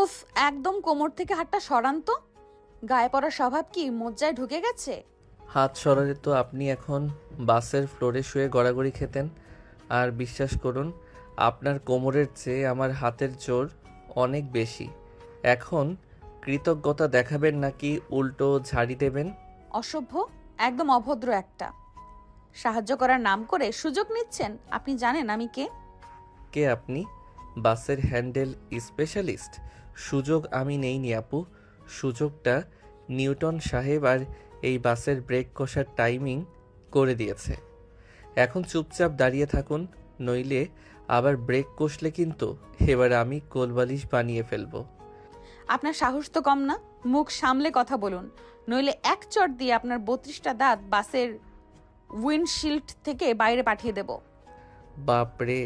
উফ, একদম কোমর থেকে হাতটা সরান তো। গায়ে পড়ার স্বভাব কি মজ্জায় ঢুকে গেছে? হাত সরালে তো আপনি এখন বাসের ফ্লোরে শুয়ে গড়াগড়ি খেতেন। আর বিশ্বাস করুন, আপনার কোমরের চেয়ে আমার হাতের জোর অনেক বেশি। এখন কৃতজ্ঞতা দেখাবেন নাকি উল্টো ঝাড়ি দেবেন? অসভ্য, একদম অভদ্র একটা। সাহায্য করার নাম করে সুযোগ নিচ্ছেন। আপনি জানেন আমি কে? কে আপনি? বাসের হ্যান্ডেল স্পেশালিস্ট? সুযোগ আমি নেইনি আপু। সুযোগটা নিউটন সাহেব আর এই বাসের ব্রেক কষার টাইমিং করে দিয়েছে। এখন চুপচাপ দাঁড়িয়ে থাকুন, নইলে আবার ব্রেক কষলে কিন্তু এবার আমি কোলবালিশ বানিয়ে ফেলবো। আপনার সাহস তো কম না। মুখ সামলে কথা বলুন, নইলে এক চট দিয়ে আপনার 32টা দাঁত বাসের উইন্ডশিল্ড থেকে বাইরে পাঠিয়ে দেব। বাপরে,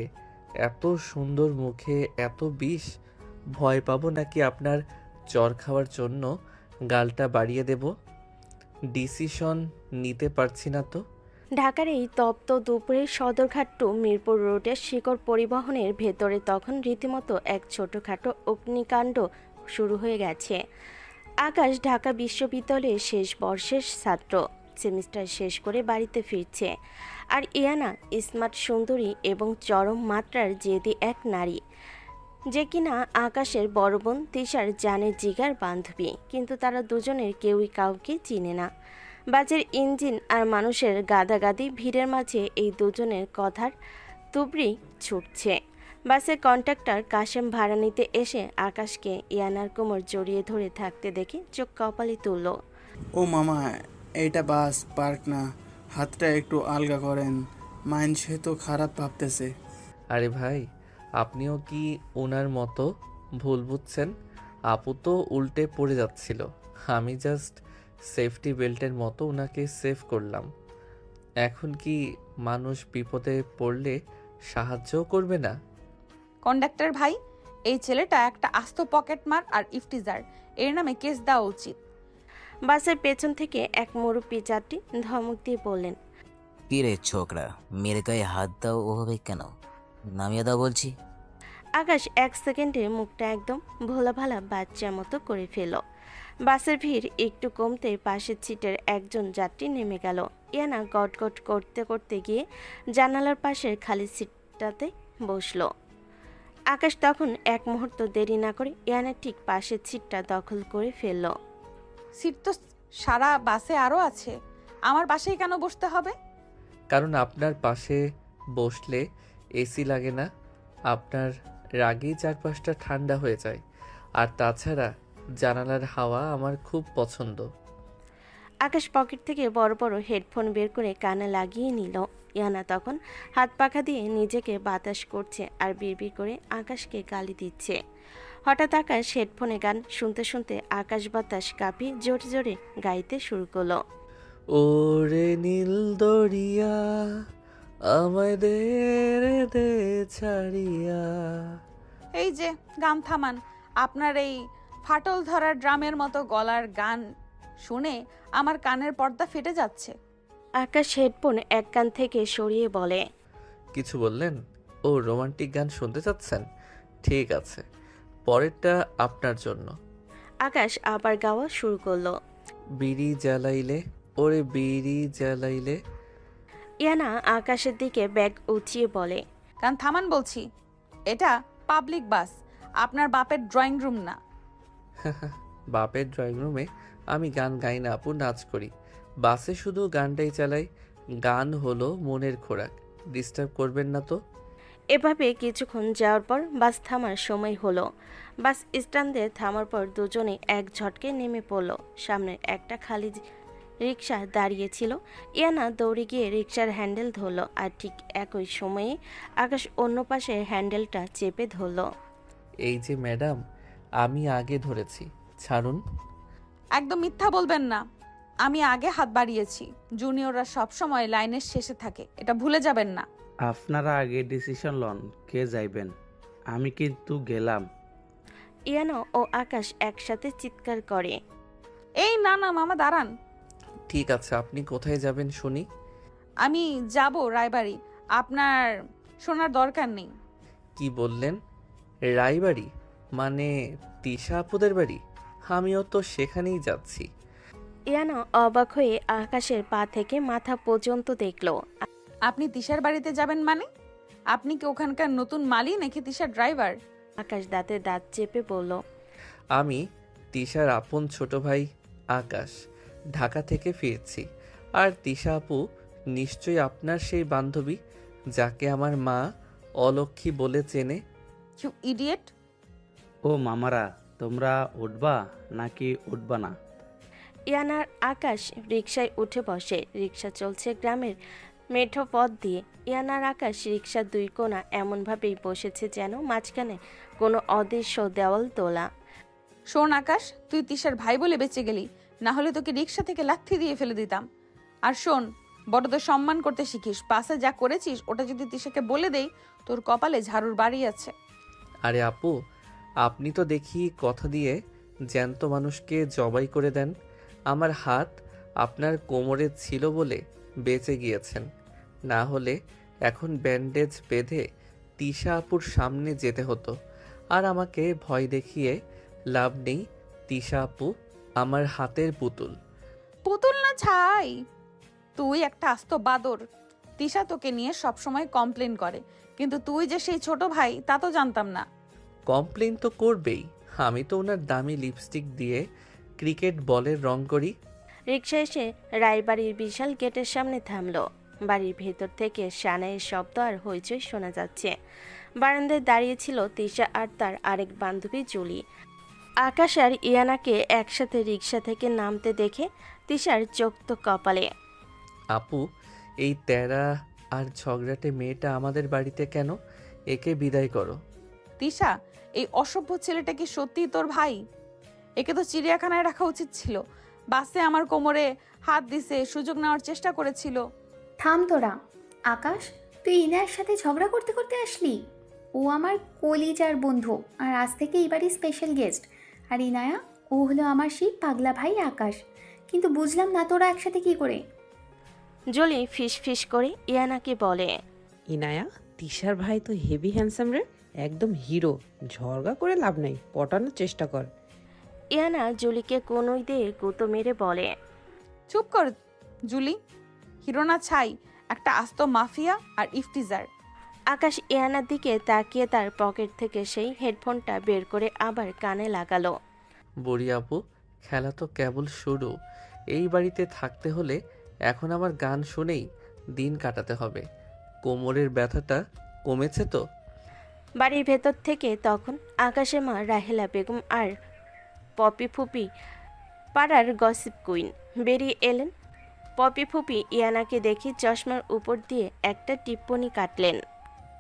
এত সুন্দর মুখে এত বিষ! ভয় পাবো নাকি আপনার চর খাওয়ার জন্য গালটা বাড়িয়ে দেব? ডিসিশন নিতে পারছি না তো। ঢাকার এই তপ্ত দুপুরে সদরঘাট টু মিরপুর রোডের শিকড় পরিবহনের ভেতরে তখন রীতিমতো এক ছোটোখাটো অগ্নিকাণ্ড শুরু হয়ে গেছে। আকাশ ঢাকা বিশ্ববিদ্যালয়ের শেষ বর্ষের ছাত্র, সেমিস্টার শেষ করে বাড়িতে ফিরছে। আর ইয়ানা স্মার্ট সুন্দরী এবং চরম মাত্রার জেদি এক নারী, যে কিনা আকাশের বড় বোন তিশার জানের জিগার বান্ধবী, কিন্তু তারা দুজনের কেউই কাউকে চিনে না। বাসের ইঞ্জিন আর মানুষের গাদাগাদি ভিড়ের মাঝে এই দুজনের কথার তুবড়ি ছুটছে। বাসের কন্ডাক্টর কাশেম ভাড়া নিতে এসে আকাশকে ইয়ানার কোমর জড়িয়ে ধরে থাকতে দেখে চোখ কপালে তুলল। ও মামা, এইটা বাস পার্ক না, হাতটা একটু আলগা করেন, মাইন্ড সে তো খারাপ ভাবতেছে। আরে ভাই, আপনিও কি ওনার মতো ভুল বুঝছেন? আপু তো উল্টে পড়ে যাচ্ছিল, আমি জাস্ট সেফটি বেল্টের মতো ওনাকে সেভ করলাম। এখন কি মানুষ বিপদে পড়লে সাহায্যও করবে না? কন্ডাক্টর ভাই, এই ছেলেটা একটা আস্ত পকেটমার আর ইফটিজার। এর নামে কেস দেওয়া উচিত। বাসের পেছন থেকে এক মুরব্বী যাত্রী ধমক দিয়ে বললেন, কি রে ছোকরা, মেরে গায়ে হাত দাও ওভাবে কেন? নামিয়ে দাও বলছি। আকাশ এক সেকেন্ডে মুখটা একদম ভোলা ভালা বাচ্চার মতো করে ফেল। বাসের ভিড় একটু কমতে পাশের সিটের একজন যাত্রী নেমে গেল। ইয়ানা গটগট করতে করতে গিয়ে জানালার পাশের খালি সিটটাতে বসলো। আকাশ তখন এক মুহূর্ত দেরি না করে ইয়ানার ঠিক পাশের সিটটা দখল করে ফেলল। সিট তো সারা বাসে আরও আছে, আমার পাশেই কেন বসতে হবে? কারণ আপনার পাশে বসলে এসি লাগে না, আপনার রাগেই চারপাশটা ঠান্ডা হয়ে যায়। আর তাছাড়া জানালার হাওয়া আমার খুব পছন্দ। আকাশ পকেট থেকে বড় বড় হেডফোন বের করে কানে লাগিয়ে নিল। ইয়ানা তখন হাত পাখা দিয়ে নিজেকে বাতাস করছে আর বিড়বিড় করে আকাশকে গালি দিচ্ছে। হঠাৎ আকাশ হেডফোনে গান শুনতে শুনতে আকাশ বাতাস কাঁপিয়ে জোরে জোরে গাইতে শুরু করলো। ওরে নীল দরিয়া, আমায় দে রে দে ছাড়িয়া। এই যে, গান থামান। আপনার এই ফাটল ধরা ড্রামের মতো গলার গান শুনে আমার কানের পর্দা ফেটে যাচ্ছে। আকাশ হেডফোন এক কান থেকে সরিয়ে বলে, কিছু বললেন? ও রোমান্টিক গান শুনতে চাচ্ছেন? ঠিক আছে, পরেরটা আপনার জন্য। আকাশ আবার গাওয়া শুরু করলো। বিড়ি জ্বালাইলে, ওরে বিড়ি জ্বালাইলে। ইয়ানা আকাশের দিকে ব্যাগ উঁচিয়ে বলে, গান থামান বলছি। এটা পাবলিক বাস, আপনার বাপের ড্রয়িং রুম না। বাপের ড্রয়িং রুমে আমি গান গাই না আপু, নাচ করি। বাসে শুধু গানটাই চালাই। গান হলো মনের খোরাক, ডিস্টার্ব করবেন না তো। এভাবে কিছুক্ষণ যাওয়ার পর বাস থামার সময় হলো। বাস স্ট্যান্ডে থামার পর দুজনে এক ঝটকে নেমে পড়ল। সামনের একটা খালি রিকশা দাঁড়িয়েছিল। ইয়ানা দৌড়ে গিয়ে রিকশার হ্যান্ডেল ধরল আর ঠিক একই সময়ে আকাশ অন্য পাশে হ্যান্ডেলটা চেপে ধরল। এই যে ম্যাডাম, আমি আগে ধরেছি, ছাড়ুন। একদম মিথ্যা বলবেন না। আমি আগে হাত বাড়িয়েছি। জুনিয়ররা সবসময় লাইনের শেষে থাকে, এটা ভুলে যাবেন না। আপনারা আগে ডিসিশন লন কে যাইবেন, আমি কিন্তু গেলাম। ইয়ানা ও আকাশ একসাথে চিৎকার করে, এই না না মামা, দাঁড়ান। ঠিক আছে, আপনি কোথায় যাবেন শুনি? আমি যাব রায়বাড়ি। আপনার শোনার দরকার নেই। কি বললেন? রায়বাড়ি? মানে তিশা আপুদের বাড়ি? আমিও তো সেখানেই যাচ্ছি। ইয়ানা অবাক হয়ে আকাশের পা থেকে মাথা পর্যন্ত দেখলো। আপনি তিশার বাড়িতে যাবেন মানে? আপনি কি ওখানকার নতুন মালি নাকি তিশার ড্রাইভার? আকাশ দাঁতে দাঁত চেপে বলল, আমি তিশার আপন ছোট ভাই আকাশ, ঢাকা থেকে ফিরছি। আর তিশা আপু নিশ্চয়ই আপনার সেই বান্ধবী যাকে আমার মা অলক্ষী বলে চেনে। You idiot! ও মামারা, তোমরা উঠবা নাকি উঠবা না? ইয়ানার আকাশ রিকশায় উঠে বসে। রিকশা চলছে গ্রামের মেঠো পথ দিয়ে। ইয়ানার আকাশ রিকশার দুই কোণা এমনভাবেই বসেছে যেন মাঝখানে কোনো অদৃশ্য দেওয়াল তোলা। শোন আকাশ, তুই তিশার ভাই বলে বেঁচে গেলি, না হলে তোকে রিক্সা থেকে লাথি দিয়ে ফেলে দিতাম। আর শোন, বড়দের সম্মান করতে শিখিস। পাশে যা করেছিস ওটা যদি তিশাকে বলে দেই, তোর কপালে ঝাড়ুর বাড়ি আছে। আরে আপু, আপনি তো দেখি কথা দিয়ে জ্যান্ত মানুষকে জবাই করে দেন। আমার হাত আপনার কোমরে ছিল বলে বেঁচে গিয়েছেন, না হলে এখন ব্যান্ডেজ বেঁধে তিশা আপুর সামনে যেতে হতো। আর আমাকে ভয় দেখিয়ে লাভ নেই, তিশা আপু আমার হাতের পুতুল। পুতুল না ছাই, তুই একটা আস্ত বাদর। তিশা তোকে নিয়ে সবসময় কমপ্লেন করে, কিন্তু তুই যে সেই ছোট ভাই তা তো জানতাম না। কমপ্লেন তো করবেই, আমি তো ওনার দামি লিপস্টিক দিয়ে ক্রিকেট বলের রং করি। রিকশা এসে রায়বাড়ির বিশাল গেটের সামনে থামলো। বাড়ির ভেতর থেকে সানাইয়ের শব্দ আর হইচই শোনা যাচ্ছে। বারান্দায় দাঁড়িয়েছিল তিশা আর তার আরেক বান্ধবী জুলি। আকাশ আর ইয়ানাকে একসাথে রিকশা থেকে নামতে দেখে তিশার চোখ তো কপালে। আপু, এই তেরা আর ঝগড়াটে মেয়েটা আমাদের বাড়িতে কেন? একে বিদায় করো। তিশা, এই অসভ্য ছেলেটা কি সত্যিই তোর ভাই? একে তো চিড়িয়াখানায় রাখা উচিত ছিল। বাসে আমার কোমরে হাত দিছে, সুযোগ নেওয়ার চেষ্টা করেছিল। থাম তোরা। আকাশ, তুই ইনায়ের সাথে ঝগড়া করতে করতে আসলি? ও আমার কলিজার বন্ধু আর আজ থেকে এবারই স্পেশাল গেস্ট। আর ইনায়া, ও হলো আমার সেই পাগলা ভাই আকাশ। কিন্তু বুঝলাম না তোরা একসাথে কি করে। জুলি ফিস ফিস করে ইয়ানাকে বলে, ইনায়া, তিশার ভাই তো হেভি হ্যান্ডসাম রে, একদম হিরো। ঝগড়া করে লাভ নাই, পটানোর চেষ্টা কর। ইয়ানা জুলিকে কোনোই দিয়ে গুঁতো মেরে বলে, চুপ কর জুলি, হিরো না ছাই, একটা আস্ত মাফিয়া আর ইফতিজার। আকাশ ইয়ানার দিকে তাকিয়ে তার পকেট থেকে সেই হেডফোনটা বের করে আবার কানে লাগালো। বুড়ি আপু, খেলা তো কেবল শুরু। এই বাড়িতে থাকতে হলে এখন আমার গান শুনেই দিন কাটাতে হবে। কোমরের ব্যথাটা কমেছে তো? বাড়ির ভেতর থেকে তখন আকাশের মা রাহেলা বেগম আর পপি ফুপি, পাড়ার গসিপ কুইন, বেরিয়ে এলেন। পপি ফুপি ইয়ানাকে দেখে চশমার উপর দিয়ে একটা টিপ্পনি কাটলেন।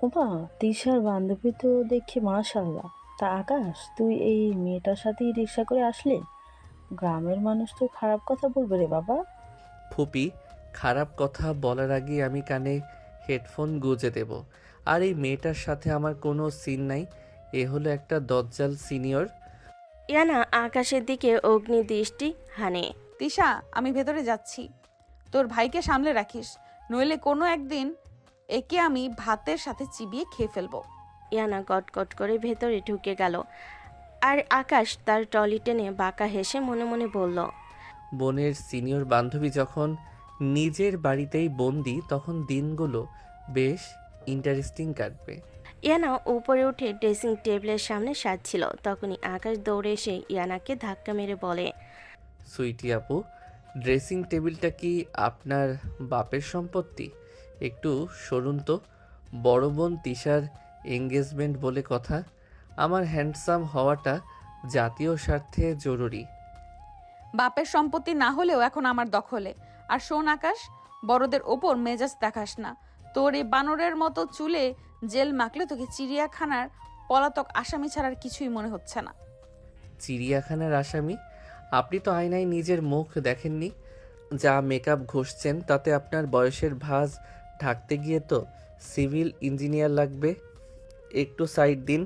ওমা, তিশার বান্ধবী তো দেখি মাশাআল্লাহ। তা আকাশ, তুই এই মেয়েটার সাথেই রিক্সা করে আসলি? গ্রামের মানুষ তো খারাপ কথা বলবে রে বাবা। ফুপি, খারাপ কথা বলার আগে আমি কানে হেডফোন গুঁজে দেব। আর এই মেয়েটার সাথে আমার কোনো সিন নাই। এ হলো একটা দজ্জাল সিনিয়র। ইয়ানা আকাশের দিকে অগ্নি দৃষ্টি হানে। তিশা, আমি ভেতরে যাচ্ছি। তোর ভাইকে সামলে রাখিস, নইলে কোনো একদিন একে আমি ভাতের সাথে চিবিয়ে খেয়ে ফেলবো। ইয়ানা গটগট করে ভেতরে ঢুকে গেল। আর আকাশ তার টলি টেনে বাঁকা হেসে মনে মনে বলল, বোনের সিনিয়র বান্ধবী যখন নিজের বাড়িতেই বন্দি, তখন দিনগুলো বেশ ইন্টারেস্টিং কাটবে। ইয়ানা উপরে উঠে ড্রেসিং টেবিলের সামনে সাজছিল। তখনই আকাশ দৌড়ে এসে ইয়ানাকে ধাক্কা মেরে বলে, সুইটি আপু, ড্রেসিং টেবিলটা কি আপনার বাপের সম্পত্তি? একটু সরুন তো। বড় বোন তিশার এঙ্গেজমেন্ট বলে কথা। আমার হ্যান্ডসাম হওয়াটা জাতীয় স্বার্থে জরুরি। বাপের সম্পত্তি না হলেও এখন আমার দখলে। আর শোন আকাশ, বড়দের ওপর মেজাজ দেখাস না। তোর এই বানরের মতো চুলে জেল মাখলে তোকে চিড়িয়াখানার পলাতক আসামি ছাড়ার কিছুই মনে হচ্ছে না। চিড়িয়াখানার আসামি? আপনি তো আয়নায় নিজের মুখ দেখেননি। যা মেকআপ ঘষছেন তাতে আপনার বয়সের ভাঁজ ঢাকতে গিয়ে তো সিভিল ইঞ্জিনিয়ার লাগবে। একটু সাইড দিন,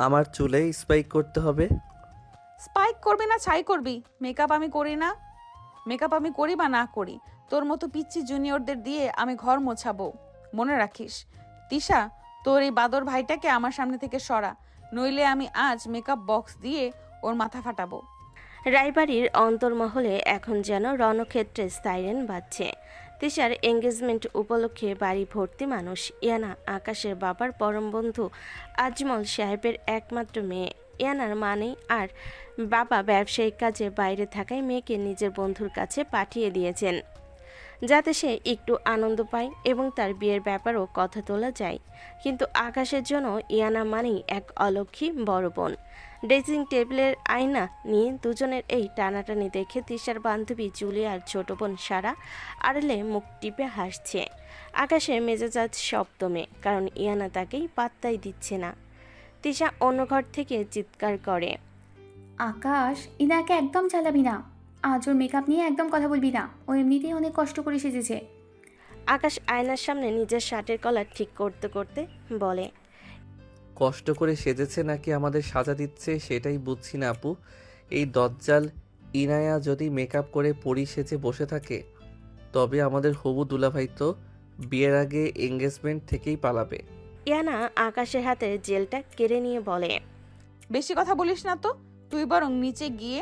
আমার চুলে স্পাইক করতে হবে। স্পাইক করবি না ছাই করবি, মেকআপ আমি করি না। মেকআপ আমি করি বা না করি, তোর মতো পিচ্ছি জুনিয়রদের দিয়ে আমি ঘর মোছাবো। মনে রাখিস তিশা, তোর এই বাদর ভাইটাকে আমার সামনে থেকে সরা, নইলে আমি আজ মেকআপ বক্স দিয়ে ওর মাথা ফাটাবো। রায়বাড়ির অন্তর্মহলে এখন যেন রণক্ষেত্রে সাইরেন বাজছে। তিশার এঙ্গেজমেন্ট উপলক্ষে বাড়ি ভর্তি মানুষ। ইয়ানা আকাশের বাবার পরম বন্ধু আজমল সাহেবের একমাত্র মেয়ে। ইয়ানার মানেই আর বাবা ব্যবসায়িক কাজে বাইরে থাকায় মেয়েকে নিজের বন্ধুর কাছে পাঠিয়ে দিয়েছেন, যাতে সে একটু আনন্দ পায় এবং তার বিয়ের ব্যাপারেও কথা তোলা যায়। কিন্তু আকাশের জন্য ইয়ানা মানেই এক অলক্ষী বড় বোন। ড্রেসিং টেবিলের আয়না নিয়ে দুজনের এই টানাটানি দেখে তিশার বান্ধবী জুলিয়ার ছোট বোন সারা আড়ালে মুখ টিপে হাসছে। আকাশের মেজাজ আজ সপ্তমে, কারণ ইয়ানা তাকেই পাত্তাই দিচ্ছে না। তিশা অন্য ঘর থেকে চিৎকার করে, আকাশ, ইনাকে একদম চালাবি না। আজ ওর মেকআপ নিয়ে একদম কথা বলবি না। ও এমনিতেই অনেক কষ্ট করে সেজেছে। আকাশ আয়নার সামনে নিজের শার্টের কলার ঠিক করতে করতে বলে, কষ্ট করে সেজেছে নাকি আমাদের সাজা দিচ্ছে সেটাই বুঝছি না আপু। এই দজ্জাল ইনায়া যদি মেকআপ করে পরি সেজে বসে থাকে, তবে আমাদের হবু দুলাভাই তো বিয়ের আগে এঙ্গেজমেন্ট থেকেই পালাবে। ইয়ানা আকাশের হাতের জেলটা কেড়ে নিয়ে বলে, বেশি কথা বলিস না তো, তুই বরং নিচে গিয়ে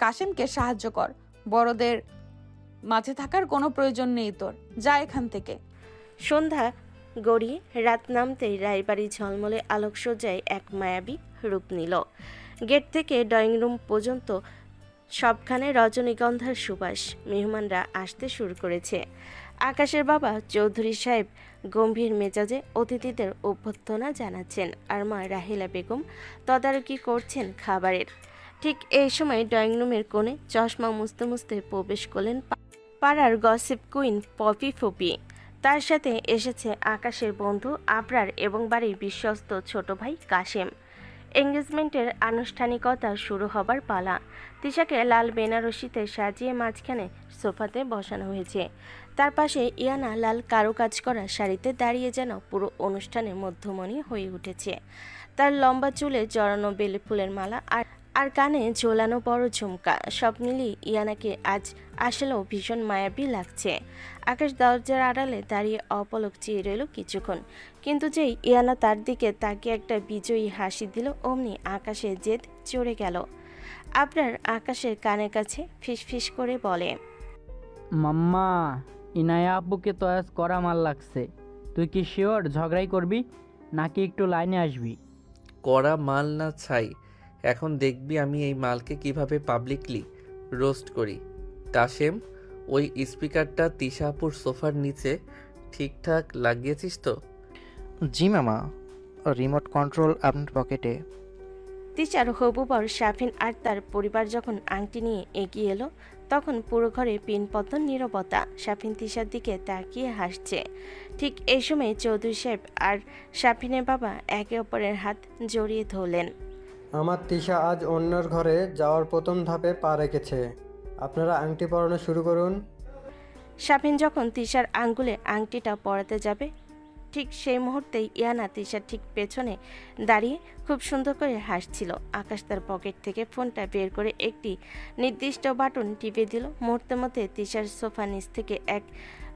কাশেমকে সাহায্য কর। বড়দের মাঝে থাকার কোনো প্রয়োজন নেই তোর, যা এখান থেকে। সন্ধ্যা গড়িয়ে রাত নামতেই রায়বাড়ি ঝলমলে আলোকসজ্জায় এক মায়াবী রূপ নিল। গেট থেকে ড্রয়িং রুম পর্যন্ত সবখানে রজনীগন্ধার সুবাস। মেহমানরা আসতে শুরু করেছে। আকাশের বাবা চৌধুরী সাহেব গম্ভীর মেজাজে অতিথিদের অভ্যর্থনা জানাচ্ছেন, আর মা রাহিলা বেগম তদারকি করছেন খাবারের। ঠিক এই সময় ড্রয়িং রুমের কোণে চশমা মুছতে মুছতে প্রবেশ করলেন পাড়ার গসিপ কুইন পপি ফুপি। তার সাথে এসেছে আকাশের বন্ধু আবরার এবং বাড়ির বিশ্বস্ত ছোট ভাই কাশেম। এঙ্গেজমেন্টের আনুষ্ঠানিকতা শুরু হবার পালা। তিশাকে লাল বেনারসিতে সাজিয়ে মাঝখানে সোফাতে বসানো হয়েছে। তার পাশে ইয়ানা লাল কারুকাজ করা শাড়িতে দাঁড়িয়ে যেন পুরো অনুষ্ঠানের মধ্যমণি হয়ে উঠেছে। তার লম্বা চুলে জড়ানো বেলি ফুলের মালা আর কানে ঝোলানো বড় ঝুমকা, সব মিলিয়ে ইয়ানাকে আজ আসলেও ভীষণ মায়াবী লাগছে। আকাশ দরজার আড়ালে দাঁড়িয়ে অপলক চেয়ে রইল কিছুক্ষণ, কিন্তু যেই ইয়ানা তার দিকে তাকিয়ে একটা বিজয়ী হাসি দিল, অমনি আকাশের জেদ চড়ে গেল। আপনার আকাশের কানের কাছে ফিসফিস করে বলে, মাম্মা, ইনায়া আব্বুকে তো আজ কড়া মাল লাগছে। তুই কি শিওর ঝগড়াই করবি নাকি একটু লাইনে আসবি? কড়া মাল না ছাই, এখন দেখবি আমি এই মালকে কিভাবে পাবলিকলি রোস্ট করি। কাশেম, ওই স্পিকারটা তিশাপুর সোফার নিচে ঠিকঠাক লাগিয়েছিস তো? জি মামা, রিমোট কন্ট্রোল আপনার পকেটে। তিশার হবু বর শাফিন আর তার পরিবার যখন আংটি নিয়ে এগিয়ে এলো, তখন পুরো ঘরে পিনপতন নীরবতা। শাফিন তিশার দিকে তাকিয়ে হাসছে। ঠিক এই সময় চৌধুরী সাহেব আর শাফিনের বাবা একে অপরের হাত জড়িয়ে ধরলেন। আমার তিশা আজ অন্যের ঘরে যাওয়ার প্রথম ধাপে পা রেখেছে। আপনারা আংটি পরানো শুরু করুন। শাফিন যখন তিশার আঙ্গুলে আংটিটা পরাতে যাবে, ঠিক সেই মুহূর্তেই ইয়ানা তিশার ঠিক পেছনে দাঁড়িয়ে খুব সুন্দর করে হাসছিল। আকাশ তার পকেট থেকে ফোনটা বের করে একটি নির্দিষ্ট বাটন টিপে দিল। মুহূর্তের মধ্যে তিশার সোফা নিচ থেকে এক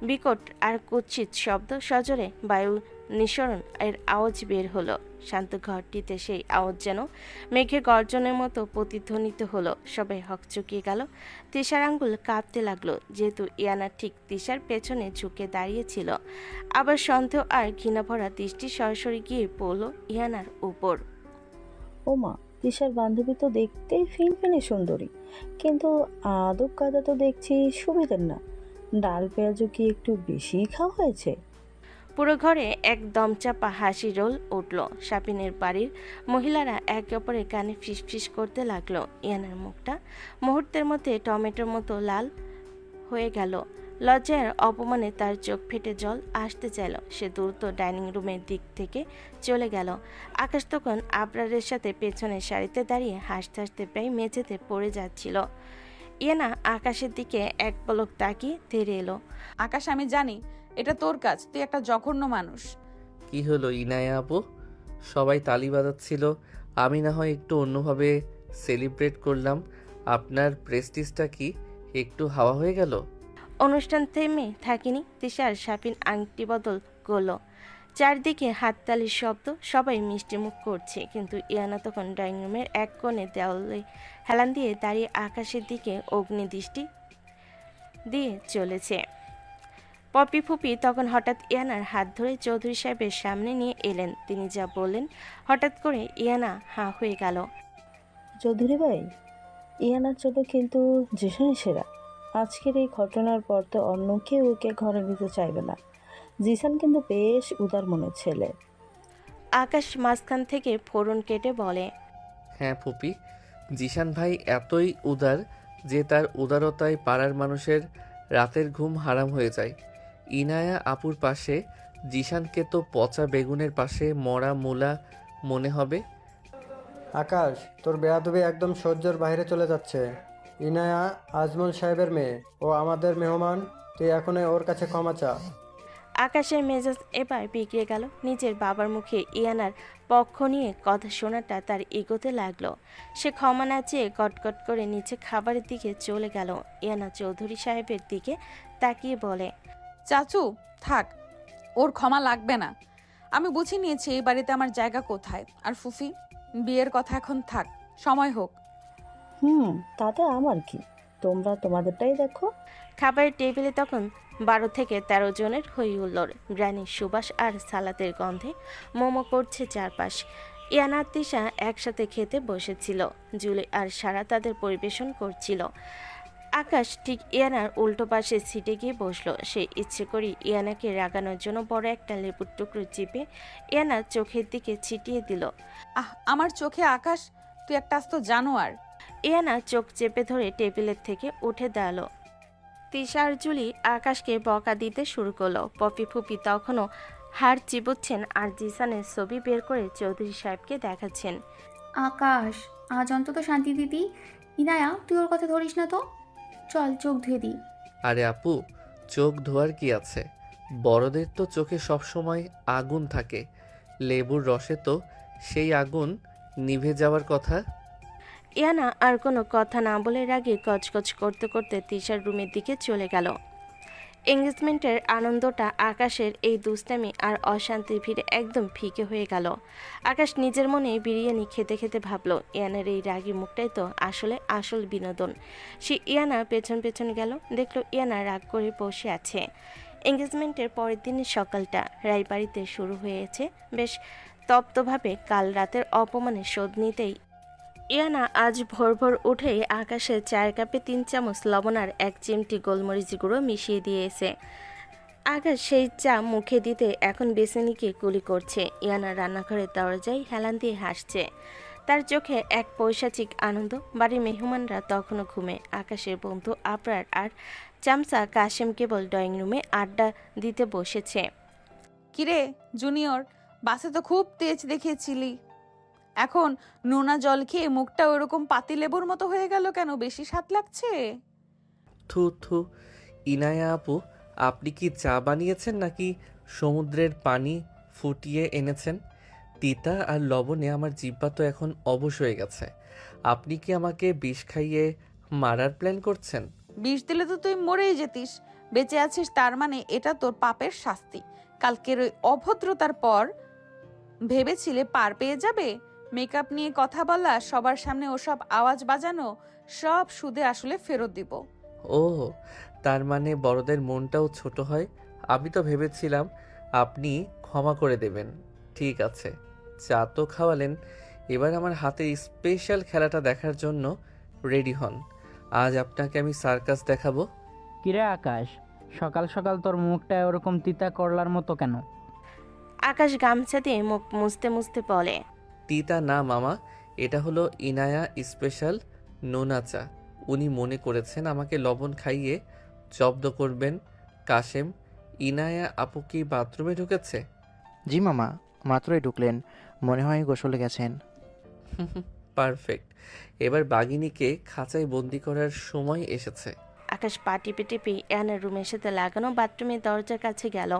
বিকট আর কুৎসিত শব্দ, সজোরে বায়ু নিঃসরণ এর আওয়াজ বের হলো। শান্ত ঘরটিতে সেই আওয়াজ যেন মেঘে গর্জনের মতো প্রতিধ্বনিত হলো। সবাই হকচকিয়ে গেল। তিশার আঙ্গুল কাঁপতে লাগলো, যেহেতু ইয়ানা ঠিক তিশার পেছনে ঝুঁকে দাঁড়িয়েছিল। আবার সন্দেহ আর ঘৃণা ভরা দৃষ্টি সরাসরি গিয়ে পড়ল ইয়ানার উপর। ও মা, তিশার বান্ধবী তো দেখতেই ফিনফিনে সুন্দরী, কিন্তু আদব কাদা তো দেখছি সুবিধের না। ডাল পেঁয়াজও কি একটু বেশিই খাওয়া হয়েছে? পুরো ঘরে এক দমচাপা হাসি রোল উঠল। শাপিনের বাড়ির মহিলারা একে অপরের কানে ফিসফিস করতে লাগলো। ইয়ানার মুখটা মুহূর্তের মধ্যে টমেটোর মতো লাল হয়ে গেল। লজ্জার অপমানে তার চোখ ফেটে জল আসতে চাইল। সে দ্রুত ডাইনিং রুমের দিক থেকে চলে গেল। আকাশ তখন আবরারের সাথে পেছনের সারিতে দাঁড়িয়ে হাসতে হাসতে প্রায় মেঝেতে পড়ে যাচ্ছিল। ইয়ানা আকাশের দিকে এক পলক তাকিয়ে তেড়ে এলো। আকাশ, আমি জানি এটা তোর কাজ, তুই একটা জঘন্য মানুষ। কি হলো ইনায়া আপু, সবাই তালি বাজাচ্ছিল, আমি না হয় একটু অন্যভাবে সেলিব্রেট করলাম। আপনার প্রেস্টিজটা কি একটু হাওয়া হয়ে গেল? অনুষ্ঠান থেমে থাকিনি। তিশার শাপিন আংটি বদল করলো। চারদিকে হাততালির শব্দ, সবাই মিষ্টি মুখ করছে, কিন্তু ইয়ানা তখন ড্রয়িং রুমের এক কোণে দেওয়ালে হেলান দিয়ে দাঁড়িয়ে আকাশের দিকে অগ্নিদৃষ্টি দিয়ে চলেছে। পপি ফুপি তখন হঠাৎ ইয়ানার হাত ধরে চৌধুরী সাহেবের সামনে নিয়ে এলেন। তিনি যা বললেন, হঠাৎ করে ইয়ানা হাঁ হয়ে গেল। চৌধুরী ভাই, ইয়ানার জন্য কিন্তু জিসানই সেরা। আজকের এই ঘটনার পর তো অন্য কেউ ওকে ঘরে নিতে চাইবে না। জিসান কিন্তু বেশ উদার মনের ছেলে। আকাশ মাঝখান থেকে ফোড়ন কেটে বলে, হ্যাঁ ফুপি, জিশান ভাই এতই উদার যে তার উদারতায় পাড়ার মানুষের রাতের ঘুম হারাম হয়ে যায়। ইনায়া আপুর পাশে জিশানকে তো পচা বেগুনের পাশে মরা মূলা মনে হবে। আকাশ, তোর বেয়াদবি একদম সহ্যের বাইরে চলে যাচ্ছে। ইনায়া আজমল সাহেবের মেয়ে, ও আমাদের মেহমান, তুই এখনই ওর কাছে ক্ষমা চা। আকাশের মেজাজ এবার বিগড়ে গেল। নিজের বাবার মুখে ইয়ানার পক্ষ নিয়ে কথা শোনাটা তার এগোতে লাগলো। সে ক্ষমা না চেয়ে কটকট করে নিচে খাবারের দিকে চলে গেল। ইয়ানা চৌধুরী সাহেবের দিকে তাকিয়ে বলে, চাচু থাক, ওর ক্ষমা লাগবে না। আমি বুঝে নিয়েছি এই বাড়িতে আমার জায়গা কোথায়। আর ফুফি, বিয়ের কথা এখন থাক, সময় হোক। তাতে আমার কি, তোমরা তোমাদেরটাই দেখো। খাবারের টেবিলে তখন 12 থেকে 13 জনের হই হুল্লোড়। গ্রানির সুবাস আর সালাদের গন্ধে মোমো করছে চারপাশ। ইয়ানা আর তিশা একসাথে খেতে বসেছিল। জুলি আর সারা তাদের পরিবেশন করছিল। আকাশ ঠিক ইয়ানার উল্টো পাশে সিটে গিয়ে বসলো। সে ইচ্ছে করে ইয়ানাকে রাগানোর জন্য বড় একটা লেবুর টুকরো চিপে ইয়ানার চোখের দিকে ছিটিয়ে দিল। আমার চোখে আকাশ, তুই একটা আস্ত জানোয়ার। ইয়ানা চোখ চেপে ধরে টেবিলের থেকে উঠে দাঁড়ালো। তিশা আর জুলি আকাশকে বকা দিতে শুরু করলো। পপি ফুপি তখনও হাড় চিবোচ্ছেন আর জিসানের ছবি বের করে চৌধুরী সাহেবকে দেখাচ্ছেন। আকাশ, আজ অন্তত শান্তি দিদি। ইনায়া, তুই ওর কথা ধরিস না তো, চল চোখ ধুয়ে দিই। আরে আপু, চোখ ধোয়ার কি আছে? বড়দের তো চোখে সবসময় আগুন থাকে, লেবুর রসে তো সেই আগুন নিভে যাওয়ার কথা। ইয়ানা আর কোনো কথা না বলে রাগে কচকচ করতে করতে তিশার রুমের দিকে চলে গেল। এঙ্গেজমেন্টের আনন্দটা আকাশের এই দুষ্টামি আর অশান্তির ভিড়ে একদম ফিকে হয়ে গেল। আকাশ নিজের মনে বিরিয়ানি খেতে খেতে ভাবলো, ইয়ানার এই রাগী মুখটাই তো আসলে আসল বিনোদন। সে ইয়ানা পেছন পেছন গেল, দেখলো ইয়ানা রাগ করে বসে আছে। এঙ্গেজমেন্টের পরের দিনের সকালটা রায়বাড়িতে শুরু হয়েছে বেশ তপ্তভাবে। কাল রাতের অপমানে শোধ নিতেই ইয়ানা আজ ভোর ভোর উঠেই আকাশের চায়ের কাপে 3 চামচ লবণ আর 1 চিমটি গোলমরিচ গুঁড়ো মিশিয়ে দিয়েছে। আকাশ সেই চা মুখে দিতে এখন বেসিনিকে কুলি করছে। ইয়ানা রান্নাঘরের দরজায় হেলান দিয়ে হাসছে। তার চোখে এক পৈশাচিক আনন্দ। বাড়ির মেহমানরা তখনও ঘুমে। আকাশের বন্ধু আবরার আর চামচা কাশেম কেবল ড্রয়িং রুমে আড্ডা দিতে বসেছে। কিরে জুনিয়র, বাসে তো খুব তেজ দেখিয়েছিলি, এখন নোনা জল খেয়ে মুখটা ওরকম পাতিলেবুর মতো হয়ে গেল কেন? বেশি স্বাদ লাগছে? থু থু, ইনায়া আপু, আপনি কি চা বানিয়েছেন নাকি সমুদ্রের পানি ফুটিয়ে এনেছেন? তিতা আর লবণে আমার জিহ্বা তো এখন অবশ হয়ে গেছে। আপনি কি আমাকে বিষ খাইয়ে মারার প্ল্যান করছেন? বিষ দিলে তো তুই মরেই যেতিস। বেঁচে আছিস তার মানে এটা তোর পাপের শাস্তি। কালকের ওই অভদ্রতার পর ভেবেছিলে পার পেয়ে যাবে? মেকআপ নিয়ে কথা বলা, সবার সামনে ওসব আওয়াজ বাজানো, সব সুদে আসলে ফেরত দিব। ও, তার মানে বড়দের মনটাও ছোট হয়। আমি তো ভেবেছিলাম আপনি ক্ষমা করে দেবেন। ঠিক আছে, চা তো খাওয়ালেন, এবার আমার হাতের স্পেশাল খেলাটা দেখার জন্য রেডি হন। আজ আপনাকে আমি সার্কাস দেখাবো। কিরে আকাশ, সকাল সকাল তোর মুখটা ওরকম তিতা করলার মতো কেন? আকাশ গামছা দিয়ে মুখ মুছতে মুছতে বলে, তিতা না মামা, এটা হলো ইনায়া স্পেশাল নোনা চা। উনি মনে করেছেন আমাকে লবণ খাইয়ে জব্দ করবেন। কাশেম, ইনায়া আপু কি বাথরুমে ঢুকেছে? জি মামা, মাত্রই ঢুকলেন, মনে হয় গোসলে গেছেন। পারফেক্ট, এবার বাঘিনীকে খাঁচায় বন্দি করার সময় এসেছে। আকাশ পা টিপে টিপে ইয়ানার রুমের সাথে লাগানো বাথরুমের দরজার কাছে গেল।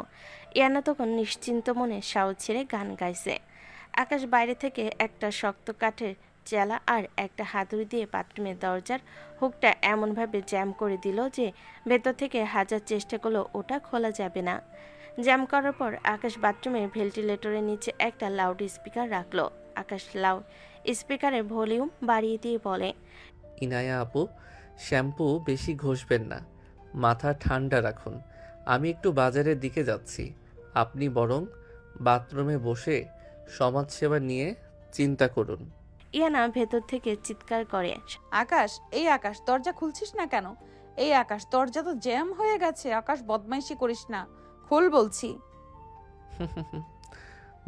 ইয়ানা তখন নিশ্চিন্ত মনে সাউ ছেড়ে গান গাইছে। আকাশ বাইরে থেকে একটা শক্ত কাঠের চেলা আর একটা হাতুড়ি দিয়ে বাথরুমের দরজার হুকটা এমনভাবে জ্যাম করে দিল যে ভেতর থেকে হাজার চেষ্টা করলেও ওটা খোলা যাবে না। জ্যাম করার পর আকাশ বাথরুমের ভেন্টিলেটরের নিচে একটা লাউড স্পিকার রাখলো। আকাশ লাউড স্পিকারের ভলিউম বাড়িয়ে দিয়ে বলে, ইনায়া আপু, শ্যাম্পু বেশি ঘষবেন না, মাথা ঠান্ডা রাখুন। আমি একটু বাজারের দিকে যাচ্ছি, আপনি বরং বাথরুমে বসে সমাজসেবা নিয়ে চিন্তা করুন। ইয়ানা ভেতর থেকে চিৎকার করে, আকাশ, এই আকাশ, দরজা খুলছিস না কেন? এই আকাশ, দরজা তো জ্যাম হয়ে গেছে। আকাশ, বদমাইশি করিস না, খোল বলছি।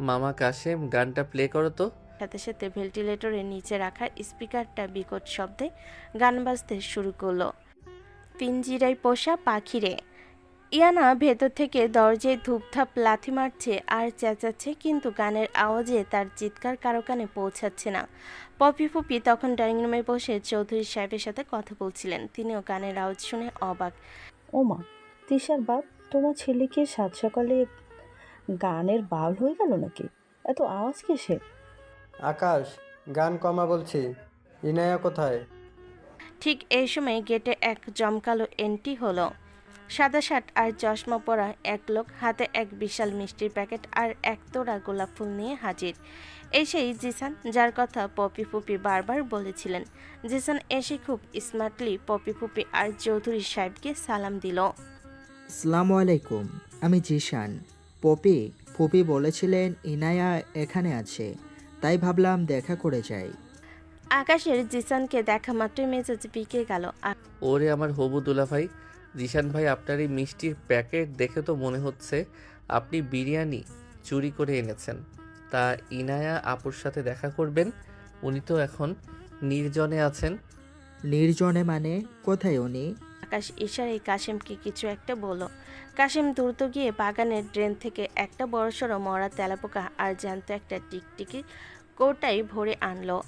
মামা কাশেম, গানটা প্লে করো তো। সাথে সাথে ভেন্টিলেটরের নিচে রাখা স্পিকারটা বিকট শব্দে গান বাজতে শুরু করলো। পিঞ্জিরায় পোষা পাখিরে। ইয়ানা ভেতর থেকে দরজায় ধূপধাপ লাথি মারছে আর চেঁচাচ্ছে, কিন্তু গানের আওয়াজে তার চিৎকার কারো কানে পৌঁছাচ্ছে না। পপি ফুপি তখন ড্রয়িং রুমে বসে চৌধুরী সাহেবের সাথে কথা বলছিলেন। তিনিও গানের আওয়াজ শুনে অবাক। ওমা, তিশার বাপ, তোমার ছেলে কি সাত সকালে গানের বাউল হয়ে গেল নাকি? এত আওয়াজ কিসের? আকাশ, গান কমা বলছি। ইনায়া কোথায়? ঠিক এই সময় গেটে এক জমকালো এন্ট্রি হলো। সাদা শার্ট আর চশমা পরা এক লোক, হাতে এক বিশাল মিষ্টির প্যাকেট আর এক তোড়া গোলাপ ফুল নিয়ে হাজির। এই সেই জিসান, যার কথা পপি ফুপি বারবার বলেছিলেন। জিসান এসে খুব স্মার্টলি পপি ফুপি আর চৌধুরী সাহেবকে সালাম দিল। আসসালামু আলাইকুম, আমি জিশান। পপি ফুপি বলেছিলেন ইনায়া এখানে আছে, তাই ভাবলাম দেখা করে যাই। আকাশের জিসানকে দেখা মাত্রই মেজাজ বিকে গেল। ওরে আমার হবু দুলাভাই, জিশান ভাই, আপনার এই মিষ্টির প্যাকেট দেখে তো মনে হচ্ছে আপনি বিরিয়ানি চুরি করে এনেছেন। তা ইনায়া আপুর সাথে দেখা করবেন? উনি তো এখন নির্জনে আছেন। নির্জনে মানে? কোথায় উনি? আকাশ ইশারায় কাশিমকে কিছু একটা বলল। কাশিম দ্রুত গিয়ে বাগানের ড্রেন থেকে একটা বড়সড় মরা তেলাপোকা আর জ্যান্ত একটা টিকটিকি কৌটায় ভরে আনলো।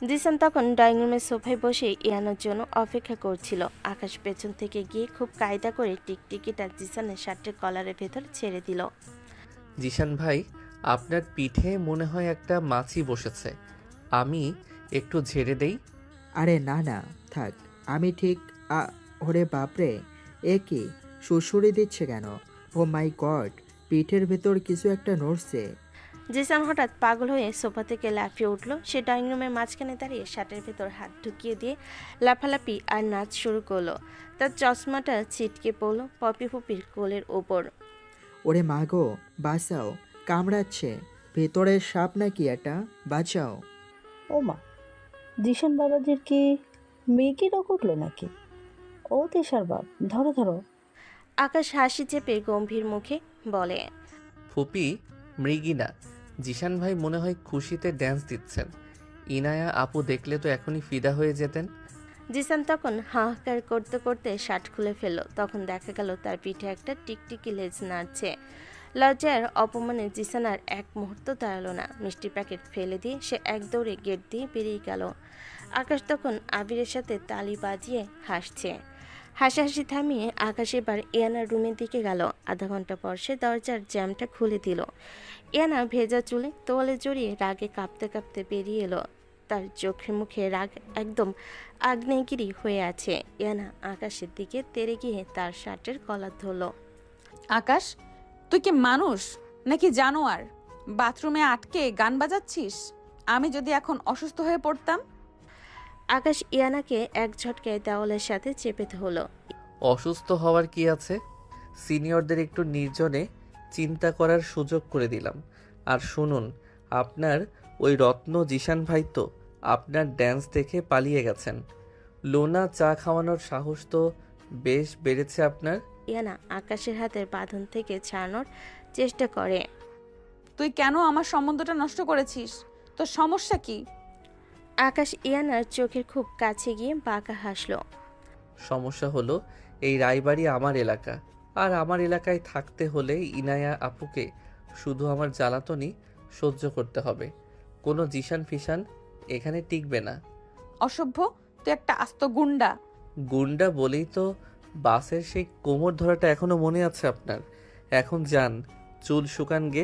জিসান তখন ড্রয়িং রুমের সোফায় বসে ইয়ানোর জন্য অপেক্ষা করছিল। আকাশ পেছন থেকে গিয়ে খুব কায়দা করে টিকটিকিটা জিসানের শার্টের কলারের ভেতর ছেড়ে দিল। জিশান ভাই, আপনার পিঠে মনে হয় একটা মাছি বসেছে, আমি একটু ঝেড়ে দেই? আরে না না, থাক, আমি ঠিক। ওরে বাপরে, এ কি সুড়সুড়ি দিচ্ছে কেন? ও মাই গড, পিঠের ভেতর কিছু একটা নড়ছে। জিসান হঠাৎ পাগল হয়ে সোফা থেকে লাফিয়ে উঠল। সে ড্রয়িং রুমের মাঝখানে দাঁড়িয়ে শার্টের ভেতর হাত ঢুকিয়ে দিয়ে লাফালাফি আর নাচ শুরু করলো। তার চশমাটা ছিটকে পড়ল পপি ফুপির কোলের ওপর। ওরে মাগো, বাঁচাও, কামড়াচ্ছে, ভেতরের সাপ নাকি এটা, বাঁচাও। ওমা, জিশান বাবাজির কি মেয়েকে রোগ উঠলো নাকি? ও তিশার বাপ, ধরো ধরো। আকাশ হাসি চেপে গম্ভীর মুখে বলে, ফুপি, মৃগিনা, জিশান ভাই মনে হয় খুশিতে ড্যান্স দিচ্ছেন। ইনায়া আপু দেখলে তো এখনই ফিদা হয়ে যেতেন। জিসান তখন হাহাকার করতে করতে শার্ট খুলে ফেলল। তখন দেখা গেল তার পিঠে একটা টিকটিকি লেজ নাড়ছে। লজ্জার অপমানে জিসান আর এক মুহূর্ত দাঁড়ালো না। মিষ্টি প্যাকেট ফেলে দিয়ে সে এক দৌড়ে গেট দিয়ে বেরিয়ে গেল। আকাশ তখন আবিরের সাথে তালি বাজিয়ে হাসছে। হাসাহাসি থামিয়ে আকাশ এবার ইয়ানার রুমের দিকে গেল। আধা ঘন্টা পর সে দরজার জ্যামটা খুলে দিল। ইয়ানা ভেজা চুলে তোয়ালে জড়িয়ে রাগে কাঁপতে কাঁপতে বেরিয়ে এলো। তার চোখে মুখে রাগ একদম আগ্নেয়গিরি হয়ে আছে। ইয়ানা আকাশের দিকে তেড়ে গিয়ে তার শার্টের কলার ধরল। আকাশ, তুই কি মানুষ নাকি জানোয়ার? বাথরুমে আটকে গান বাজাচ্ছিস? আমি যদি এখন অসুস্থ হয়ে পড়তাম? আকাশ ইয়ানাকে এক ঝটকায় দেওয়ালের সাথে চেপে ধরল। অসুস্থ হওয়ার কি আছে? সিনিয়রদের একটু নির্জনে চিন্তা করার সুযোগ করে দিলাম। আর শুনুন, আপনার ওই রত্ন জিশান ভাই তো আপনার ড্যান্স দেখে পালিয়ে গেছেন। লোনা চা খাওয়ানোর সাহস তো বেশ বেড়েছে আপনার। ইয়ানা আকাশের হাতের বাঁধন থেকে ছাড়ানোর চেষ্টা করে। তুই কেন আমার সম্বন্ধটা নষ্ট করেছিস? তোর সমস্যা কি? আকাশ ইয়ানার চোখের খুব কাছে গিয়ে বাঁকা হাসলো। সমস্যা হলো, এই রায়বাড়ি আমার এলাকা, আর আমার এলাকায় থাকতে হলে ইনায়া আপুকে শুধু আমার জ্বালাতনই সহ্য করতে হবে। কোনো জিশান ফিশান এখানে টিকবে না। অসভ্য, তুই একটা আস্ত গুন্ডা। গুন্ডা বলেই তো বাসের সেই কোমর ধরাটা এখনো মনে আছে আপনার? এখন যান, চুল শুকান গে,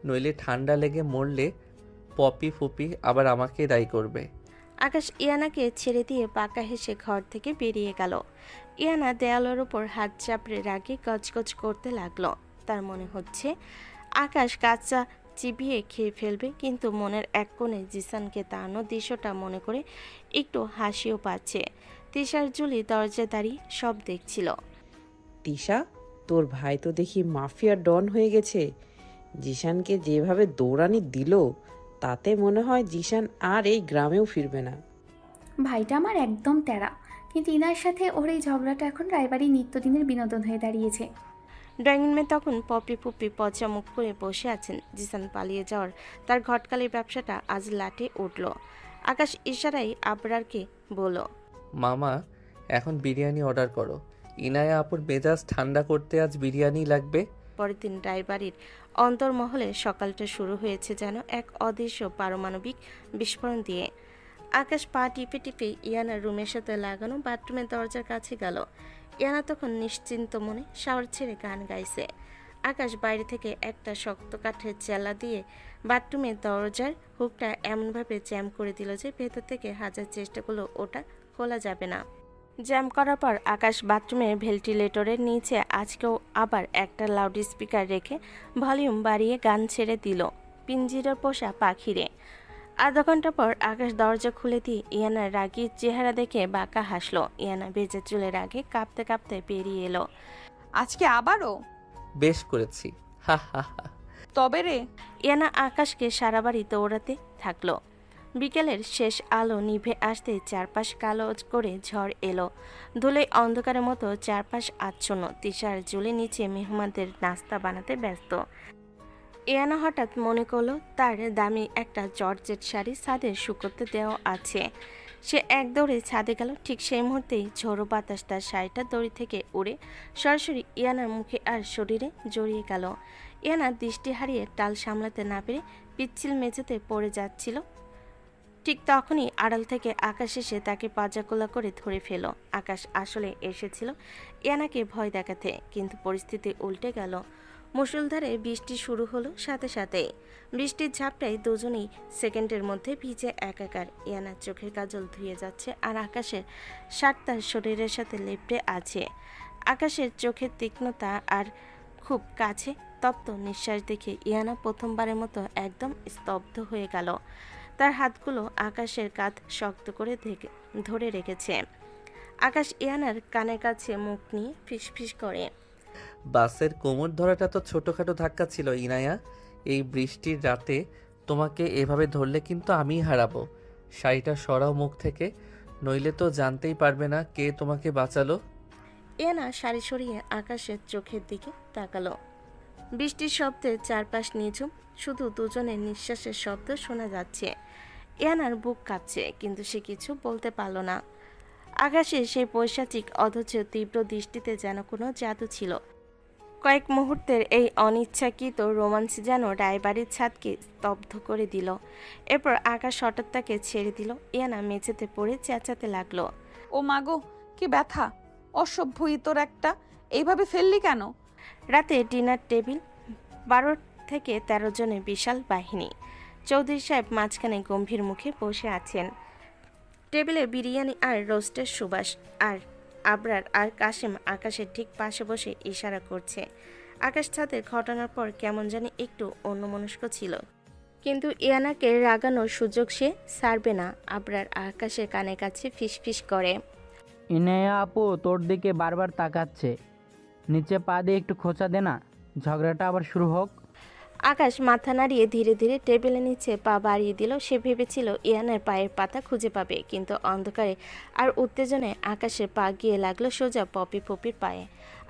নইলে ঠান্ডা লেগে মরলে পপি ফুপি আবার আমাকে দায়ী করবে। আকাশ ইয়ানাকে ছেড়ে দিয়ে বাঁকা হেসে ঘর থেকে বেরিয়ে গেল। ইয়ানা দেয়ালের ওপর হাত চাপড়ে রাগে গজগজ করতে লাগলো। তার মনে হচ্ছে আকাশ কাঁচা চিবিয়ে খেয়ে ফেলবে, কিন্তু মনের এক কোণে জিসানকে তাড়ানো দৃশ্যটা মনে করে একটু হাসিও পাচ্ছে। তিশার জুলি দরজায় দাঁড়িয়ে সব দেখছিল। তিশা, তোর ভাই তো দেখি মাফিয়া ডন হয়ে গেছে। জিশানকে যেভাবে দৌড়ানি দিল, তাতে মনে হয় জিশান আর এই গ্রামেও ফিরবে না। ভাইটা আমার একদম তেরা, কিন্তু ইনার সাথে ওর এই ঝগড়াটা এখন রায়বাড়ির নিত্যদিনের বিনোদন হয়ে দাঁড়িয়েছে। ড্রয়িং রুমে তখন পপি পুপি পচা মুখ করে বসে আছেন। জিসান পালিয়ে যাওয়ার তার ঘটকালির ব্যবসাটা আজ লাটে উঠল। আকাশ ইশারায় আবরারকে বলল, মামা এখন বিরিয়ানি অর্ডার করো। ইনায়া আপুর মেজাজ ঠান্ডা করতে আজ বিরিয়ানি লাগবে। পরের দিন রায়বাড়ির অন্তর্মহলে সকালটা শুরু হয়েছে যেন এক অদৃশ্য পারমাণবিক বিস্ফোরণ দিয়ে। আকাশ পা টিপে টিপে ইয়ানার রুমের সাথে লাগানো বাথরুমের দরজার কাছে গেল। ইয়ানা তখন নিশ্চিন্ত মনে শাওয়ার ছেড়ে গান গাইছে। আকাশ বাইরে থেকে একটা শক্ত কাঠের চেলা দিয়ে বাথরুমের দরজার হুকটা এমনভাবে জ্যাম করে দিল যে ভেতর থেকে হাজার চেষ্টা করলেও ওটা খোলা যাবে না। জ্যাম করার পর আকাশ বাথরুমের ভেন্টিলেটরের নিচে আজকেও আবার একটা লাউড স্পিকার রেখে ভলিউম বাড়িয়ে গান ছেড়ে দিল পিঞ্জিরার পোষা পাখিরে। আধা ঘন্টা পর আকাশ দরজা খুলে দিয়ে ইয়ানার রাগী চেহারা দেখে বাঁকা হাসলো। ইয়ানা বেজে চুলের আগে কাঁপতে কাঁপতে বেরিয়ে এলো। আজকে আবারও? বেশ করেছি, হা হা হা। তবে রে। ইয়ানা আকাশকে সারা বাড়ি দৌড়াতে থাকলো। বিকেলের শেষ আলো নিভে আসতে চারপাশ কালো করে ঝড় এলো। ধুলে অন্ধকারের মতো চারপাশ আচ্ছন্ন। তিশার জুলি নিচে মেহমানদের নাস্তা বানাতে ব্যস্ত। ইয়ানা হঠাৎ মনে করলো তার দামি একটা জর্জেট শাড়ি ছাদে শুকোতে দেওয়া আছে। সে এক দৌড়ে ছাদে গেল। ঠিক সেই মুহূর্তেই ঝোড়ো বাতাস তার শাড়িটা দড়ি থেকে উড়ে সরাসরি ইয়ানার মুখে আর শরীরে জড়িয়ে গেল। ইয়ানা দৃষ্টি হারিয়ে টাল সামলাতে না পেরে পিচ্ছিল মেঝেতে পড়ে যাচ্ছিল। ঠিক তখনই আড়াল থেকে আকাশ এসে তাকে পাজাকোলা করে ধরে ফেল। আকাশ আসলে এসেছিল ইয়ানাকে ভয় দেখাতে, কিন্তু পরিস্থিতি উল্টে গেল। মুষলধারে বৃষ্টি শুরু হলো সাথে সাথে। বৃষ্টির ঝাপটায় দুজনেই সেকেন্ডের মধ্যে ভিজে একাকার। ইয়ানার চোখের কাজল ধুয়ে যাচ্ছে আর আকাশের শার্ট তার শরীরের সাথে লেপ্টে আছে। আকাশের চোখের তীক্ষ্ণতা আর খুব কাছে তপ্ত নিঃশ্বাস দেখে ইয়ানা প্রথমবারের মতো একদম স্তব্ধ হয়ে গেল। তার হাতগুলো আকাশের কাঁধ শক্ত করে ধরে রেখেছে। আকাশ ইয়ানার কানের কাছে মুখ নিয়ে ফিসফিস করে, বাসের কোমর ধরাটা তো ছোটখাটো ধাক্কা ছিল ইনায়া। এই বৃষ্টির রাতে তোমাকে এভাবে ধরলে কিন্তু আমিই হারাবো। শাড়িটা সরাও মুখ থেকে, নইলে তো জানতেই পারবে না কে তোমাকে বাঁচালো। ইয়ানা শাড়ি সরিয়ে আকাশের চোখের দিকে তাকালো। বৃষ্টির শব্দে চারপাশ নিঝুম, শুধু দুজনের নিঃশ্বাসের শব্দ শোনা যাচ্ছে। ইয়ানার বুক কাঁপছে, কিন্তু সে কিছু বলতে পারল না। আকাশে সেই পৈশাচিক অথচ তীব্র দৃষ্টিতে যেন কোনো জাদু ছিল। কয়েক মুহূর্তের এই অনিচ্ছাকৃত রোমাঞ্চ যেন রায়বাড়ির ছাদকে স্তব্ধ করে দিল। এরপর আকাশ হঠাৎ তাকে ছেড়ে দিল। ইয়ানা মেঝেতে পড়ে চেঁচাতে লাগলো, ও মাগো, কি ব্যথা! অসভ্য ইতর একটা, এইভাবে ফেললি কেন? রাতে ডিনার টেবিল, 12 থেকে 13 জনের বিশাল বাহিনী। চৌধুরী সাহেব মাঝখানে গম্ভীর মুখে বসে আছেন। টেবিলে বিরিয়ানি আর রোস্টের সুবাস। আর আবরার আর কাশেম আকাশের ঠিক পাশে বসে ইশারা করছে। আকাশ ছাদের ঘটনার পর কেমন জানি একটু অন্যমনস্ক ছিল, কিন্তু ইয়ানাকে রাগানোর সুযোগ সে ছাড়বে না। আবরার আকাশের কানে কাছে ফিসফিস করে, ইনায়া আপু তোর দিকে বারবার তাকাচ্ছে, নিচে পা দিয়ে একটু খোঁচা দে না, ঝগড়াটা আবার শুরু হোক। আকাশ মাথা নাড়িয়ে ধীরে ধীরে টেবিলের নিচে পা বাড়িয়ে দিল। সে ভেবেছিল ইয়ানার পায়ের পাতা খুঁজে পাবে, কিন্তু অন্ধকারে আর উত্তেজনায় আকাশের পা গিয়ে লাগলো সোজা পপি পপির পায়ে।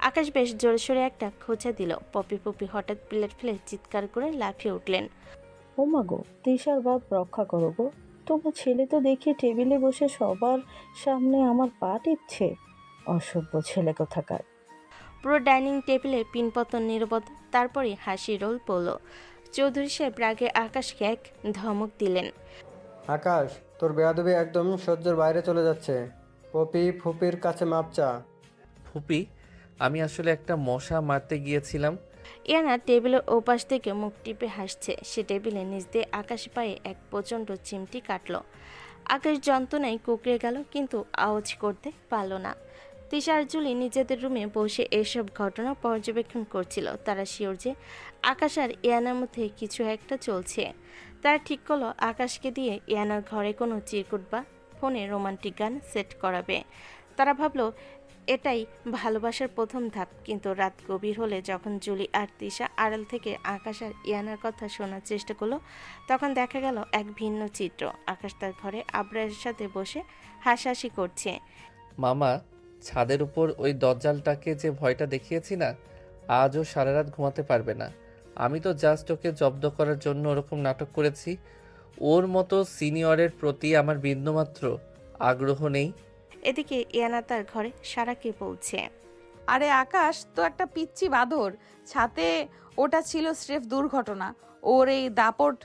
আকাশ বেশ জোরে সোরে একটা খোঁচা দিল। পপি পপি হঠাৎ প্লেট ফেলে চিৎকার করে লাফিয়ে উঠলেন, ও মা গো, তিশার বাপ রক্ষা করো গো, তোমার ছেলে তো দেখি টেবিলে বসে সবার সামনে আমার পা টিপছে, অসভ্য ছেলে কোথাকার। পুরো ডাইনিং টেবিলে পিনপতন নীরবতা, তারপরে হাসি রোল পড়ল। চৌধুরী সাহেব রাগে আকাশকে এক ধমক দিলেন, আকাশ, তোর বেয়াদবি একদম সহ্যের বাইরে চলে যাচ্ছে। পপি ফুপির কাছে মাপ চা। ফুপি, আমি আসলে একটা মশা মারতে গিয়েছিলাম। ইয়ানা টেবিলের ওপাশ থেকে মুখ টিপে হাসছে। সে টেবিলের নিচ দিয়ে আকাশ পায়ে এক প্রচণ্ড চিমটি কাটল। আকাশ যন্ত্রণায় কুকড়ে গেল, কিন্তু আওয়াজ করতে পারল না। তিশা আর জুলি নিজেদের রুমে বসে এসব ঘটনা পর্যবেক্ষণ করছিল। তারা শিওর যে আকাশ আর ইয়ানার মধ্যে কিছু একটা চলছে। তারা ঠিক করলো আকাশকে দিয়ে ইয়ানার ঘরে কোনো চিরকুট বা ফোনে রোমান্টিক গান সেট করাবে। তারা ভাবলো এটাই ভালোবাসার প্রথম ধাপ। কিন্তু রাত গভীর হলে যখন জুলি আর তিশা আড়াল থেকে আকাশ আর ইয়ানার কথা শোনার চেষ্টা করলো, তখন দেখা গেল এক ভিন্ন চিত্র। আকাশ তার ঘরে আবরারের সাথে বসে হাসাহাসি করছে। মামা, ছাদের উপর ওই দজ্জালটাকে যে ভয়টা দেখিয়েছি না, আজও সারা রাত ঘুমাতে পারবে না। আমি তো জাস্ট ওকে জব্দ করার জন্য ওরকম নাটক করেছি। ওর মতো সিনিয়রের প্রতি আমার বিন্দুমাত্র আগ্রহ নেই। এদিকে ইয়ানা তার ঘরে সারাকে বলছে, আরে আকাশ তো একটা পিচ্চি বাঁদর, ছাতে ওটা ছিল স্রেফ দুর্ঘটনা। ওর এই দাপট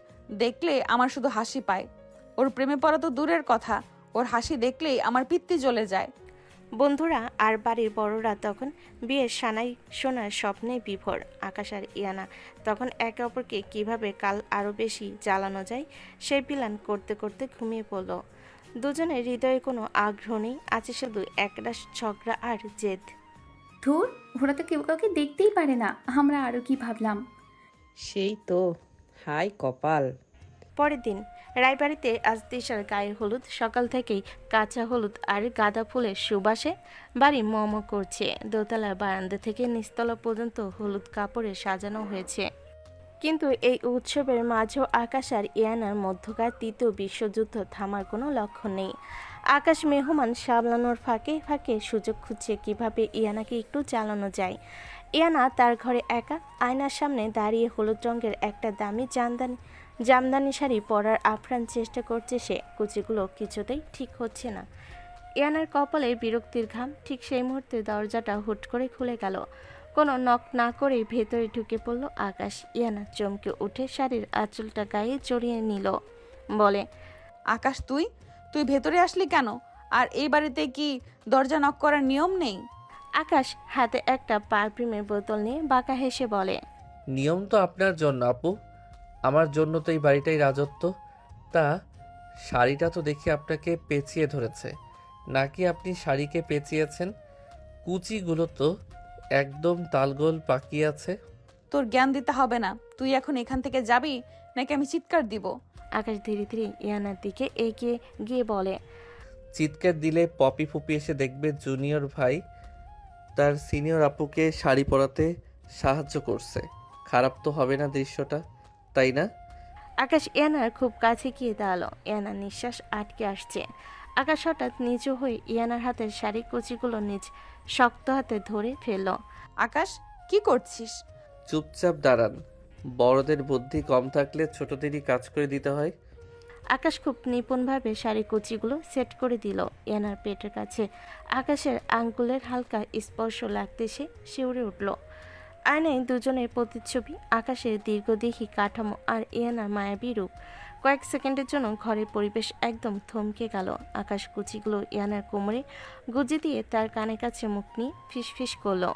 দেখলে আমার শুধু হাসি পায়। ওর প্রেমে পড়া তো দূরের কথা, ওর হাসি দেখলেই আমার পিত্তি জ্বলে যায়। বন্ধুরা আর বাড়ির বড়রা তখন বিয়ের সানাই শোনার স্বপ্নে বিভোর। আকাশ আর ইয়ানা তখন একে অপরকে কিভাবে কাল আরও বেশি জ্বালানো যায় সেই প্ল্যান করতে করতে ঘুমিয়ে পড়ল। দুজনের হৃদয়ে কোনো আগ্রহ নেই, আছে শুধু একরাশ ঝগড়া আর জেদ। ধুর, ওরা তো কেউ কাউকে দেখতেই পারে না, আমরা আরও কি ভাবলাম। সেই তো, হাই কপাল। পরের দিন রায়বাড়িতে আজ তিশার গায়ে হলুদ। সকাল থেকেই কাঁচা হলুদ আর গাঁদা ফুলের সুবাসে বাড়ি মম করছে। দোতলার বারান্দা থেকে নিচতলা পর্যন্ত হলুদ কাপড়ে সাজানো হয়েছে। কিন্তু এই উৎসবের মাঝেও আকাশ আর ইয়ানার মধ্যকার তৃতীয় বিশ্বযুদ্ধ থামার কোনো লক্ষণ নেই। আকাশ মেহমান সামলানোর ফাঁকে ফাঁকে সুযোগ খুঁজছে কিভাবে ইয়ানাকে একটু চালানো যায়। ইয়ানা তার ঘরে একা আয়নার সামনে দাঁড়িয়ে হলুদ রঙের একটা দামি জামদানি শাড়ি পরার আপ্রাণ চেষ্টা করছে সে। কুচিগুলো কিছুতেই ঠিক হচ্ছে না। ইয়ানার কপালে বিরক্তির ঘাম। ঠিক সেই মুহূর্তে দরজাটা হুট করে খুলে গেল। কোনো নক না করেই ভেতরে ঢুকে পড়ল আকাশ। ইয়ানা চমকে উঠে শাড়ির আঁচলটা গায়ে জড়িয়ে নিল, বলে, আকাশ, তুই তুই ভেতরে আসলি কেন? আর এই বাড়িতে কি দরজা নক করার নিয়ম নেই? আকাশ হাতে একটা পারফিউমের বোতল নিয়ে বাঁকা হেসে বলে, নিয়ম তো আপনার জন্য আপু, আমার জন্য তো এই বাড়িটাই রাজত্ব। তা শাড়িটা তো দেখি আপনাকে পেঁচিয়ে ধরেছে, নাকি আপনি শাড়িকে পেঁচিয়েছেন? কুচিগুলো তো একদম তালগোল পাকিয়ে আছে। তোর জ্ঞান দিতে হবে না। তুই এখন এখান থেকে যাবি নাকি আমি চিৎকার দিব? আকাশ ধীরে ধীরে ইয়ানার দিকে এগিয়ে গিয়ে বলে, চিৎকার দিলে পপি ফুপি এসে দেখবে জুনিয়র ভাই তার সিনিয়র আপুকে শাড়ি পরাতে সাহায্য করছে। খারাপ তো হবে না দৃশ্যটা, তাই না? আকাশ ইয়ানার খুব কাছে গিয়ে দাঁড়ালো। ইয়ানার নিঃশ্বাস আটকে আসছে। আকাশ হঠাৎ নিচু হয়ে ইয়ানার হাতের শাড়ি কুচিগুলো নিজ শক্ত হাতে ধরে ফেলল। আকাশ, কি করছিস? চুপচাপ দাঁড়ান, বড়দের বুদ্ধি কম থাকলে ছোটদেরই কাজ করে দিতে হয়। আকাশ খুব নিপুণভাবে শাড়ি কুচিগুলো সেট করে দিল। ইয়ানার পেটের কাছে আকাশের আঙ্গুলের হালকা স্পর্শ লাগতে সে শিউরে উঠল। আয়নায় দুজনের প্রতিচ্ছবি, আকাশের দীর্ঘদেহী কাঠামো আর ইয়ানার মায়াবী রূপ। কয়েক সেকেন্ডের জন্য ঘরের পরিবেশ একদম থমকে গেল। আকাশ কুচিগুলো ইয়ানার কোমরে গুজে দিয়ে তার কানের কাছে মুখ নিয়ে ফিসফিস করলো,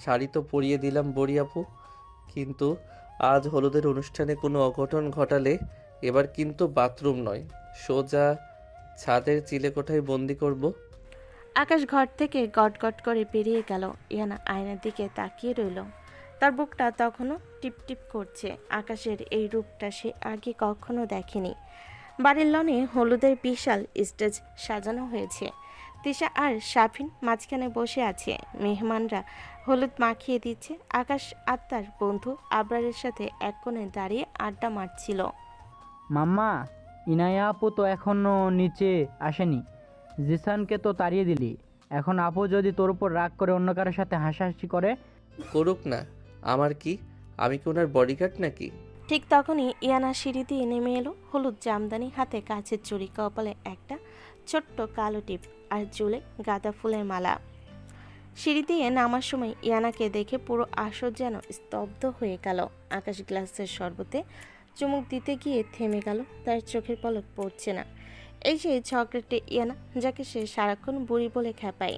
শাড়ি তো পরিয়ে দিলাম বড়ি আপু, কিন্তু আজ হলুদের অনুষ্ঠানে কোনো অঘটন ঘটালে এবার কিন্তু বাথরুম নয়, সোজা ছাদের চিলেকোঠায় বন্দি করব। আকাশ ঘর থেকে গট গট করে বেরিয়ে গেল। ইয়ানা আয়নার দিকে তাকিয়ে রইল। তার বুকটা তখনও টিপটিপ করছে। আকাশের এই রূপটা সে আগে কখনো দেখেনি। বাড়ির লনে হলুদের বিশাল স্টেজ সাজানো হয়েছে। তিশা আর শাফিন মাঝখানে বসে আছে। মেহমানরা হলুদ মাখিয়ে দিচ্ছে। আকাশ আর তার বন্ধু আবরারের সাথে এক কোণে দাঁড়িয়ে আড্ডা মারছিল। মাম্মা, ইনায়া আপু তো এখনো নিচে আসেনি। জিসানকে তো তাড়িয়ে দিলি, এখন আপু যদি তোর উপর রাগ করে অন্য কারোর সাথে হাসাহাসি করে? করুক না, আমার কি? আমি কি ওনার বডিগার্ড নাকি? ঠিক তখনই ইয়ানা সিঁড়ি দিয়ে নেমে এলো। হলুদ জামদানি হাতে, কাছের চুড়ি, কপালে একটা ছোট্ট কালো টিপ আর চুলে গাঁদা ফুলের মালা। সিঁড়ি দিয়ে নামার সময় ইয়ানাকে দেখে পুরো আসর যেন স্তব্ধ হয়ে গেল। আকাশ গ্লাসের শরবতে চুমুক দিতে গিয়ে থেমে গেল। তার চোখের পলক পড়ছে না। এই সেই ঝগড়াটে ইয়ানা, যাকে সে সারাক্ষণ বুড়ি বলে খেপায়।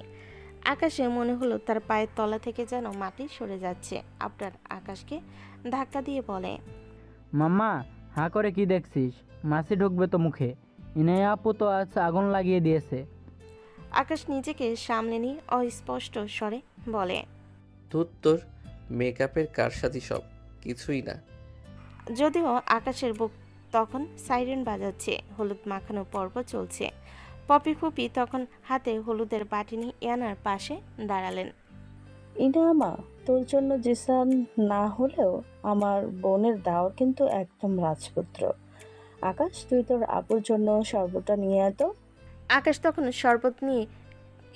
আকাশে মনে হলো তার পায়ের তলা থেকে যেন মাটি সরে যাচ্ছে। আপনার আকাশকে ধাক্কা দিয়ে বলে, মাম্মা, হাঁ করে কি দেখছিস? মাছি ঢুকবে তো মুখে। ইনায়া আপু তো আজ আগুন লাগিয়ে দিয়েছে। আকাশ নিজেকে সামনে নিয়ে অস্পষ্ট স্বরে বলে, তোর মেকআপের কারসাজি সব কিছুই না। যদিও আকাশের বুক তখন সাইরেন বাজাচ্ছে, হলুদ মাখানো পর্ব চলছে। পপি ফুপি তখন হাতে হলুদের বাটি নিয়ে ইয়ানার পাশে দাঁড়ালেন। ইনামা, তোর জন্য জিসান না হলেও আমার বোনের দাওয়ার কিন্তু একদম রাজপুত্র। আকাশ, তুই তোর আপুর জন্য শরবতটা নিয়ে আয় তো। আকাশ তখন শরবত নিয়ে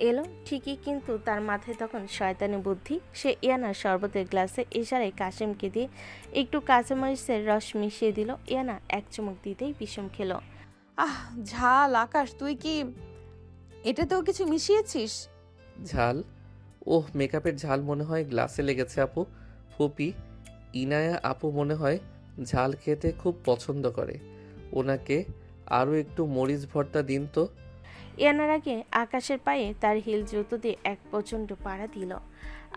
এলো ঠিকই, কিন্তু তার মাথায় তখন শয়তানি বুদ্ধি। সে ইয়ানার শরবতের গ্লাসে ইশারায় কাশেমকে দিয়ে একটু কাঁচামরিচের রস মিশিয়ে দিল। ইয়ানা এক চুমুক দিতেই বিষম খেলো। আহ, ঝাল। আকাশ, তুই কি এটাতেও কিছু মিশিয়েছিস? ঝাল? ওহ, মেকআপের ঝাল মনে হয় গ্লাসে লেগেছে আপু। ফুপি, ইনায়া আপু মনে হয় ঝাল খেতে খুব পছন্দ করে। ওনাকে আরও একটু মরিচ ভর্তা দিন তো। ইয়ানার আগে আকাশের পায়ে তার হিল জুতো দিয়ে এক প্রচণ্ড পাড়া দিল।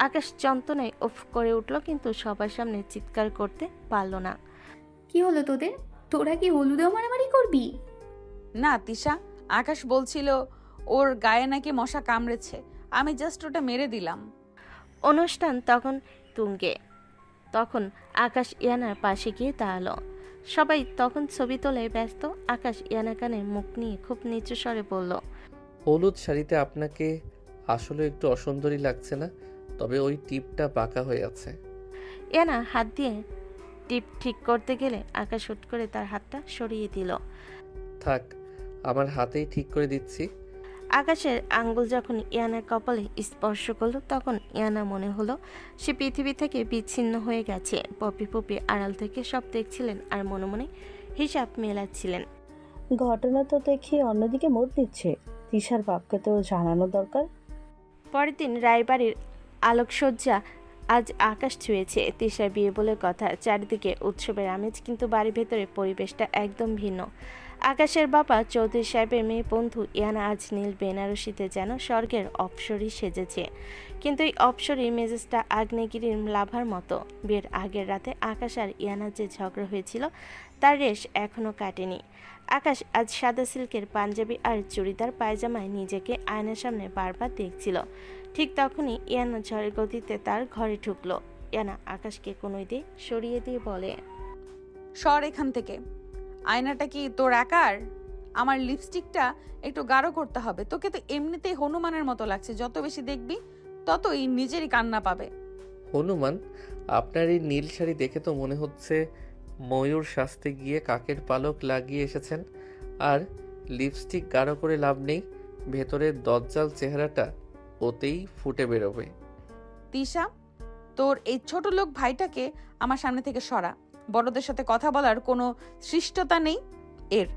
আকাশ যন্ত্রণায় উফ করে উঠল, কিন্তু সবার সামনে চিৎকার করতে পারল না। কি হলো তোদের? তোরা কি হলুদেও মারামারি করবি? না তিশা, আকাশ বলছিল ওর গায়ে নাকি মশা কামড়েছে, আমি জাস্ট ওটা মেরে দিলাম। অনুষ্ঠান তখন তুঙ্গে। তখন আকাশ ইয়ানার পাশে গিয়ে দাঁড়ালো। সবাই তখন ছবি তোলে ব্যস্ত। আকাশ ইয়ানা কানে মুখ নিয়ে খুব নিচু স্বরে বলল, হলুদ শাড়িতে আপনাকে আসলে একটু অসুন্দরী লাগছে না? তবে ওই টিপটা বাঁকা হয়ে আছে। ইয়ানা হাত দিয়ে টিপ ঠিক করতে গেলে আকাশ হুট করে তার হাতটা সরিয়ে দিল। থাক, আমার হাতেই ঠিক করে দিচ্ছি। আকাশের আঙ্গুল যখন ইয়ানার কপালে স্পর্শ করলো, তখন ইয়ানা মনে হলো সে পৃথিবী থেকে বিচ্ছিন্ন হয়ে গেছে। পপি পপি আড়াল থেকে সব দেখছিলেন আর মনে মনে হিসাব মেলাচ্ছিলেন। ঘটনা তো দেখি অন্যদিকে মোড় নিচ্ছে। তিশার বাপকে তো জানানো দরকার। পরের দিন রায়বাড়ির আলোকসজ্জা আজ আকাশ ছুঁয়েছে। তিশার বিয়ে বলে কথা, চারিদিকে উৎসবের আমেজ, কিন্তু বাড়ির ভেতরে পরিবেশটা একদম ভিন্ন। আকাশের বাবা চৌধুরী সাহেবের মেয়ে বন্ধু ইয়ানা আজ নীল বেনারসিতে যেন স্বর্গের অপ্সরী সেজেছে, কিন্তু এই অপ্সরীর মেজাজটা আগ্নেয়গিরির লাভার মতো। বিয়ের আগের রাতে আকাশ আর ইয়ানার যে ঝগড়া হয়েছিল তার রেশ এখনও কাটেনি। আকাশ আজ সাদা সিল্কের পাঞ্জাবি আর চুড়িদার পায়জামায় নিজেকে আয়নার সামনে বারবার দেখছিল। ঠিক তখনই ইয়ানা ঝড়ের গতিতে তার ঘরে ঢুকলো। ইয়ানা আকাশকে কোনোই দিয়ে সরিয়ে দিয়ে বলে, সর এখান থেকে। আয়নাটা কি তোর একার? আমার লিপস্টিকটা একটু গাঢ় করতে হবে। তোকে তো এমনিতেই হনুমানের মতো লাগছে, যত বেশি দেখবি ততই নিজেরই কান্না পাবে। হনুমান? আপনার এই নীল শাড়ি দেখে তো মনে হচ্ছে ময়ূর সাজতে গিয়ে কাকের পালক লাগিয়ে এসেছেন। আর লিপস্টিক গাঢ় করে লাভ নেই, ভেতরের দজ্জাল চেহারাটা ওতেই ফুটে বেরোবে। তিশা, তোর এই ছোট লোক ভাইটাকে আমার সামনে থেকে সরা। বড়দের সাথে কথা বলার কোনো সৃষ্টতা নেই এর।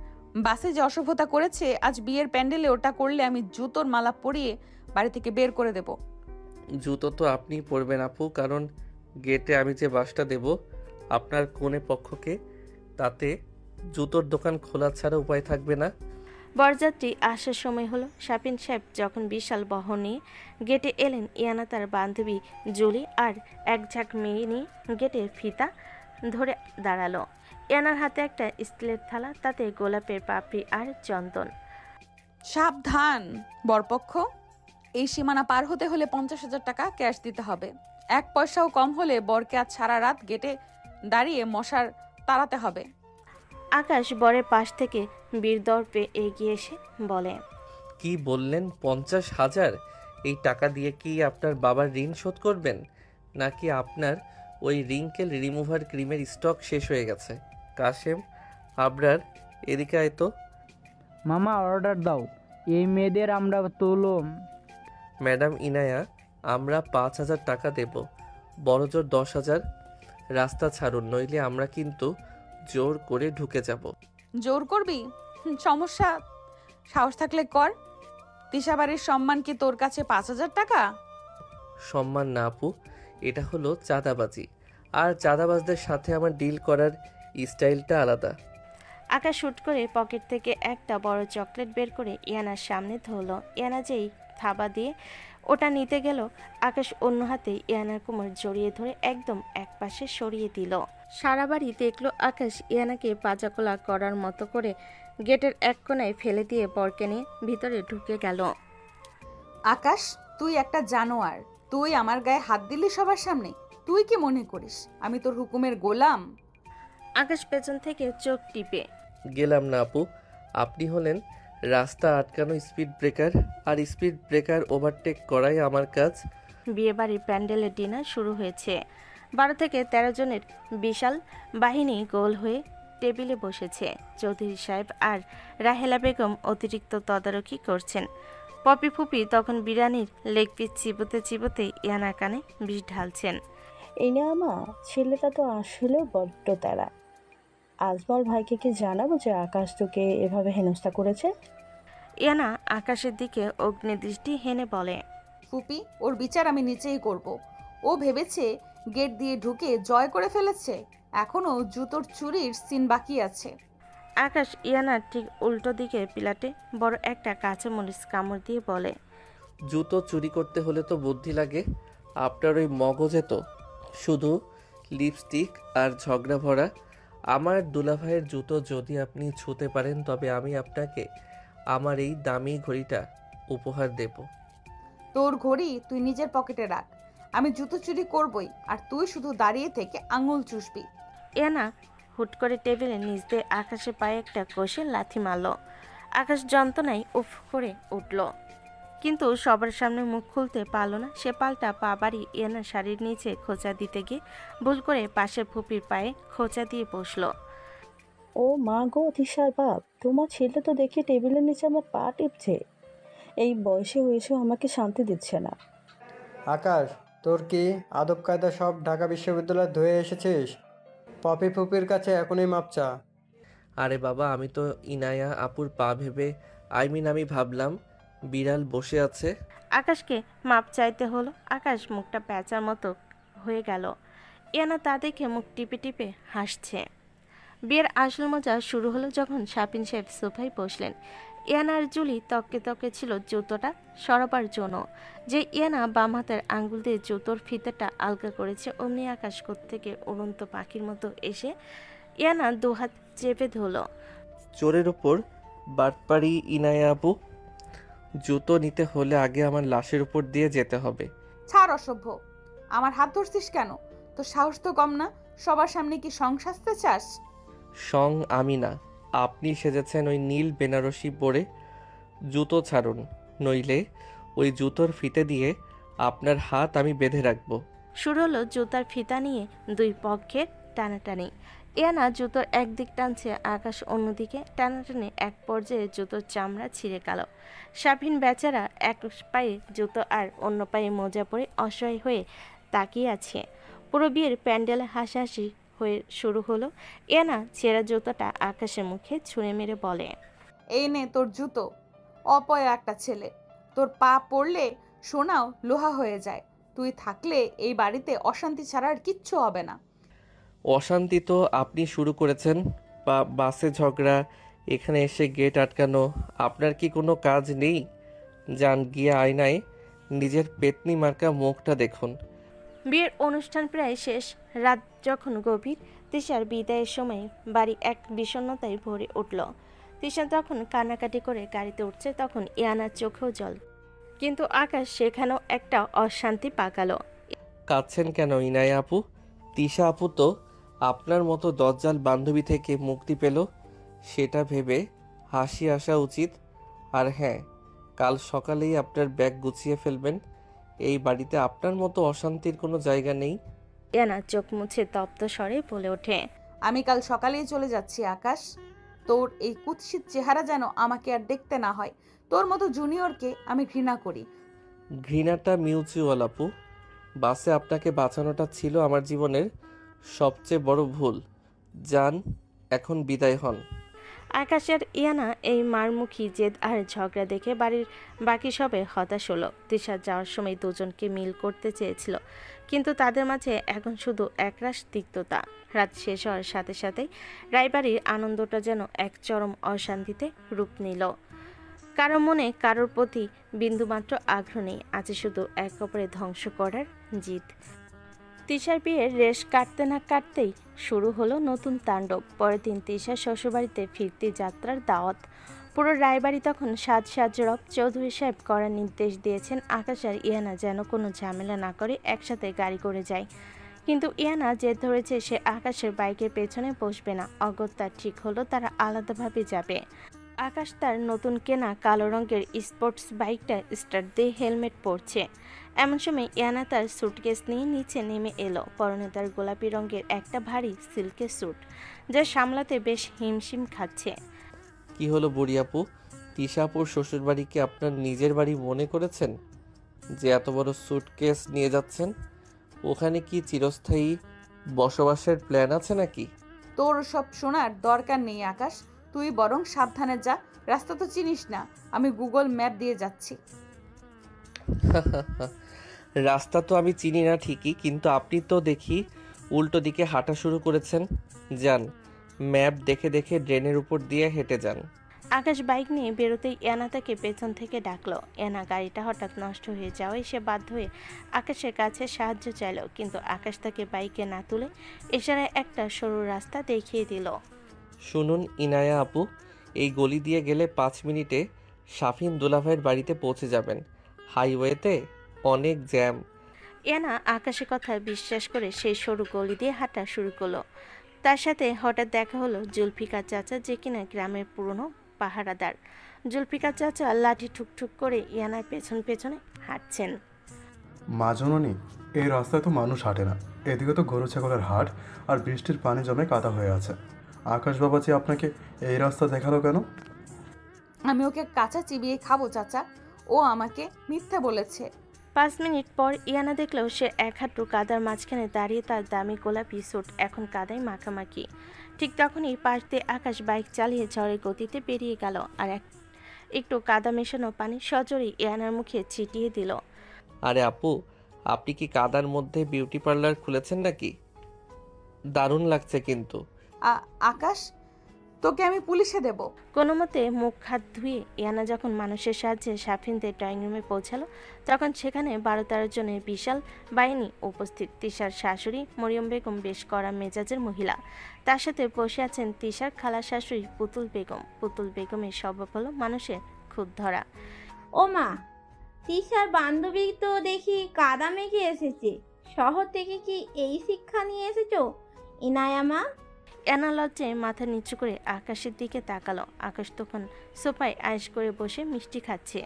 বাসে যে অসভ্যতা করেছে, আজ বিয়ের প্যান্ডেলে ওটা করলে আমি জুতোর মালা পরিয়ে বাড়ি থেকে বের করে দেব। জুতো তো আপনিই পরবেন আপু, কারণ গেটে আমি যে বাসটা দেব আপনার কনে পক্ষকে, তাতে জুতোর দোকান খোলা ছাড়া উপায় থাকবে না। বরযাত্রী আসার সময় হলো। শাপিন সাহেব যখন বিশাল বহন নিয়ে গেটে এলেন, ইয়ানা তার বান্ধবী জুলি আর এক ঝাঁক মেয়ে নিয়ে গেটের ফিতা ধরে দাঁড়ালো। ইয়ানার হাতে একটা স্টিলের থালা, তাতে গোলাপের পাপড়ি আর চন্দন। সাবধান বরপক্ষ, এই সীমানা পার হতে হলে 50,000 টাকা ক্যাশ দিতে হবে। 1 পয়সাও কম হলে বরকে আজ সারা রাত গেটে দাঁড়িয়ে মশার তাড়াতে হবে। আকাশ বরের পাশ থেকে বীরদর্পে এগিয়ে এসে বলে, কি বললেন? 50,000? এই টাকা দিয়ে কি আপনার বাবার ঋণ শোধ করবেন? নাকি আপনার ওই রিঙ্কেল রিমুভার ক্রিমের স্টক শেষ হয়ে গেছে? কাশেম, আবরার, এদিকে আয় তো। মামা অর্ডার দাও, এই মেয়েদের আমরা তুলো। ম্যাডাম ইনায়া, আমরা 5,000 টাকা দেব, বড়জোর 10,000। রাস্তা ছাড়ুন, নইলে আমরা কিন্তু জোর করে ঢুকে যাব। জোর করবি? সমস্যা, সাহস থাকলে কর। তিশা বাড়ির সম্মান কি তোর কাছে 5,000 টাকা? সম্মান না আপু, এটা হলো চাঁদাবাজি, আর চাঁদাবাজদের সাথে আমার ডিল করার স্টাইলটা আলাদা। আকাশ শুট করে পকেট থেকে একটা বড় চকলেট বের করে ইয়ানার সামনে ধরলো। ইয়ানা যেই থাবা দিয়ে ওটা নিতে গেল, আকাশ অন্য হাতে ইয়ানার কোমর জড়িয়ে ধরে একদম একপাশে সরিয়ে দিল। সারা বাড়ি দেখলো আকাশ ইয়ানাকে পাজাকোলা করার মতো করে গেটের এক কোণায় ফেলে দিয়ে বরকে নিয়ে ভিতরে ঢুকে গেল। আকাশ, তুই একটা জানোয়ার। তুই আমার গায়ে হাত দিলি সবার সামনে। তুই কি মনে করিস আমি তোর হুকুমের গোলাম? আকাশ পেছন থেকে চোখ টিপে গেলাম না আপু, আপনি হলেন রাস্তা আটকানো স্পিড ব্রেকার, আর স্পিড ব্রেকার ওভারটেক করাই আমার কাজ। বিয়েবাড়ির প্যান্ডেলের ডিনার শুরু হয়েছে। 12 থেকে 13 জনের বিশাল বাহিনী গোল হয়ে টেবিলে বসেছে। চৌধুরী সাহেব আর রাহেলা বেগম অতিরিক্ত তদারকি করছেন। পপি ফুপি তখন বিরিয়ানির লেগ পিস চিবোতে চিবোতে ইয়ানার কানে বিষ ঢালছেন। ইনামা, ছেলেটা তো আসলে বড্ড তারা। আজমল ভাইকে কি জানাবো যে আকাশ তোকে এভাবে হেনস্থা করেছে? ইয়ানা আকাশের দিকে অগ্নিদৃষ্টি হেনে বলে, ফুপি, ওর বিচার আমি নিচেই করব। ও ভেবেছে গেট দিয়ে ঢুকে জয় করে ফেলেছে। এখনো জুতোর চুরির সিন বাকি আছে। আকাশ ইয়ানার ঠিক উল্টো দিকে পিলাটে বড় একটা কাঁচামরিচ কামড় দিয়ে বলে, জুতো চুরি করতে হলে তো বুদ্ধি লাগে, আপনার ওই মগজে তো শুধু লিপস্টিক আর ঝগড়া ভরা। আমার দুলাভাইয়ের জুতো যদি আপনি ছুঁতে পারেন তবে আমি আপনাকে আমার এই দামি ঘড়িটা উপহার দেব। তোর ঘড়ি তুই নিজের পকেটে রাখ। আমি জুতো চুরি করবই, আর তুই শুধু দাঁড়িয়ে থেকে আঙুল চুষবি। ইয়ানা হুট করে টেবিলে নিচ দিয়ে আকাশের পায়ে একটা কষে লাথি মারল। আকাশ যন্ত্রণায় উফ করে উঠল, কিন্তু সবার সামনে মুখ খুলতে পারল না। সে পাল্টা পা বাড়ি ইয়ানার শাড়ির নিচে খোঁচা দিতে গিয়ে ভুল করে পাশের ফুপির পায়ে খোঁচা দিয়ে বসলো। ও মা গো, তিশার বাপ, তোমার ছেলে তো দেখি টেবিলের নিচে আমার পা টিপছে। এই বয়সে হয়েছেও আমাকে শান্তি দিচ্ছে না। আকাশ, তোর কি আদব কায়দা সব ঢাকা বিশ্ববিদ্যালয়ে ধুয়ে এসেছিস? পপি ফুপির কাছে এখনই মাপ চা। আরে বাবা, আমি তো ইনায়া আপুর পা ভেবে আমি ভাবলাম বিড়াল বসে আছে। আকাশকে মাপ চাইতে হলো। আকাশ মুখটা প্যাঁচার মতো হয়ে গেল। ইয়ানা তা দেখে মুখ টিপে টিপে হাসছে। বিয়ের আসল মজা শুরু হলো যখন শাপিন সাহেব সোফায় বসলেন। ইয়ানার জুলি তককে তককে ছিল জুতোটা সরাবার জন্য। যে ইয়ানা বাম হাতের আঙ্গুল দিয়ে জুতোর ফিতাটা আলগা করেছে, অমনি আকাশ থেকে উড়ন্ত পাখির মতো এসে ইয়ানা দুহাত চেপে ধরল। চোরের ওপর বাটপাড়ি ইনায়া আপু, জুতো নিতে হলে আগে আমার লাশের উপর দিয়ে যেতে হবে। ছাড় অসভ্য, আমার হাত ধরছিস কেন? তোর সাহস তো কম না। সবার সামনে কি সংসাজতে চাস? সং আমি না, আপনি সেজেছেন ওই নীল বেনারসি পরে। জুতো ছাড়ুন, নইলে ওই জুতোর ফিতে দিয়ে আপনার হাত আমি বেঁধে রাখবো। শুরু হলো জুতার ফিতা নিয়ে দুই পক্ষের টানাটানি। ইয়ানা জুতোর একদিক টানছে, আকাশ অন্যদিকে। টানাটানি এক পর্যায়ে জুতোর চামড়া ছিঁড়ে গেল। শাপিন বেচারা এক পায়ে জুতো আর অন্য পায়ে মোজা পরে অসহায় হয়ে তাকিয়ে আছে। পুরো বিয়ের প্যান্ডেলে হাসাহাসি হয়ে শুরু হলো। ইয়ানা ছেঁড়া জুতোটা আকাশের মুখে ছুঁড়ে মেরে বলে, এই নে তোর জুতো। অপয়া একটা ছেলে, তোর পা পড়লে সোনাও লোহা হয়ে যায়। তুই থাকলে এই বাড়িতে অশান্তি ছাড়া আর কিচ্ছু হবে না। অশান্তি তো আপনি শুরু করেছেন। বাসে ঝগড়া, এখানে এসে গেট আটকানো। আপনার কি কোনো কাজ নেই? যান গিয়ে আয়নায় নিজের পেতনি মার্কা মুখটা দেখুন। বিয়ের অনুষ্ঠান প্রায় শেষ। রাত যখন গভীর, তিশার বিদায়ের সময় বাড়ি এক বিষণ্ণতায় ভরে উঠল। তিশা তখন কান্নাকাটি করে গাড়িতে উঠছে, তখন ইয়ানার চোখেও জল। কিন্তু আকাশ সেখানেও একটা অশান্তি পাকালো। কাঁদছেন কেন ইনায়া আপু? তিশা আপু তো আপনার মতো দজ্জাল বান্ধবী থেকে মুক্তি পেল, সেটা ভেবে হাসি আসা উচিত। আর হ্যাঁ, কাল সকালেই আপনার ব্যাগ গুছিয়ে ফেলবেন। এই বাড়িতে আপনার মতো অশান্তির কোনো জায়গা নেই। ইয়ানা চোখ মুছে তপ্ত স্বরে বলে ওঠে, আমি কাল সকালেই চলে যাচ্ছি আকাশ। তোর এই কুৎসিত চেহারা যেন আমাকে আর দেখতে না হয়। তোর মতো জুনিয়রকে আমি ঘৃণা করি। ঘৃণাটা মিউচুয়াল আপু। বাসে আপনাকে বাঁচানোটা ছিল আমার জীবনের সবচেয়ে বড় ভুল। যান, এখন বিদায় হন। আকাশের ইয়ানা এই মারমুখী জেদ আর ঝগড়া দেখে বাড়ির বাকি সবে হতাশ হলো। তিশা যাওয়ার সময় দুজনকে মিল করতে চেয়েছিল, কিন্তু তাদের মাঝে এখন শুধু একরাশ তিক্ততা। রাত শেষ হওয়ার সাথে সাথেই রায়বাড়ির আনন্দটা যেন এক চরম অশান্তিতে রূপ নিল। কারো মনে কারোর প্রতি বিন্দুমাত্র আগ্রহ নেই, আছে শুধু এক অপরে ধ্বংস করার জিদ। তিশার বিয়ের রেশ কাটতে না কাটতেই শুরু হলো নতুন তাণ্ডব। পরের দিন তিশার শ্বশুরবাড়িতে ফিরতি যাত্রার দাওয়াত। পুরো রায়বাড়ি তখন সাজরব। চৌধুরী সাহেব করার নির্দেশ দিয়েছেন আকাশ আর ইয়ানা যেন কোনো ঝামেলা না করে একসাথে গাড়ি করে যায়। কিন্তু ইয়ানা জেদ ধরেছে সে আকাশের বাইকের পেছনে বসবে না। অগত্যা ঠিক হলো তারা আলাদাভাবে যাবে। আকাশ তার নতুন কেনা কালো রঙের স্পোর্টস বাইকটা স্টার্ট দিয়ে হেলমেট পরছে। এমন সময় ইয়ানা তার স্যুটকেস নিয়ে নিচে নেমে এলো। পরনে তার গোলাপি রঙের একটা ভারী সিল্কের স্যুট, যা সামলাতে বেশ হিমশিম খাচ্ছে। কি হলো বুড়ি আপু, তিশাপুর শ্বশুর বাড়িকে আপনার নিজের বাড়ি মনে করেছেন যে এত বড় স্যুটকেস নিয়ে যাচ্ছেন? ওখানে কি চিরস্থায়ী বসবাসের প্ল্যান আছে নাকি? তোর সব শোনার দরকার নেই আকাশ, তুই বরং সাবধানে যা। রাস্তা তো চিনিস না, আমি গুগল ম্যাপ দিয়ে যাচ্ছি। রাস্তা তো আমি চিনি না ঠিকই, কিন্তু আপনি তো দেখি উল্টো দিকে হাঁটা শুরু করেছেন। যান, ম্যাপ দেখে দেখে ড্রেনের উপর দিয়ে হেঁটে যান। আকাশ বাইক নিয়ে বেরোতেই ইয়ানা তাকে পেছন থেকে ডাকলো। ইয়ানা গাড়িটা হঠাৎ নষ্ট হয়ে যাওয়ায় সে বাধ্য হয়ে আকাশের কাছে সাহায্য চাইল, কিন্তু আকাশ তাকে বাইকে না তুলে ইশারায় একটা সরু রাস্তা দেখিয়ে দিল। শুনুন ইনায়া আপু, এই গলি দিয়ে গেলে 5 মিনিটে শাফিন দুলাভাইয়ের বাড়িতে পৌঁছে যাবেন। হাইওয়েতে অনেক জ্যাম। ইয়ানা আকাশের কথা বিশ্বাস করে সেই সরু গলি দিয়ে হাঁটা শুরু করলো। তার সাথে হঠাৎ দেখা হলো জুলফিকার চাচা, যে কিনা গ্রামের পুরনো পাহারাদার। জুলফিকার চাচা লাঠি ঠুকঠুক করে ইয়ানার পেছন পেছনে হাঁটছেন। মা জননী, এই রাস্তায় তো মানুষ হাঁটে না, এদিকে তো গরু ছাগলের হাট আর বৃষ্টির পানি জমে কাদা হয়ে আছে। আকাশ বাবাজি আপনাকে এই রাস্তা দেখালো কেন? আমি ওকে কাঁচা চিবিয়ে খাবো চাচা, ও আমাকে মিথ্যা বলেছে। 5 মিনিট পর ইয়ানা দেখলেও সে এক হাঁটু কাদার মাঝখানে দাঁড়িয়ে, তার দামি গোলাপি স্যুট এখন কাদায় মাখামাখি। ঠিক তখনই পাশ দিয়ে আকাশ বাইক চালিয়ে ঝড়ের গতিতে বেরিয়ে গেল আর একটু কাদা মেশানো পানি সজোরে ইয়ানার মুখে ছিটিয়ে দিল। আরে আপু, আপনি কি কাদার মধ্যে বিউটি পার্লার খুলেছেন নাকি? দারুণ লাগছে কিন্তু। আকাশ, তোকে আমি পুলিশে দেব। কোনো মতে মুখ হাত ধুয়ে ইয়ানা যখন মানুষের সাহায্যে সাফিনদের ড্রয়িং রুমে পৌঁছালো, তখন সেখানে 12-13 জনের বিশাল বাহিনী উপস্থিত। তিশার শাশুড়ি মরিয়ম বেগম বেশ কড়া মেজাজের মহিলা। তার সাথে বসে আছেন তিশার খালা শাশুড়ি পুতুল বেগম। পুতুল বেগমের স্বভাব হলো মানুষের খুদ ধরা। ও মা, তিশার বান্ধবী তো দেখি কাদা মেখে এসেছে। শহর থেকে কি এই শিক্ষা নিয়ে এসেছো ইনায়া মা? ইয়ানা লজ্জায় মাথা নিচু করে আকাশের দিকে তাকালো। আকাশ তখন সোফায় আয়েশ করে বসে মিষ্টি খাচ্ছে।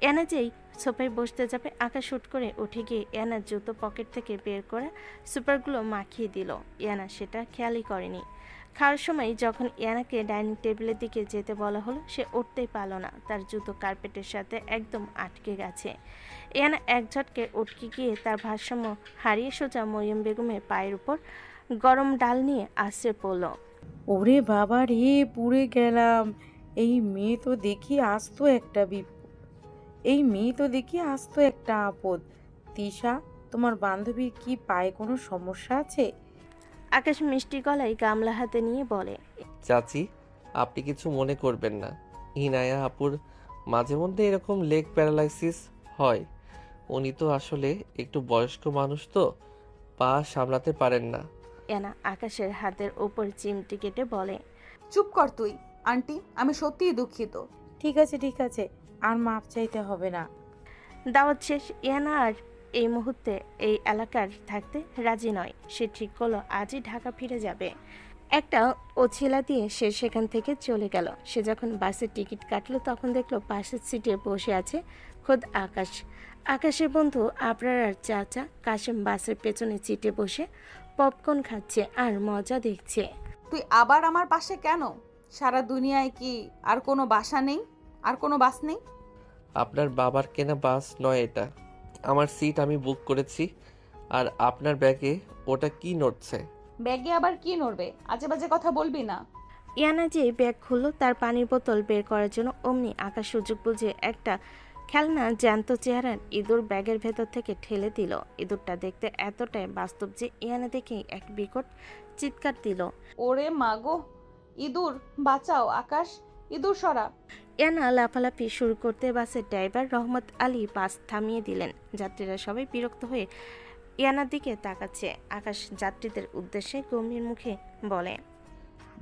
ইয়ানা যেই সোফায় বসতে যাবে, আকাশ হুট করে উঠে গিয়ে ইয়ানার জুতো পকেট থেকে বের করে সুপারগুলো মাখিয়ে দিল। ইয়ানা সেটা খেয়ালই করেনি। খাওয়ার সময় যখন ইয়ানাকে ডাইনিং টেবিলের দিকে যেতে বলা হলো, সে উঠতেই পারল না। তার জুতো কার্পেটের সাথে একদম আটকে গেছে। ইয়ানা এক ঝটকে উঠকে গিয়ে তার ভারসাম্য হারিয়ে সোজা মরিয়ম বেগমের পায়ের উপর গরম ডাল নিয়ে আশ্রে পড়ল। ওরে বাবা রে, পুড়ে গেলাম। এই মেয়ে তো দেখি আসতো একটা আপদ। তিশা, তোমার বান্ধবীর কি পায়ে কোনো সমস্যা আছে? আকাশ মিষ্টি গলায় গামলা হাতে নিয়ে বলে, চাচি, আপনি কিছু মনে করবেন না। ইনায়া আপুর মাঝে মধ্যে এরকম লেগ প্যারালাইসিস হয়। উনি তো আসলে একটু বয়স্ক মানুষ, তো পা সামলাতে পারেন না। ইয়ানা আকাশের হাতের উপর চিমটি কেটে বলে, চুপ কর তুই। আন্টি, আমি সত্যিই দুঃখিত। ঠিক আছে, আর মাপ চাইতে হবে না। দাওয়াত শেষ। ইয়ানা আর এই মুহূর্তে এই এলাকার থাকতে রাজি নয়। সে ঠিক করলো আজই ঢাকা ফিরে যাবে। একটা ওছিলা দিয়ে সে সেখান থেকে চলে গেল। সে যখন বাসের টিকিট কাটলো, তখন দেখলো পাশের সিটে বসে আছে খোদ আকাশ। আকাশের বন্ধু আবরার আর চাচা কাশেম বাসের পেছনে সিটে বসে পপকর্ন খাচ্ছে আর মজা দেখছে। তুই আবার আমার পাশে কেন? সারা দুনিয়ায় কি আর কোনো বাসা নেই? আর কোনো বাস নেই? আপনার বাবার কেনা বাস নয় এটা। আমার সিট আমি বুক করেছি। আর আপনার ব্যাগে ওটা কি নড়ছে? ব্যাগে আবার কি নড়বে? আজে বাজে কথা বলবি না। ইয়ানা যে ব্যাগ খুললো তার পানির বোতল বের করার জন্য, অমনি আকাশ সুযোগ বুঝে একটা খেলনা জ্যান্ত চেহারার ইঁদুর ব্যাগের ভেতর থেকে ঠেলে দিল। ইঁদুরটা দেখতে এতটাই বাস্তব যে ইয়ানা দেখে এক বিকট চিৎকার দিল, ওরে মাগো, ইঁদুর বাঁচাও! আকাশ, ইঁদুর সরা! ইয়ানা লাফালাফি শুরু করতে বাসের ড্রাইভার রহমত আলী বাস থামিয়ে দিলেন। যাত্রীরা সবাই বিরক্ত হয়ে ইয়ানার দিকে তাকাচ্ছে। আকাশ যাত্রীদের উদ্দেশ্যে গম্ভীর মুখে বলে,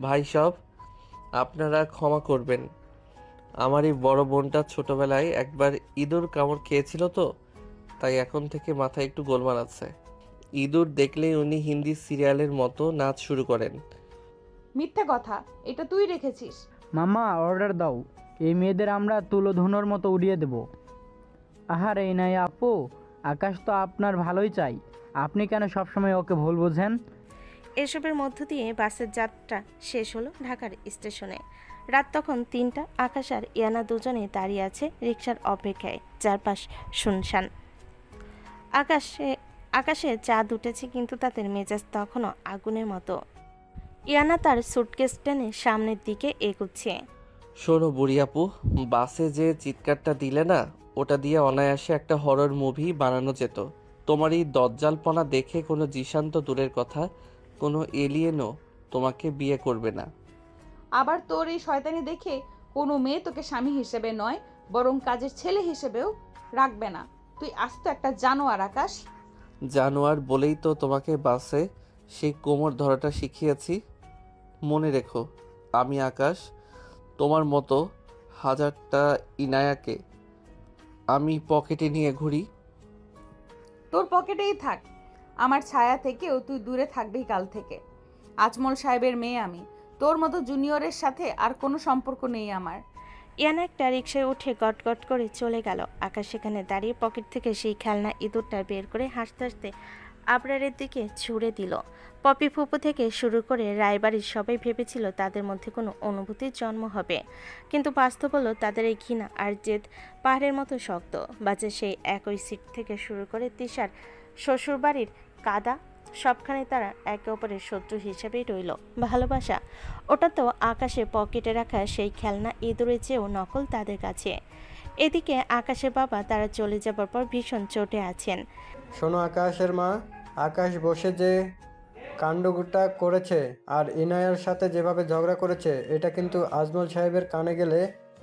ভাই সব, আপনারা ক্ষমা করবেন। আমার এই বড় বোনটা ছোটবেলায় একবার ইঁদুর কামড় খেয়েছিল তো, তাই এখন থেকে মাথায় একটু গোলমাল আছে। ইঁদুর দেখলেই উনি হিন্দি সিরিয়ালের মতো নাচ শুরু করেন। মিথ্যা কথা, এটা তুই রেখেছিস। মামা অর্ডার দাও, এই মেয়েদের আমরা তুলোধুনোর মতো উড়িয়ে দেব। আহারে ইনায়া আপু, আকাশ তো আপনার ভালোই চাই, আপনি কেন সবসময় ওকে ভুল বোঝেন? এসবের মধ্য দিয়ে বাসের যাত্রা শেষ হলো ঢাকার স্টেশনে। রাত তখন ৩টা। আকাশ আর ইয়ানা দুজনেই দাঁড়িয়ে আছে রিকশার অপেক্ষায়, চারপাশ শুনশান। আকাশে চাঁদ উঠেছে, কিন্তু তাদের মেজাজ তখনও আগুনের মতো। ইয়ানা তার সুটকেস টেনে সামনের দিকে এগুচ্ছে। শোনো বুড়ি আপু, বাসে যে চিৎকারটা দিলে না, ওটা দিয়ে অনায়াসে একটা হরর মুভি বানানো যেত। তোমার এই দজ্জালপনা দেখে কোনো জিশান তো দূরের কথা, কোনো এলিয়েনও তোমাকে বিয়ে করবে না। আবার তোর এই শয়তানি দেখে কোনো মেয়ে তোকে স্বামী হিসেবে নয়, বরং কাজের ছেলে হিসেবেও রাখবে না। তুই আস্ত একটা জানোয়ার আকাশ। জানোয়ার বলেই তো তোমাকে বাসে সেই কোমর ধরাটা শিখিয়েছি। মনে রেখো, আমি আকাশ, তোমার মতো হাজারটা ইনায়াকে আমি পকেটে নিয়ে ঘুরি। তোর পকেটেই থাক, আমার ছায়া থেকেও তুই দূরে থাকবি কাল থেকে। আজমল সাহেবের মেয়ে আমি, তোর মতো জুনিয়রের সাথে আর কোনো সম্পর্ক নেই আমার। ইয়ানা একটা রিকশায় উঠে গটগট করে চলে গেল। আকাশ সেখানে দাঁড়িয়ে পকেট থেকে সেই খেলনা ইঁদুরটা বের করে হাসতে হাসতে আবরারের দিকে ছুড়ে দিল। পপি ফুপু থেকে শুরু করে রায়বাড়ির সবাই ভেবেছিল তাদের মধ্যে কোনো অনুভূতির জন্ম হবে, কিন্তু বাস্তব হলো তাদের এই ঘৃণা আর জেদ পাহাড়ের মতো শক্ত। বাজে সেই একই সিট থেকে শুরু করে তিশার শ্বশুরবাড়ির কাদা, সবখানে তারা একে অপরের শত্রু হিসেবেই রইল। ভালোবাসা, ওটা তো আকাশে পকেটে রাখা সেই খেলনা ইঁদুরের চেয়েও নকল তাদের কাছে। এদিকে আকাশের বাবা তারা চলে যাবার পর ভীষণ চটে আছেন। শোনো আকাশের মা, আকাশ বসে যে কাণ্ডটা করেছে আর ইনায়ার সাথে যেভাবে ঝগড়া করেছে, এটা কিন্তু আজমল সাহেবের কানে গেলে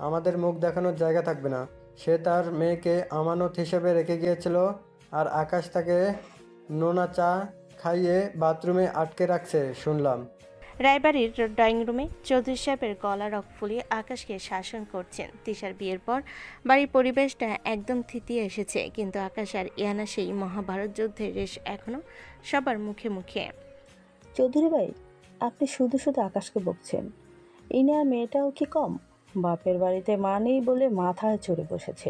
আমাদের মুখ দেখানোর জায়গা থাকবে না। সে তার মেয়েকে আমানত হিসেবে রেখে গিয়েছিল, আর আকাশ তাকে নোনা চা খাইয়ে বাথরুমে আটকে রাখছে শুনলাম। রায়বাড়ির ড্রয়িং রুমে চৌধুরী সাহেবের গলা রক ফুলিয়ে আকাশকে শাসন করছেন। তিশার বিয়ের পর বাড়ির পরিবেশটা একদম থিতিয়ে এসেছে, কিন্তু আকাশ আর ইয়ানা সেই মহাভারত যুদ্ধের রেশ এখনো সবার মুখে মুখে। চৌধুরী ভাই, আপনি শুধু শুধু আকাশকে বকছেন। ইনা মেয়েটাও কি কম? বাপের বাড়িতে মা নেই বলে মাথায় চড়ে বসেছে।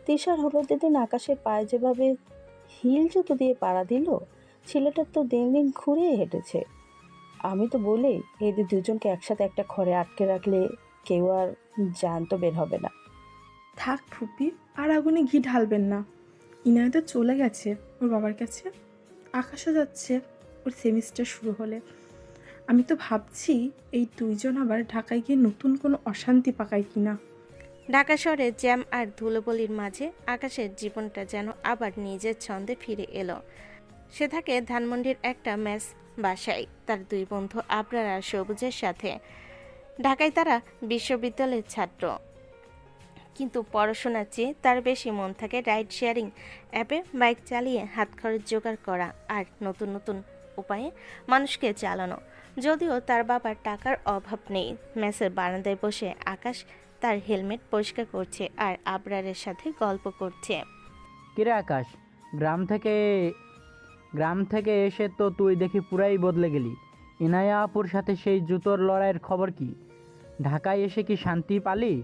তিশার হলুদের দিন আকাশের পায়ে যেভাবে হিল জুতো দিয়ে পাড়া দিল, ছেলেটার তো দিন দিন ঘুরে হেঁটেছে। আমি তো বলি এদের দুজনকে একসাথে একটা ঘরে আটকে রাখলে কেউ আর জানতো বের হবে না। থাক ফুপি, আর আগুনে ঘি ঢালবেন না। ইনায় তো চলে গেছে ওর বাবার কাছে, আকাশও যাচ্ছে ওর সেমিস্টার শুরু হলে। আমি তো ভাবছি এই দুইজন আবার ঢাকায় গিয়ে নতুন কোনো অশান্তি পাকায় কিনা। ঢাকা শহরে জ্যাম আর ধুলোবলির মাঝে আকাশের জীবনটা যেন আবার নিজের ছন্দে ফিরে এলো। সে থাকে ধানমন্ডির একটা মেস বাসায় তার দুই বন্ধু আবরার আর সবুজের সাথে। ঢাকায় তারা বিশ্ববিদ্যালয়ের ছাত্র, কিন্তু পড়াশোনার চেয়ে তার বেশি মন থাকে রাইড শেয়ারিং অ্যাপে বাইক চালিয়ে হাত খরচ জোগাড় করা আর নতুন নতুন উপায়ে মানুষকে চালানো। যদিও তার বাবার টাকার অভাব নেই। মেসের বারান্দায় বসে আকাশ তার হেলমেট পরিষ্কার করছে আর আবরারের সাথে গল্প করছে। কিরে আকাশ, গ্রাম থেকে এসে তো তুই দেখি পুরাই বদলে গেলি। ইনায়া আপুর সাথে সেই জুতোর লড়াইয়ের খবর কি? ঢাকায় এসে কি শান্তি পালি?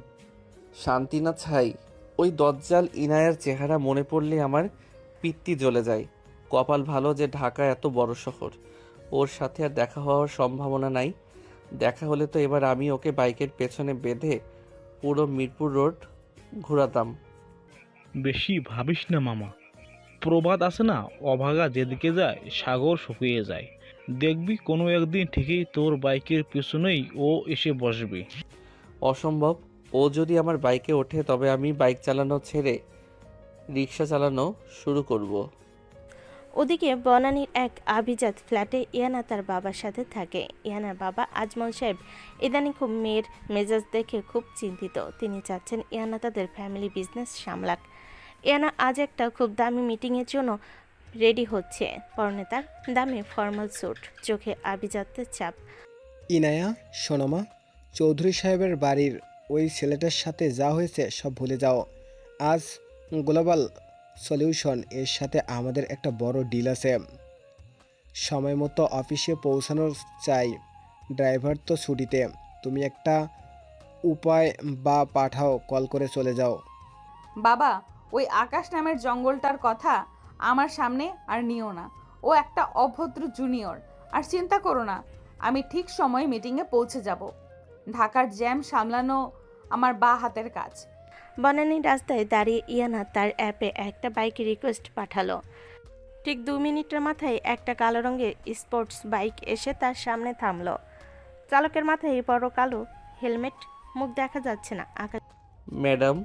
শান্তি না ছাই, ওই দজ্জাল ইনায়ার চেহারা মনে পড়লে আমার পিত্তি জ্বলে যায়। কপাল ভালো যে ঢাকা এত বড় শহর, ওর সাথে আর দেখা হওয়ার সম্ভাবনা নাই। দেখা হলে তো এবার আমি ওকে বাইকের পেছনে বেঁধে পুরো মিরপুর রোড ঘোরাতাম। বেশি ভাবিস না মামা, প্রবাদ আছে না, অভাগা যেদিকে যায় সাগর শুকিয়ে যায়। দেখবি কোনো একদিন ঠিকই তোর বাইকের পিছনেই ও এসে বসবে। অসম্ভব, ও যদি আমার বাইকে ওঠে তবে আমি বাইক চালানো ছেড়ে রিক্সা চালানো শুরু করব। ওদিকে বনানীর এক আভিজাত ফ্ল্যাটে ইয়ানা তার বাবার সাথে থাকে। ইয়ানার বাবা আজমল সাহেব ইদানিং খুব মেয়ের মেজাজ দেখে খুব চিন্তিত। তিনি চাচ্ছেন ইয়ানা তাদের ফ্যামিলি বিজনেস সামলাক। ইয়ানা আজ একটা খুব দামি মিটিংয়ের জন্য রেডি হচ্ছে। পরনে তার দামি ফর্মাল স্যুট, চোখে আভিজাত্যের ছাপ। ইনায়া সোনামা, চৌধুরী সাহেবের বাড়ির ওই ছেলেটার সাথে যা হয়েছে সব ভুলে যাও। আজ গ্লোবাল সলিউশন এর সাথে আমাদের একটা বড় ডিল আছে। সময় মতো অফিসে পৌঁছানো চাই। ড্রাইভার তো ছুটিতে। তুমি একটা উপায় বা পাঠাও, কল করে চলে যাও। বাবা, ওই আকাশ নামের জঙ্গলটার কথা আমার সামনে আর নিও না। ও একটা অভদ্র জুনিয়র। আর চিন্তা করো না, আমি ঠিক সময়ে মিটিংয়ে পৌঁছে যাব। ঢাকার জ্যাম সামলানো আমার বা হাতের কাজ। বনানীর রাস্তায় দাঁড়িয়ে ইয়ানা তার অ্যাপে একটা বাইকের রিকোয়েস্ট পাঠালো। ঠিক 2 মিনিটের মাথায় একটা কালো রঙের স্পোর্টস বাইক এসে তার সামনে থামলো। চালকের মাথায় বড় কালো হেলমেট, মুখ দেখা যাচ্ছে না। আকাশ, ম্যাডাম,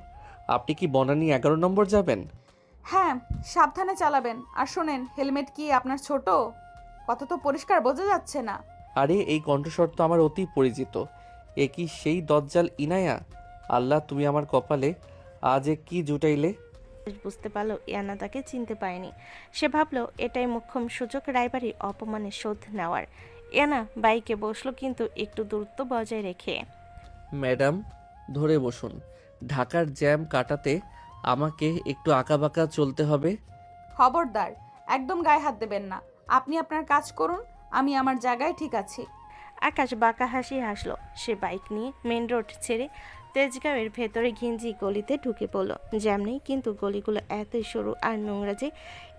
আপনি কি বনানী 11 নম্বর যাবেন? হ্যাঁ, সাবধানে চালাবেন। আর শোনেন, হেলমেট কি আপনার ছোট? কত তো পরিষ্কার বোঝা যাচ্ছে না। আরে এই কণ্ঠস্বর তো আমার অতি পরিচিত। এ কি সেই দজ্জাল ইনায়া? আল্লাহ, তুমি আমার কপালে আজ এ কি জুটাইলে। বুঝতে পারলো ইয়ানা তাকে চিনতে পারেনি। সে ভাবলো এটাই মোক্ষম সুযোগ রায়বাড়ির অপমানের শোধ নেওয়ার। ইয়ানা বাইকে বসলো, কিন্তু একটু দূরত্ব বজায় রেখে। ম্যাডাম, ধরে বসুন। ঢাকার জ্যাম কাটাতে আমাকে একটু আঁকাবাঁকা চলতে হবে। খবরদার, একদম গায়ে হাত দেবেন না। আপনি আপনার কাজ করুন, আমি আমার জায়গায় ঠিক আছি। আকাশ বাঁকা হাসি হাসলো। সে বাইক নিয়ে মেন রোড ছেড়ে তেজগাঁওয়ের ভেতরে ঘিঞ্জি গলিতে ঢুকে পড়লো। জ্যাম নেই, কিন্তু গলিগুলো এতই সরু আর নোংরা যে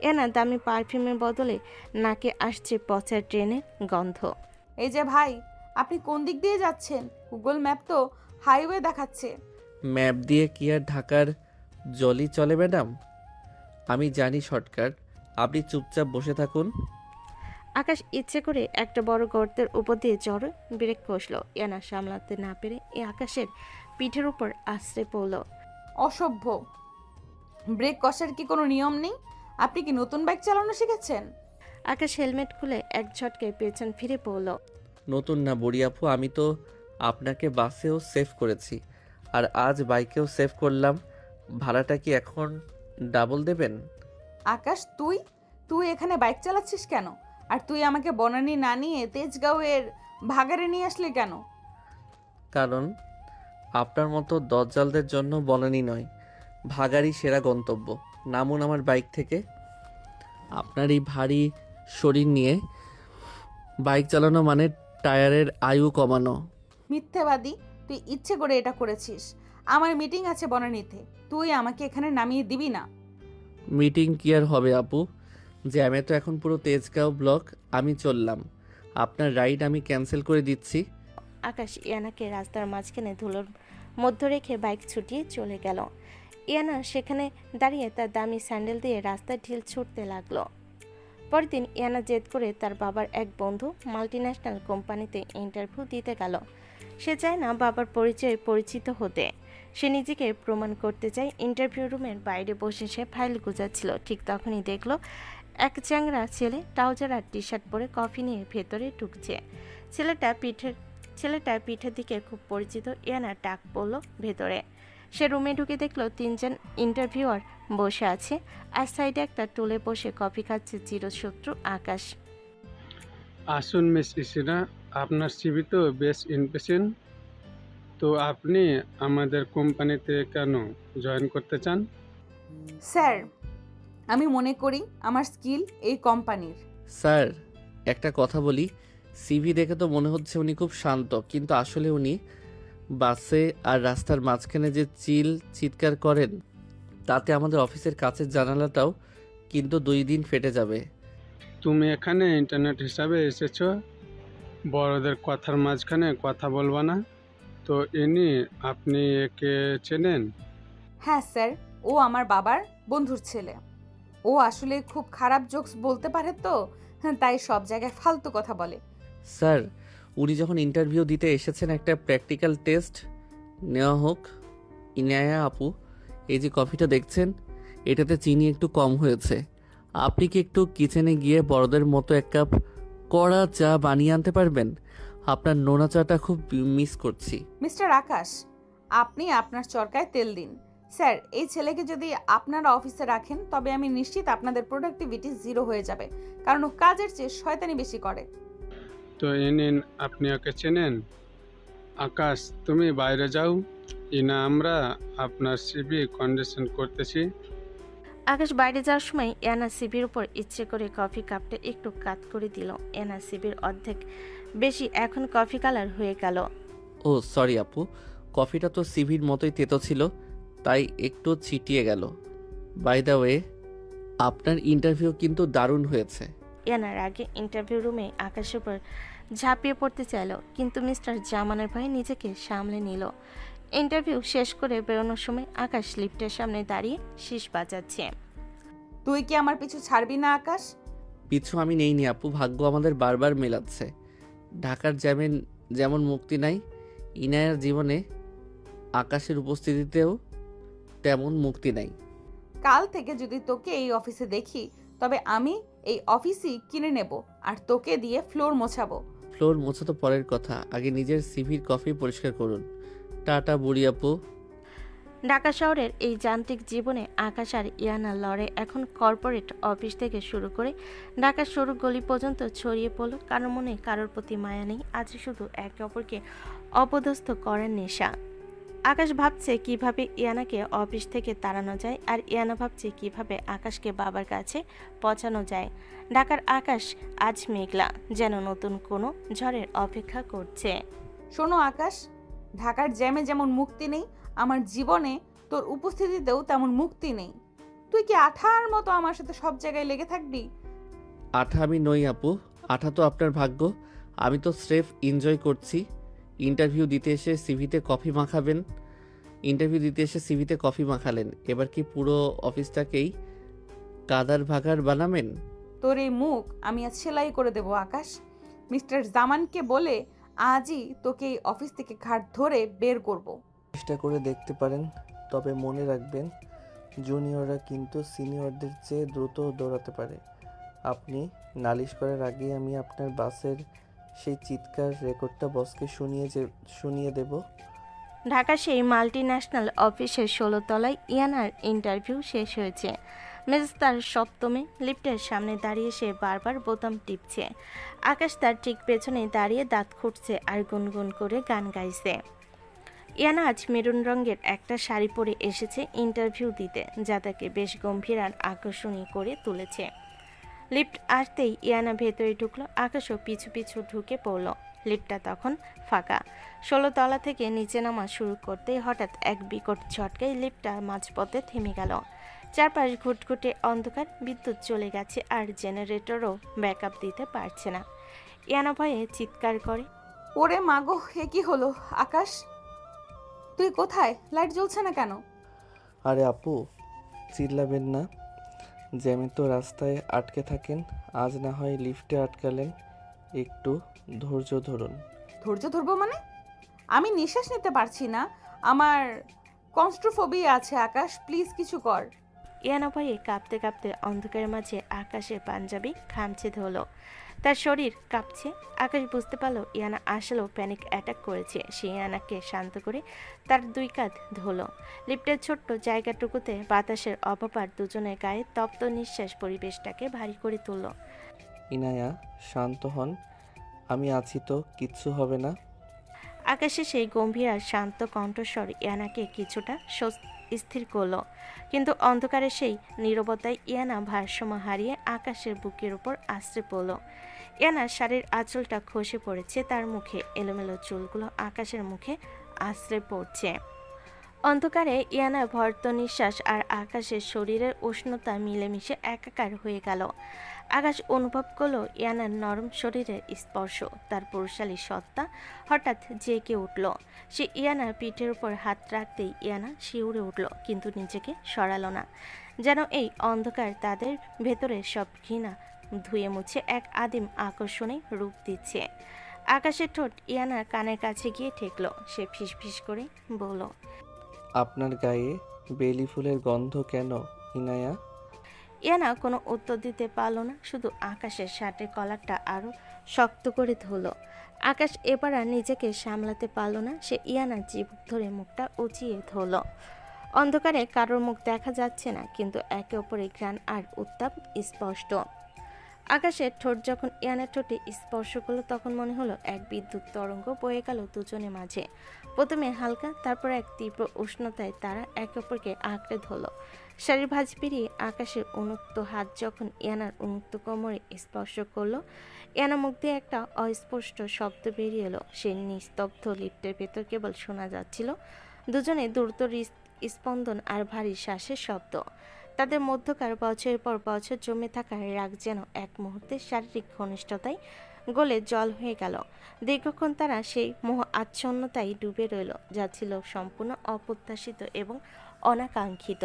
এনা দামি পারফিউমের বদলে নাকে আসছে পচা ট্রেনের গন্ধ। এই যে ভাই, আপনি কোন দিক দিয়ে যাচ্ছেন? গুগল ম্যাপ তো হাইওয়ে দেখাচ্ছে। ম্যাপ দিয়ে কি আর ঢাকার জলই চলে ম্যাডাম? আমি জানি শর্টকাট। আপনি চুপচাপ বসে থাকুন। আকাশ ইচ্ছে করে একটা বড় গর্তের উপর দিয়ে জড়ো ব্রেক কষলো। ইয়ানা সামলাতে না পেরে আকাশের পিঠের উপর আশ্রে পড়ল। অসভ্য! ব্রেক কষার কি কোনো নিয়ম নেই? আপনি কি নতুন বাইক চালানো শিখেছেন? আকাশ হেলমেট খুলে এক ঝটকায় পেছন ফিরে পড়ল। নতুন না বড়ি আপু, আমি তো আপনাকে বাসেও সেভ করেছি, আর আজ বাইকেও সেভ করলাম। ভাড়াটা কি এখন ডাবল দেবেন? আকাশ, তুই এখানে বাইক চালাচ্ছিস কেন? আর তুই আমাকে বনানী না নিয়ে তেজগাঁওয়ের ভাগাড়ে নিয়ে আসলি কেন? কারণ আপনার মতো দজ্জালদের জন্য বনানী নয়, ভাগাড়ই সেরা গন্তব্য। নামুন আমার বাইক থেকে। আপনার এই ভারী শরীর নিয়ে বাইক চালানো মানে টায়ারের আয়ু কমানো। মিথ্যেবাদী! তুই ইচ্ছে করে এটা করেছিস। আমার মিটিং আছে বনানীতে, তুই আমাকে এখানে নামিয়ে দিবি না। মিটিং কি আর হবে আপু? জ্যামে তো এখন পুরো তেজগাঁও ব্লক। আমি চললাম, আপনার রাইড আমি ক্যান্সেল করে দিচ্ছি। আকাশ ইয়ানাকে রাস্তার মাঝখানে ধুলোর মধ্যে রেখে বাইক ছুটিয়ে চলে গেল। ইয়ানা সেখানে দাঁড়িয়ে তার দামি স্যান্ডেল দিয়ে রাস্তায় ঢিল ছুটতে লাগলো। পরের দিন ইয়ানা জেদ করে তার বাবার এক বন্ধু মাল্টিন্যাশনাল কোম্পানিতে ইন্টারভিউ দিতে গেল। সে চায় না বাবার পরিচয়ে পরিচিত হতে। সে নিজেকে প্রমাণ করতে চায়। ইন্টারভিউ রুমের বাইরে বসে সে ফাইল গুজাচ্ছিল। ঠিক তখনই দেখলো এক চ্যাংড়া ছেলে ট্রাউজার আর টি শার্ট পরে কফি নিয়ে ভেতরে ঢুকছে। ছেলেটা পিঠের দিকে খুব পরিচিত। ইয়ানা ডাক পড়লো ভেতরে। সে রুমে ঢুকে দেখলো 3জন ইন্টারভিউয়ার বসে আছে, আর সাইডে একটা টুলে বসে কফি খাচ্ছে চিরশত্রু আকাশ। আসুন মিস ইসিরা, আপনার সিভি তো বেশ ইমপ্রেশন। তো আপনি আমাদের কোম্পানিতে কেন জয়েন করতে চান? স্যার, আমি মনে করি আমার স্কিল এই কোম্পানির। স্যার, একটা কথা বলি। সিভি দেখে তো মনে হচ্ছে উনি খুব শান্ত, কিন্তু আসলে উনি বাসে আর রাস্তার মাঝখানে যে চিৎকার করেন, তাতে আমাদের অফিসের কাছের জানালাটাও কিন্তু 2 দিন ফেটে যাবে। তুমি এখানে ইন্টারনেট হিসাবে এসেছো, বড়দের কথার মাঝখানে কথা বলবা না তো? আপনি একে চেনেন? হ্যাঁ স্যার, ও আমার বাবার বন্ধুর ছেলে। ও আসলে খুব খারাপ জোকস বলতে পারে তো, তাই সব জায়গায় ফালতু কথা বলে। স্যার, উনি যখন ইন্টারভিউ দিতে এসেছেন একটা প্র্যাকটিক্যাল টেস্ট নেওয়া হোক। ইনায়া আপু, এই যে কফিটা দেখছেন, এটাতে চিনি একটু কম হয়েছে। আপনি কি একটু কিচেনে গিয়ে বড়দের মতো 1 কাপ কড়া চা বানিয়ে আনতে পারবেন? আপনার নোনা চাটা খুব মিস করছি। মিস্টার আকাশ, আপনি আপনার চরকায় তেল দিন। স্যার, এই ছেলেকে যদি আপনারা অফিসে রাখেন তবে আমি নিশ্চিত আপনাদের প্রোডাক্টিভিটি 0 হয়ে যাবে, কারণ ও কাজের চেয়ে শয়তানি বেশি করে। তো আপনি ওকে চেনেন? আকাশ তুমি বাইরে যাও, ইনা আমরা আপনার সিবি কন্ডিশন করতেছি। আকাশ বাইরে যাওয়ার সময় ইয়ানা সিবির উপর ইচ্ছে করে কফি কাপটা একটু কাত করে দিল। ইয়ানা সিবির অর্ধেক বেশি এখন কফি কালার হয়ে গেল। ও সরি আপু, কফিটা তো সিভির মতোই তেতো ছিল, তাই একটু ছিটিয়ে গেল। বাই দ্য ওয়ে, আপনার ইন্টারভিউ কিন্তু দারুণ হয়েছে। ইয়ানার আগে ইন্টারভিউ রুমে আকাশের উপর ঝাঁপিয়ে পড়তে চাইল, কিন্তু মিস্টার জামানের ভয়ে নিজেকে সামলে নিল। ইন্টারভিউ শেষ করে বেরোনোর সময় আকাশ লিফটের সামনে দাঁড়িয়ে শীষ বাজাচ্ছে। তুই কি আমার পিছু ছাড়বি না আকাশ? পিছু আমি নেইনি আপু, ভাগ্য আমাদের বারবার মেলাচ্ছে। ঢাকার জ্যামে যেমন মুক্তি নাই, ইনায়ার জীবনে আকাশের উপস্থিতিতেও তেমন মুক্তি নাই। কাল থেকে যদি তোকে এই অফিসে দেখি, তবে আমি এই অফিসই কিনে নেব আর তোকে দিয়ে ফ্লোর মোছাবো। ফ্লোর মোছা তো পরের কথা, আগে নিজের সিভির কফি পরিষ্কার করুন। টাটা বুড়ি আপু। ঢাকা শহরের এই যান্ত্রিক জীবনে আকাশ আর ইয়ানা লড়ে এখন কর্পোরেট অফিস থেকে শুরু করে ঢাকার সরু গলি পর্যন্ত ছড়িয়ে পড়ল। কারোর মনে কারোর প্রতি মায়া নেই, আছে শুধু একে অপরকে অপদস্থ করার নেশা। আকাশ ভাবছে কিভাবে ইয়ানাকে অফিস থেকে তাড়ানো যায়, আর ইয়ানা ভাবছে কিভাবে আকাশকে বাবার কাছে পৌঁছানো যায়। ঢাকার আকাশ আজ মেঘলা, যেন নতুন কোনো ঝড়ের অপেক্ষা করছে। শোনো আকাশ, ঢাকার জ্যামে যেমন মুক্তি নেই, আমার জীবনে তোর উপস্থিতিতেও তেমন মুক্তি নেই। তুই কি আঠার মতো আমার সাথে সব জায়গায় লেগে থাকবি? আঠা আমি নই আপু, আঠা তো আপনার ভাগ্য। আমি তো স্রেফ এনজয় করছি। ইন্টারভিউ দিতে এসে সিভিতে কফি মাখালেন, এবার কি পুরো অফিসটাকেই কাদার ভাগার বানাবেন? তোর এই মুখ আমি আজ সেলাই করে দেবো আকাশ। মিস্টার জামানকে বলে আজই তোকে এই অফিস থেকে ঘাট ধরে বের করব। চেষ্টা করে দেখতে পারেন, তবে মনে রাখবেন জুনিয়ররা কিন্তু সিনিয়রদের চেয়ে দ্রুত দৌড়াতে পারে। আপনি নালিশ করার আগেই আমি আপনার বাসের সেই চিৎকার রেকর্ডটা বসকে শুনিয়ে দেব। ঢাকা সেই মাল্টি ন্যাশনাল অফিসের 16 তলায় ইয়ানার ইন্টারভিউ শেষ হয়েছে। মেজাজ তার সপ্তমে লিফটের সামনে দাঁড়িয়ে সে বারবার বোতাম টিপছে। আকাশ তার ঠিক পেছনে দাঁড়িয়ে দাঁত খুঁটছে আর গুনগুন করে গান গাইছে। ইয়ানা আজ মেরুন রঙের একটা শাড়ি পরে এসেছে ইন্টারভিউ দিতে, যা তাকে বেশ গম্ভীর আর আকর্ষণীয় করে তুলেছে। লিফট আসতেই ইয়ানা ভেতরে ঢুকলো, আকাশও পিছু পিছু ঢুকে পড়ল। লিফটটা তখন ফাঁকা। 16 তলা থেকে নিচে নামা শুরু করতেই হঠাৎ এক বিকট ঝটকায় লিফটটা মাঝপথে থেমে গেল। চারপাশ ঘুটঘুটে অন্ধকার, বিদ্যুৎ চলে গেছে আর জেনারেটরও ব্যাকআপ দিতে পারছে না। ইয়ানা ভয়ে চিৎকার করে, ওরে মাগো, এ কি হলো? আকাশ তুই কোথায়? লাইট জ্বলছে না কেন? আরে আপু, চিল্লাবেন না। জ্যামে তো রাস্তায় আটকে থাকেন, আজ না হয় লিফটে আটকালেন। একটু ধৈর্য ধরুন। ধৈর্য ধরবো মানে? আমি নিঃশ্বাস নিতে পারছি না, আমার কনস্ট্রোফোবিয়া আছে। আকাশ প্লিজ কিছু কর। ইয়ানা ভয়ে কাঁপতে কাঁপতে অন্ধকারের মাঝে আকাশের পাঞ্জাবি খামচে ধরল। তার শরীর কাঁপছে। আকাশ বুঝতে পারল ইয়ানা আসলেও প্যানিক অ্যাটাক করেছে। সে ইয়ানাকে শান্ত করে তার 2 কাঁধ ধরল। লিফটের ছোট্ট জায়গাটুকুতে বাতাসের অপপার দুজনের গায়ে তপ্ত নিঃশ্বাস পরিবেশটাকে ভারী করে তুলল। ইনায়া, শান্ত হন, আমি আছি তো, কিচ্ছু হবে না। আকাশে সেই গম্ভীর আর শান্ত কণ্ঠস্বর ইয়ানাকে কিছুটা স্থির করলো, কিন্তু অন্ধকারে সেই নীরবতায় ইয়ানা ভারসাম্য হারিয়ে আকাশের বুকের উপর আশ্রে পড়ল। ইয়ানার শাড়ির আঁচলটা খসে পড়েছে, তার মুখে এলোমেলো চুলগুলো আকাশের মুখে আশ্রে পড়ছে। অন্ধকারে ইয়ানার ভর্ত নিঃশ্বাস আর আকাশের শরীরের উষ্ণতা মিলেমিশে একাকার হয়ে গেল। আকাশ অনুভব করলো ইয়ানার নরম শরীরের স্পর্শ। তার পুরুষালী সত্তা হঠাৎ জেগে উঠল। সে ইয়ানার পিঠের উপর হাত রাখতেই ইয়ানা শিউরে উঠল, কিন্তু নিজেকে সরালো না। যেন এই অন্ধকার তাদের ভেতরের সব ঘৃণা ধুয়ে মুছে এক আদিম আকর্ষণে রূপ দিচ্ছে। আকাশের ঠোঁট ইয়ানার কানের কাছে গিয়ে ঠেকল। সে ফিসফিস করে বলল, আপনার গায়ে বেলি ফুলের গন্ধ কেন ইনায়া? ইয়ানা কোনো উত্তর দিতে পারল না, শুধু আকাশের শার্টের কলারটা আরো শক্ত করে ধরল। আকাশ এবার আর নিজেকে সামলাতে পারল না, সে ইয়ানার চিবুক ধরে মুখটা উঁচিয়ে ধরল। অন্ধকারে কারোর মুখ দেখা যাচ্ছে না, কিন্তু একে অপরের ঘ্রাণ আর উত্তাপ স্পষ্ট। আকাশের ঠোঁট যখন ইয়ানার ঠোঁটে স্পর্শ করলো তখন মনে হলো এক বিদ্যুৎ তরঙ্গ বয়ে গেল দুজনের মাঝে। প্রথমে হালকা, তারপর এক তীব্র উষ্ণতায় তারা একে অপরকে আঁকড়ে ধরল। শাড়ির ভাঁজ পেরিয়ে আকাশের উন্মুক্ত হাত যখন ইয়ানার উন্মুক্ত কোমরে স্পর্শ করলো, ইয়ানা মুখ দিয়ে একটা অস্পষ্ট শব্দ বেরিয়ে এলো। সে নিস্তব্ধ লিফটের ভেতর কেবল শোনা যাচ্ছিল দুজনে দ্রুত স্পন্দন আর ভারী শ্বাসের শব্দ। তাদের মধ্যকার বছরের পর বছর জমে থাকা রাগ যেন এক মুহূর্তে শারীরিক ঘনিষ্ঠতায় গলে জল হয়ে গেল। দীর্ঘক্ষণ তারা সেই মোহ আচ্ছন্নতায় ডুবে রইল, যা ছিল সম্পূর্ণ অপ্রত্যাশিত এবং অনাকাঙ্ক্ষিত।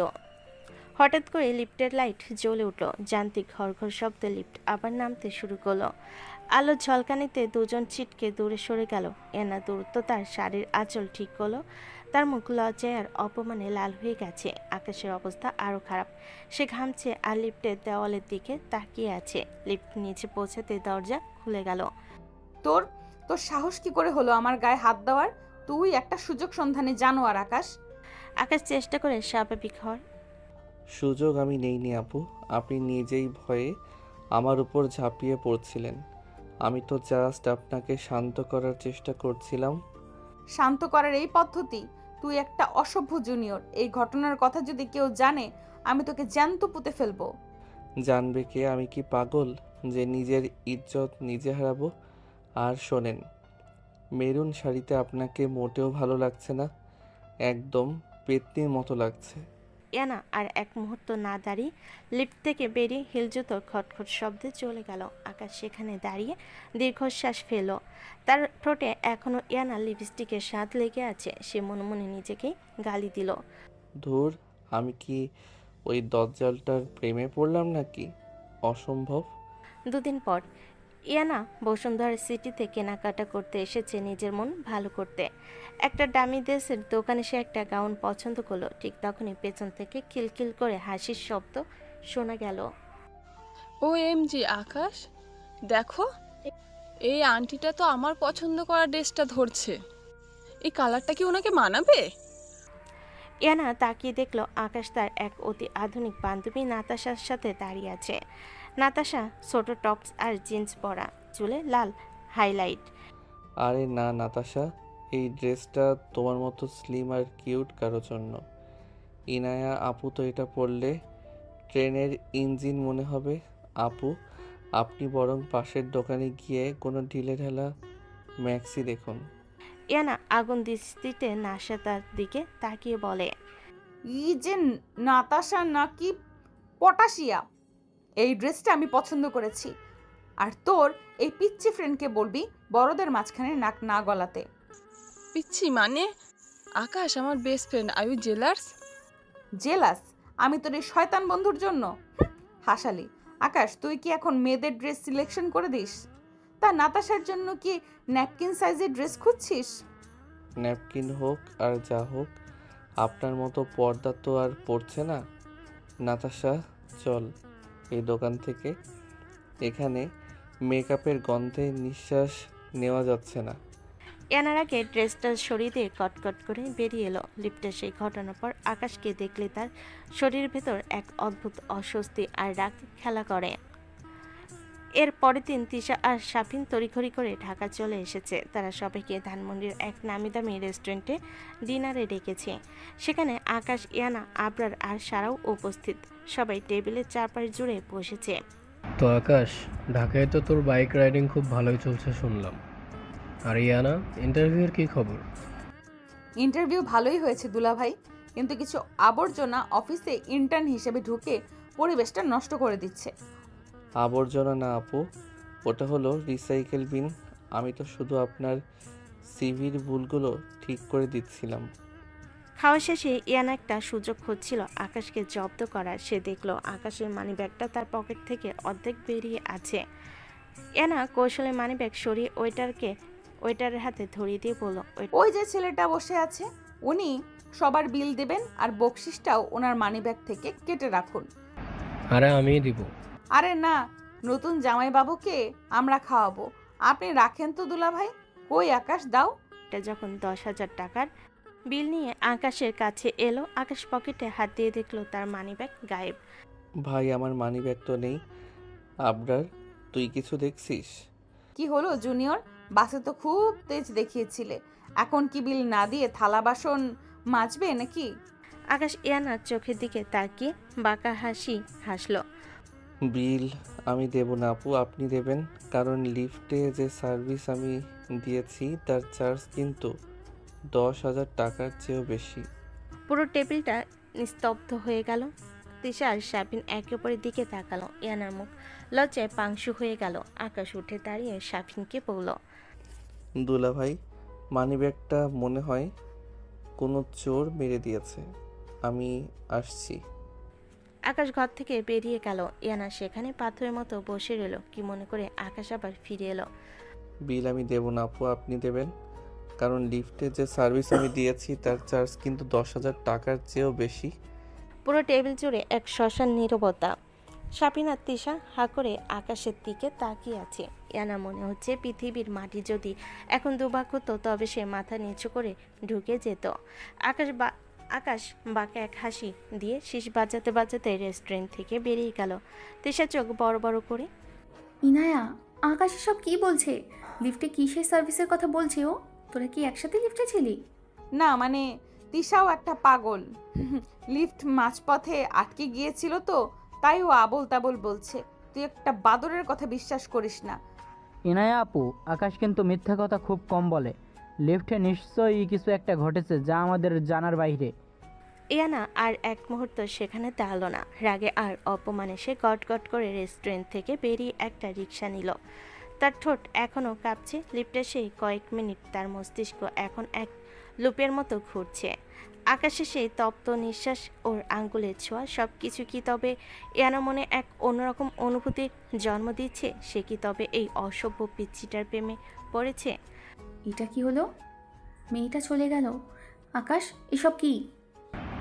হঠাৎ করে লিফটের লাইট জ্বলে উঠল। যান্ত্রিক ঘরঘর শব্দে লিফট আবার নামতে শুরু করলো। আলো ঝলকানিতে দুজন ছিটকে দূরে সরে গেল। এনা দূরত্ব তার শাড়ির আঁচল ঠিক করলো। তার মুখ লজ্জায় আর অপমানে লাল হয়ে গেছে। আকাশের অবস্থা আরও খারাপ। সে ঘামছে আর লিফটের দেওয়ালের দিকে তাকিয়ে আছে। লিফট নিচে পৌঁছাতে দরজা খুলে গেল। তোর তোর সাহস কি করে হলো আমার গায়ে হাত দেওয়ার? তুই একটা সুযোগ সন্ধানে জানোয়ার আকাশ। আকাশ চেষ্টা করে স্বাভাবিক হওয়ার। সুযোগ আমি নেইনি আপু, আপনি নিজেই ভয়ে আমার উপর ঝাঁপিয়ে পড়ছিলেন। আমি তো জাস্ট আপনাকে শান্ত করার চেষ্টা করছিলাম। শান্ত করার এই পদ্ধতি? তুই একটা অসভ্য জুনিয়র। এই ঘটনার কথা যদি কেউ জানে, আমি তোকে জ্যান্ত পুঁতে ফেলবো। জানবে কে? আমি কি পাগল যে নিজের ইজ্জত নিজে হারাবো? আর শোনেন, মেরুন শাড়িতে আপনাকে মোটেও ভালো লাগছে না, একদম পেতনির মতো লাগছে। ইয়ানা আর এক মুহূর্ত না দাঁড়িয়ে লিফট থেকে বেরিয়ে হিলজুতোর খটখট শব্দে চলে গেল। আকাশ সেখানে দাঁড়িয়ে দীর্ঘশ্বাস ফেল। তার ঠোঁটে এখনো ইয়ানা লিপস্টিকের স্বাদ লেগে আছে। সে মনে মনে নিজেকেই গালি দিল। ধুর, আমি কি ওই দজ্জালটার প্রেমে পড়লাম নাকি? অসম্ভব। দুদিন পর ইয়ানা বসুন্ধরা সিটিতে কেনাকাটা করতে এসেছে নিজের মন ভালো করতে। একটা দামি ড্রেসের দোকানে সে একটা গাউন পছন্দ করলো। ঠিক তখনই পেছন থেকে কিলকিল করে হাসির শব্দ শোনা গেল। OMG আকাশ, দেখো এই আন্টিটা তো আমার পছন্দ করা ড্রেসটা ধরছে। এই কালারটা কি ওনাকে মানাবে? ইয়ানা তাকিয়ে দেখলো আকাশ তার এক অতি আধুনিক বান্ধবী নাতাশার সাথে দাঁড়িয়ে আছে। নাতাশা ছোট টপস আর জিন্স পরা, চুলে লাল হাইলাইট। আরে না নাতাশা, এই ড্রেসটা তোমার মতো স্লিম আর কিউট কারো জন্য। ইনায়া আপু তো এটা পরলে ট্রেনের ইঞ্জিন মনে হবে। আপু, আপনি বরং পাশের দোকানে গিয়ে কোনো ঢিলেঢালা ম্যাক্সি দেখুন। ইয়ানা আগুন দৃষ্টিতে নাশাতার দিকে তাকিয়ে বলে, ই যে নাতাশা নাকি পটাশিয়া, এই ড্রেসটা আমি পছন্দ করেছি। আর তোর এই পিচ্চি ফ্রেন্ডকে বলবি বড়দের মাঝখানে নাক না গলাতে। পিচ্ছি মানে? আকাশ আমার best friend, are you jealous? Jealous? আমি তোর এই শয়তান বন্ধুর জন্য? হাসালি। আকাশ, তুই কি এখন মেয়েদের ড্রেস সিলেকশন করে দিস? তা নাতাশার জন্য কি ন্যাপকিন সাইজের ড্রেস খুঁজছিস? ন্যাপকিন হোক আর যা হোক, আপনার মতো পর্দা তো আর পড়ছে না। নাতাশা চল এই দোকান থেকে, এখানে মেকআপের গন্ধে নিঃশ্বাস নেওয়া যাচ্ছে না। ইয়ানার আগে ড্রেসটা সরিয়ে দিয়ে কটকট করে বেরিয়ে এলো। লিফটে সেই ঘটনার পর আকাশকে দেখলে তার শরীরের ভেতর এক অদ্ভুত অস্বস্তি আর রাগ খেলা করে। এর পরের দিন তিশা আর শাফিন তড়িঘড়ি করে ঢাকা চলে এসেছে। তারা সবাইকে ধানমন্ডির এক নামি দামি রেস্টুরেন্টে ডিনারে ডেকেছে। সেখানে আকাশ, ইয়ানা, আবরার আর সারাও উপস্থিত। সবাই টেবিলের চারপাশ জুড়ে বসেছে। তো আকাশ, ঢাকায় তো তোর বাইক রাইডিং খুব ভালোই চলছে শুনলাম। আর ইয়ানা, ইন্টারভিউয়ের কী খবর? ইন্টারভিউ ভালোই হয়েছে দুলাভাই, কিন্তু কিছু আবর্জনা অফিসে ইন্টার্ন হিসেবে ঢুকে পরিবেশটা নষ্ট করে দিচ্ছে। আবর্জনা না আপু, ওটা হলো রিসাইকেল বিন। আমি তো শুধু আপনার সিভির ভুলগুলো ঠিক করে দিচ্ছিলাম। খাওয়া শেষে ইয়ানা একটা সুযোগ খুঁজছিল আকাশকে জব্দ করার। সে দেখলো আকাশের মানিব্যাগটা তার পকেট থেকে অর্ধেক বেরিয়ে আছে। ইয়ানা কৌশলে মানিব্যাগ সরিয়ে ওয়েটারের হাতে ধরিয়ে দিয়ে বলল, ওই যে ছেলেটা বসে আছে, উনি সবার বিল দেবেন আর বকশিসটাও ওনার মানিব্যাগ থেকে কেটে রাখুন। আরে আমিই দিব। আরে না, নতুন জামাইবাবুকে আমরা খাওয়াবো, আপনি রাখেন তো দুলাভাই। কই আকাশ, দাও। এটা যখন 10,000 টাকার বিল নিয়ে আকাশের কাছে এলো, আকাশ পকেটে হাত দিয়ে দেখলো তার মানিব্যাগ গায়েব। ভাই, আমার মানিব্যাগ তো নেই। আবরার, তুই কিছু দেখছিস? কি হলো জুনিয়র? বাসে তো খুব তেজ দেখিয়েছিলে, এখন কি বিল না দিয়ে থালা বাসন মাজবে নাকি? আকাশ ইয়ানার চোখের দিকে তাকিয়ে বাঁকা হাসি হাসলো। বিল আমি দেব না আপু, আপনি দেবেন। কারণ লিফটে যে সার্ভিস আমি দিয়েছি তার চার্জ কিন্তু 10,000 টাকার চেয়েও বেশি। পুরো টেবিলটা নিস্তব্ধ হয়ে গেল। তিশা আর শাবিন একে অপরের দিকে তাকালো। ইয়ানার মুখ লজ্জায় পাংশু হয়ে গেল। আকাশ উঠে দাঁড়িয়ে শাবিনকে বলল, দুলা ভাই, মানিব্যাগটা মনে হয় কোনো চোর মেরে দিয়েছে, আমি আসছি। আকাশ ঘর থেকে বেরিয়ে গেল। ইয়ানা সেখানে পাথরের মতো বসে রইল। কি মনে করে আকাশ আবার ফিরে এলো। বিল আমি দেব না আপু, আপনি দেবেন। কারণ লিফটে যে সার্ভিস আমি দিয়েছি তার চার্জ কিন্তু 10,000 টাকার চেয়েও বেশি। পুরো টেবিল জুড়ে এক শ্মশান নীরবতা। শাবিন আর তিশা হা করে আকাশের দিকে তাকিয়ে আছে। ইয়ানা মনে হচ্ছে পৃথিবীর মাটি যদি এখন দুভাগ হতো তবে সে মাথা নিচু করে ঢুকে যেত। আকাশ বাঁকা এক হাসি দিয়ে শীষ বাজাতে বাজাতে রেস্টুরেন্ট থেকে বেরিয়ে গেল। তিশা চোখ বড় বড় করে, ইনায়া, আকাশ সব কি বলছে? লিফটে কিসের সার্ভিসের কথা বলছে ও? তোরা কি একসাথে লিফটে ছিলি? না মানে তিশাও একটা পাগল। লিফট মাঝপথে আটকে গিয়েছিল তো, তাই ও আবোল তাবোল বলছে। তুই একটা বাদরের কথা বিশ্বাস করিস না। ইনায়া আপু, আকাশ কিন্তু মিথ্যা কথা খুব কম বলে। লিফটে নিশ্চয়ই কিছু একটা ঘটেছে যা আমাদের জানার বাইরে। ইয়ানা আর এক মুহূর্ত সেখানে দাঁড়ালো না। রাগে আর অপমানে সে গটগট করে রেস্টুরেন্ট থেকে বেরিয়ে একটা রিক্সা নিল। তার ঠোঁট এখনও কাঁপছে। লিফটে সেই কয়েক মিনিট তার মস্তিষ্ক এখন এক লুপের মতো ঘুরছে। আকাশে সেই তপ্ত নিঃশ্বাস, ওর আঙ্গুলের ছোঁয়া, সব কিছু কি তবে ইয়ানা মনে এক অন্যরকম অনুভূতির জন্ম দিচ্ছে? সে কি তবে এই অসভ্য পিচ্ছিটার প্রেমে পড়েছে? এটা কি হলো? মেয়েটা চলে গেল। আকাশ, এসব কি?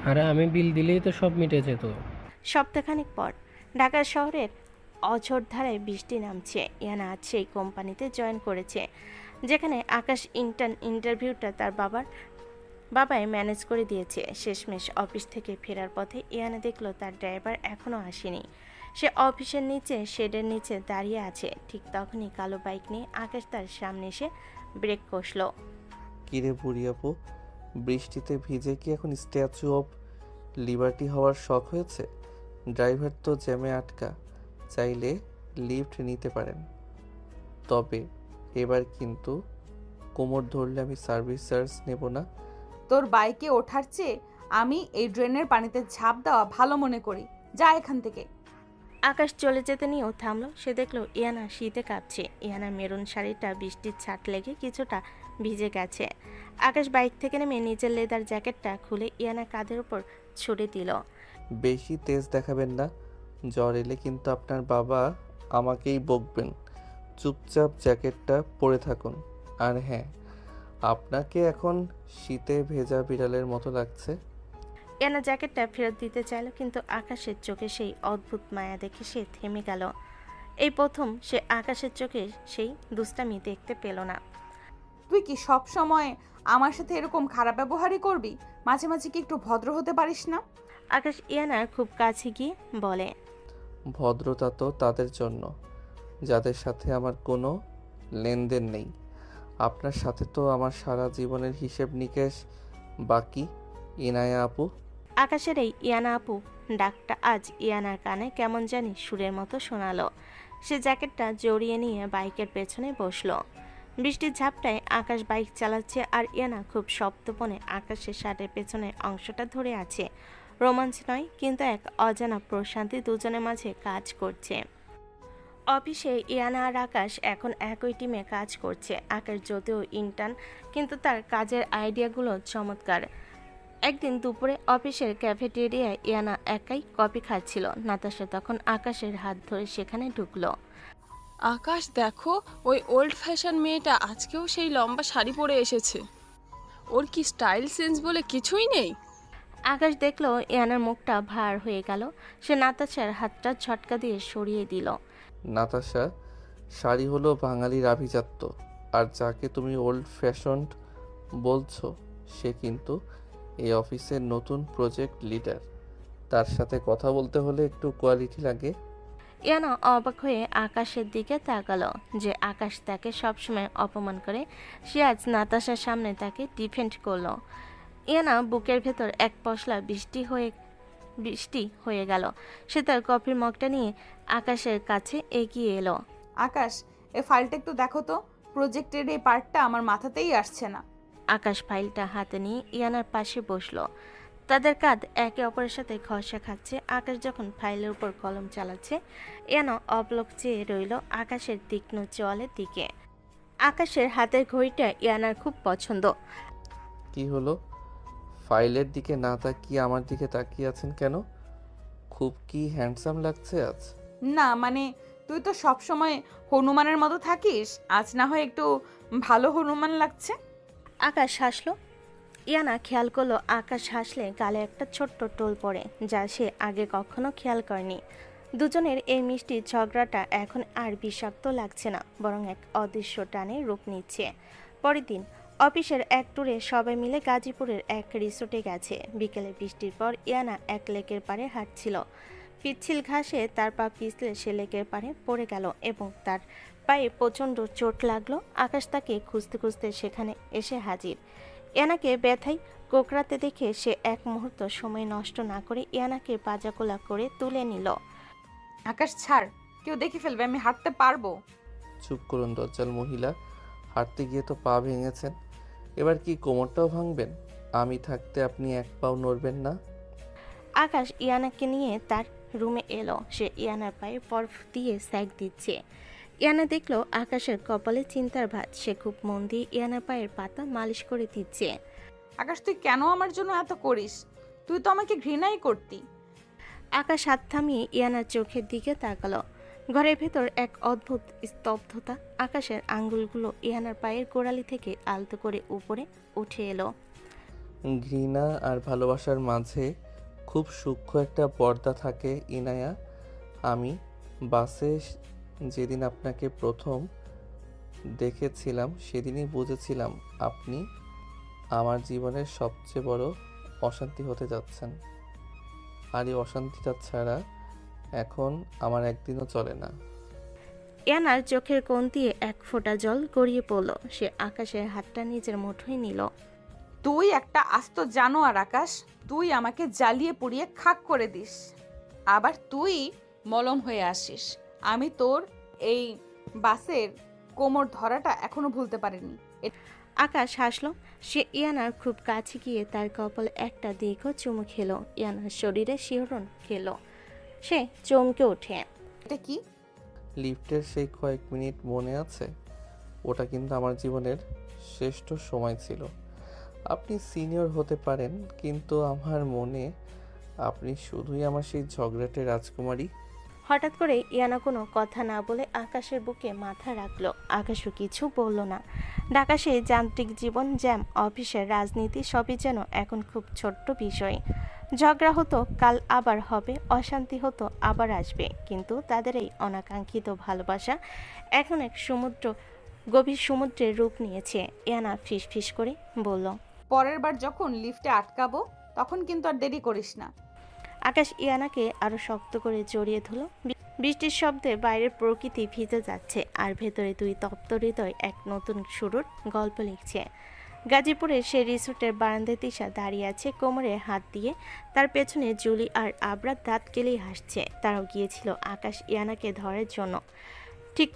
আরে আমি বিল দিলেই তো সব মিটে যেত। সপ্তাহখানেক পর ঢাকা শহরের অঝোরধারায় বৃষ্টি নামছে। ইয়ানা আজ সেই কোম্পানিতে জয়েন করেছে যেখানে আকাশ ইন্টারভিউটা তার বাবাই ম্যানেজ করে দিয়েছে। শেষমেশ অফিস থেকে ফেরার পথে ইয়ানা দেখলো তার ড্রাইভার এখনও আসেনি। সে অফিসের নিচে শেডের নিচে দাঁড়িয়ে আছে। ঠিক তখনই কালো বাইক নিয়ে আকাশ তার সামনে এসে ব্রেক কষল। কিরে বুড়ি আপু, বৃষ্টিতে ভিজে কি এখন স্ট্যাচু অফ লিবার্টি হওয়ার শখ হয়েছে? ড্রাইভার তো জ্যামে আটকা, চাইলে লিফট নিতে পারেন। তবে এবার কিন্তু কোমর ধরলে আমি সার্ভিস চার্জ নেব না। তোর বাইকে ওঠার চেয়ে আমি এই ড্রেনের পানিতে ঝাঁপ দেওয়া ভালো মনে করি। যা এখান থেকে। আকাশ চলে যেতে নিয়েও থামলো। সে দেখলো ইয়ানা শীতে কাঁপছে। ইয়ানা মেরুন শাড়িটা বৃষ্টির ছাট লেগে কিছুটা ভিজে গেছে। আকাশ বাইক থেকে নেমে নিজের লেদার জ্যাকেটটা খুলে ইয়ানা কাঁধের উপর ছুড়ে দিল। বেশি তেজ দেখাবেন না, জ্বর এলে কিন্তু আপনার বাবা আমাকেই বকবেন। চুপচাপ জ্যাকেটটা পরে থাকুন। আর হ্যাঁ, আপনাকে এখন শীতে ভেজা বিড়ালের মতো লাগছে। ইয়ানা জ্যাকেটটা ফেরত দিতে চাইল, কিন্তু আকাশের চোখে সেই অদ্ভুত মায়া দেখে সে থেমে গেল। এই প্রথম সে আকাশের চোখে সেই দুষ্টামি দেখতে পেল না। তুই কি সব সময় আমার সাথে এরকম খারাপ ব্যবহারই করবি? মাঝে মাঝে কি একটু ভদ্র হতে পারিস না? আকাশ ইয়ানার খুব কাছে গিয়ে বলে, ভদ্রতা তো তাদের জন্য যাদের সাথে আমার কোনো লেনদেন নেই। আপনার সাথে তো আমার সারা জীবনের হিসেব নিকেশ বাকি। ইনায়া আপু। আকাশের এই ইয়ানা আপু ডাকটা আজ ইয়ানার কানে কেমন জানি সুরের মতো শোনালো। সে জ্যাকেটটা জড়িয়ে নিয়ে বাইকের পেছনে বসলো। বৃষ্টির ঝাপটায় আকাশ বাইক চালাচ্ছে আর ইয়ানা খুব শব্দপনে আকাশের শার্টের পেছনের অংশটা ধরে আছে। রোমাঞ্চ নয়, কিন্তু এক অজানা প্রশান্তি দুজনের মাঝে কাজ করছে। অফিসে ইয়ানা আর আকাশ এখন একই টিমে কাজ করছে। আকাশ যদিও ইন্টার্ন, কিন্তু তার কাজের আইডিয়াগুলো চমৎকার। একদিন দুপুরে অফিসের ক্যাফেটেরিয়ায় ইয়ানা একাই কফি খাচ্ছিল। নাতাশা তখন আকাশের হাত ধরে সেখানে ঢুকলো। আকাশ দেখো, ওই ওল্ড ফ্যাশন মেয়েটা আজকেও সেই লম্বা শাড়ি পরে এসেছে। ওর কি স্টাইল সেন্স বলে কিছুই নেই। আকাশ দেখলো ইয়ানার মুখটা ভার হয়ে গেল। সে নাতাশার হাতটা ঝটকা দিয়ে সরিয়ে দিল। নাতাশা, শাড়ি হলো বাঙালির আভিজাত্য, আর যাকে তুমি ওল্ড ফ্যাশনড বলছো সে কিন্তু এই অফিসের নতুন প্রজেক্ট লিডার। তার সাথে কথা বলতে হলে একটু কোয়ালিটি লাগে। ইয়ানা অবাক হয়ে আকাশের দিকে তাকালো যে আকাশ তাকে সবসময় অপমান করে, সে আজ নাতাশার সামনে তাকে ডিফেন্ড করলো। ইয়ানা বুকের ভেতর এক পশলা বৃষ্টি হয়ে গেল। সে তার কফির মগটা নিয়ে আকাশের কাছে এগিয়ে এলো। আকাশ, এই ফাইলটা একটু দেখো তো, প্রজেক্টের এই পার্টটা আমার মাথাতেই আসছে না। আকাশ ফাইলটা হাতে নিয়ে ইয়ানার পাশে বসলো। তাদের কাঁধ একে অপরের সাথে ঘষা খাচ্ছে। আকাশ যখন ফাইলের উপর কলম চালাচ্ছে, ইয়ানা অবলোক চেয়ে রইল আকাশের তীক্ষ্ণ চোয়ালের দিকে। আকাশের হাতের ঘড়িটা ইয়ানার খুব পছন্দ। কি হলো? ফাইলের দিকে না তাকিয়ে আমার দিকে তাকিয়ে আছেন কেন? খুব কি হ্যান্ডসাম লাগছে আজ? না মানে, তুই তো সব সময় হনুমানের মতো থাকিস, আজ না হয় একটু ভালো হনুমান লাগছে। আকাশ হাসলো। ইয়ানা খেয়াল করলো আকাশ হাসলে গালে একটা ছোট্ট টোল পড়ে, যা সে আগে কখনো খেয়াল করেনি। দুজনের এই মিষ্টি ঝগড়াটা এখন আর বিষাক্ত লাগছে না, বরং এক অদৃশ্য টানে রূপ নিচ্ছে। পরের দিন অফিসের এক ট্যুরে সবাই মিলে গাজীপুরের এক রিসোর্টে গেছে। বিকেলে বৃষ্টির পর ইয়ানা এক লেকের পাড়ে হাঁটছিল। পিচ্ছিল ঘাসে তার পা পিছলে সে লেকের পাড়ে পড়ে গেল এবং তার পায়ে প্রচণ্ড চোট লাগলো। আকাশ তাকে খুঁজতে খুঁজতে সেখানে এসে হাজির। ইয়ানাকে ব্যথায় কোকড়াতে দেখে সে এক মুহূর্ত সময় নষ্ট না করে ইয়ানাকে পাজাকোলা করে তুলে নিল। আকাশ ছাড়, কেউ দেখে ফেলবে, আমি হাঁটতে পারবো। চুপ করুন দজ্জাল মহিলা, হাঁটতে গিয়ে তো পা ভেঙেছেন, এবার কি কোমরটাও ভাঙবেন? আমি থাকতে আপনি এক পাও নড়বেন না। আকাশ ইয়ানাকে নিয়ে তার রুমে এলো। সে ইয়ানার পায়ে বরফ দিয়ে স্যাক দিচ্ছে। ইয়ানা দেখলো আকাশের কপালে চিন্তার ভাঁজ। সে খুব মন দিয়ে ইয়ানার পায়ের পাতা মালিশ করে দিচ্ছে। আকাশ, তুই কেন আমার জন্য এত করিস? তুই তো আমাকে ঘৃণাই করতি। আকাশ হাত থামিয়ে ইয়ানার চোখের দিকে তাকালো। ঘরের ভেতর এক অদ্ভুত স্তব্ধতা। আকাশের আঙ্গুলগুলো ইয়ানার পায়ের গোড়ালি থেকে আলতো করে উপরে উঠে এলো। ঘৃণা আর ভালোবাসার মাঝে খুব সূক্ষ্ম একটা পর্দা থাকে ইনায়া। আমি বাসে যেদিন আপনাকে প্রথম দেখেছিলাম সেদিনই বুঝেছিলাম আপনি আমার জীবনের সবচেয়ে বড় অশান্তি হতে যাচ্ছেন। আর এই অশান্তিটা ছাড়া এখন আমার একদিনও চলে না। ইয়ানার চোখের কোণ দিয়ে এক ফোঁটা জল গড়িয়ে পড়ল। সে আকাশের হাতটা নিজের মুঠোয় নিল। তুই একটা আস্ত জানোয়ার আকাশ, তুই আমাকে জ্বালিয়ে পুড়িয়ে খাক করে দিস, আবার তুই মলম হয়ে আসিস। আমি তোর এই বাসের কোমর ধরাটা এখনো ভুলতে পারিনি। আকাশ হাসলো। সে ইয়ানার খুব কাছে গিয়ে তার কপালে একটা দীর্ঘ চুমু খেলো। ইয়ানার শরীরে শিহরণ খেলো। সে চমকে ওঠে। এটা কি? লিফটের সেই কয়েক মিনিট মনে আছে? ওটা কিন্তু আমার জীবনের শ্রেষ্ঠ সময় ছিল। আপনি সিনিয়র হতে পারেন, কিন্তু আমার মনে আপনি শুধুই আমার সেই ঝগড়াটে রাজকুমারী। হঠাৎ করে ইয়ানা কোনো কথা না বলে আকাশের বুকে মাথা রাখলো। আকাশও কিছু বলল না। ঢাকা সেই যান্ত্রিক জীবন, জ্যাম, অফিসের রাজনীতি সবই যেন এখন খুব ছোট্ট বিষয়। ঝগড়া হতো, কাল আবার হবে, অশান্তি হতো, আবার আসবে, কিন্তু তাদের এই অনাকাঙ্ক্ষিত ভালোবাসা এখন এক গভীর সমুদ্রের রূপ নিয়েছে। ইয়ানা ফিস ফিস করে বলল, পরের বার যখন লিফটে আটকাবো তখন কিন্তু আর দেরি করিস না। আকাশ ইয়ানাকে আরো শক্ত করে জড়িয়ে ধরল। বৃষ্টির শব্দে বাইরের প্রকৃতি ভিজে যাচ্ছে, আর ভেতরে দুই তপ্ত হৃদয় এক নতুন শুরুর গল্প লিখছে। গাজীপুরের সেই রিসোর্টের বারান্দায় তিশা দাঁড়িয়ে আছে, কোমরে হাত দিয়ে। তার পেছনে জুলি আর আবরার দাঁত কেলেই হাসছে। তারাও গিয়েছিল আকাশ ইয়ানাকে ধরার জন্য, ঠিক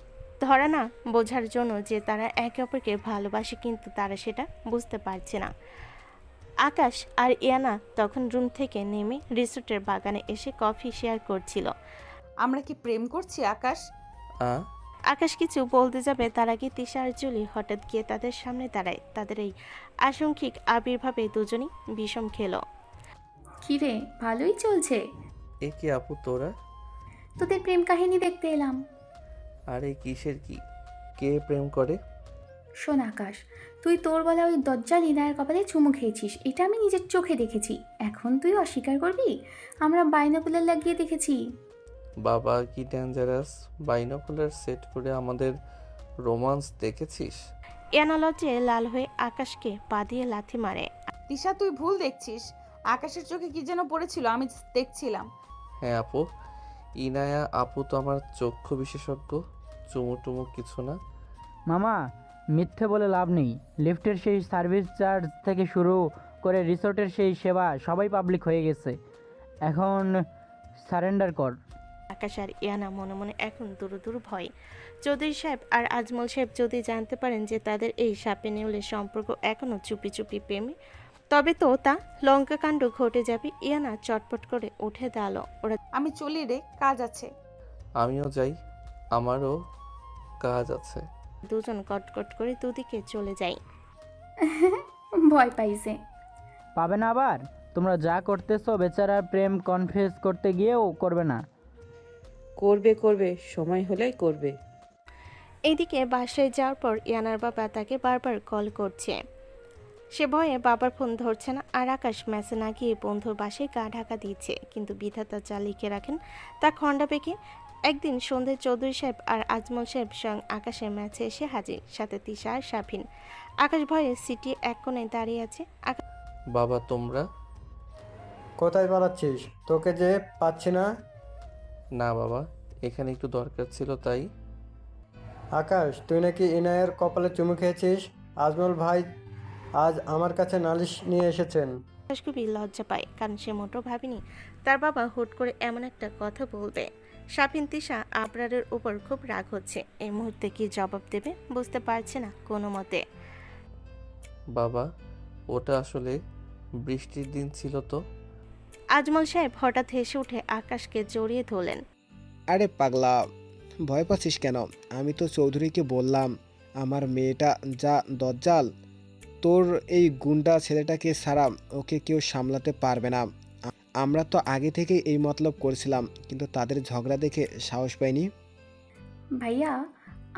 ধরা না, বোঝার জন্য যে তারা একে অপরকে ভালোবাসে, কিন্তু তারা সেটা বুঝতে পারছে না। আকাশ আর ইয়ানা তখন রুম থেকে নেমে রিসোর্টের বাগানে এসে কফি শেয়ার করছিল। আমরা কি প্রেম করছি আকাশ? আকাশ কিছু বলতে যাবে, তার আগে তিশা আর জুলি হঠাৎ গিয়ে তাদের সামনে দাঁড়ায়। তাদের এই আশঙ্কিক আবির্ভাবে দুজনই বিষম খেলো। কিরে, ভালোই চলছে? এ কি আপু তোরা? তোদের প্রেম কাহিনী দেখতে এলাম। আরে কিসের কি? কে প্রেম করে? শোন আকাশ, তুই তোর বলা ওই দজ্জাল ইনায়ের কপালে চুমু খেয়েছিস, এটা আমি নিজের চোখে দেখেছি। এখন তুই অস্বীকার করবি? আমরা বাইনোকুলার লাগিয়ে দেখেছি। বাবা কি ডেঞ্জারাস! বাইনোকুলার সেট করে আমাদের রোমান্স দেখেছিস? ইয়ানা লজ্জায় লাল হয়ে আকাশকে পা দিয়ে লাথি মারে। তিশা, তুই ভুল দেখছিস। আকাশের চোখে কি যেন পড়েছিল, আমি দেখছিলাম। হ্যাঁ আপু, ইনায়া আপু তো আমার চক্ষু বিশেষজ্ঞ, চুমু টুমু কিছু না। মামা, মিথ্যে বলে লাভ নেই। লিফটের সেই সার্ভিস চার্জ থেকে শুরু করে রিসোর্টের সেই সেবা সবাই পাবলিক হয়ে গেছে। এখন সারেন্ডার কর। আকাশ আর ইয়ানা মনে মনে এখন দূর দূর ভয়। চৌধুরী সাহেব আর আজমল সাহেব যদি জানতে পারেন যে তাদের এই সাপে নেউলের সম্পর্ক এখনও চুপি চুপি প্রেমে, তবে তো তা লঙ্কাকাণ্ড ঘটে যাবে। ইয়ানা চটপট করে উঠে দাঁড়ালো। ওরা আমি চলি রে, কাজ আছে। আমিও যাই, আমারও কাজ আছে। দুজন কটকট করে দুদিকে চলে যায়। ভয় পাইছে। পাবে না আবার? তোমরা যা করতেছো বেচারার প্রেম কনফেস করতে গিয়েও করবে না। করবে করবে, সময় হলেই করবে। এইদিকে বাসায় যাওয়ার পর ইয়ানার বাবা তাকে বারবার কল করছে। সে ভয়ে বাবার ফোন ধরছে না। আর আকাশ ম্যাচে না গিয়ে বন্ধুর বাসায় গা ঢাকা দিচ্ছে। কিন্তু বিধাতা যা লিখে রাখেন তা খণ্ডা পেকে একদিন সন্ধ্যায় চৌধুরী সাহেব আর আজমল সাহেব স্বয়ং আকাশের ম্যাচে এসে হাজির, সাথে তিশা আর শাফিন। আকাশ ভয়ে সিটি এক কোণে দাঁড়িয়ে আছে। বাবা তোমরা কোথায় পালাচ্ছিস? তোকে যে পাচ্ছি না। না বাবা, এখানে একটু দরকার ছিল তাই। আকাশ, তুই নাকি ইনায়ের কপালে চুমু খেয়েছিস? আজমল ভাই আজ আমার কাছে নালিশ নিয়ে এসেছেন। আকাশ খুবই লজ্জা পায়, কারণ সে মোটেও ভাবেনি তার বাবা হুট করে এমন একটা কথা বলবে। শাফিন তিশা আবরারের উপর খুব রাগ হচ্ছে। এই মুহূর্তে কি জবাব দেবে বুঝতে পারছে না কোনো মতে। বাবা, ওটা আসলে বৃষ্টির দিন ছিল তো। আজমল সাহেব হঠাৎ হেসে উঠে আকাশকে জড়িয়ে ধরলেন। আরে পাগলা, ভয় পাচ্ছিস কেন? আমি তো চৌধুরীকে বললাম আমার মেয়েটা যা দজ্জাল, তোর এই গুন্ডা ছেলেটাকে ছাড়া ওকে কেউ সামলাতে পারবে না। আমরা তো আগে থেকেই এই মতলব করছিলাম, কিন্তু তাদের ঝগড়া দেখে সাহস পাইনি। ভাইয়া,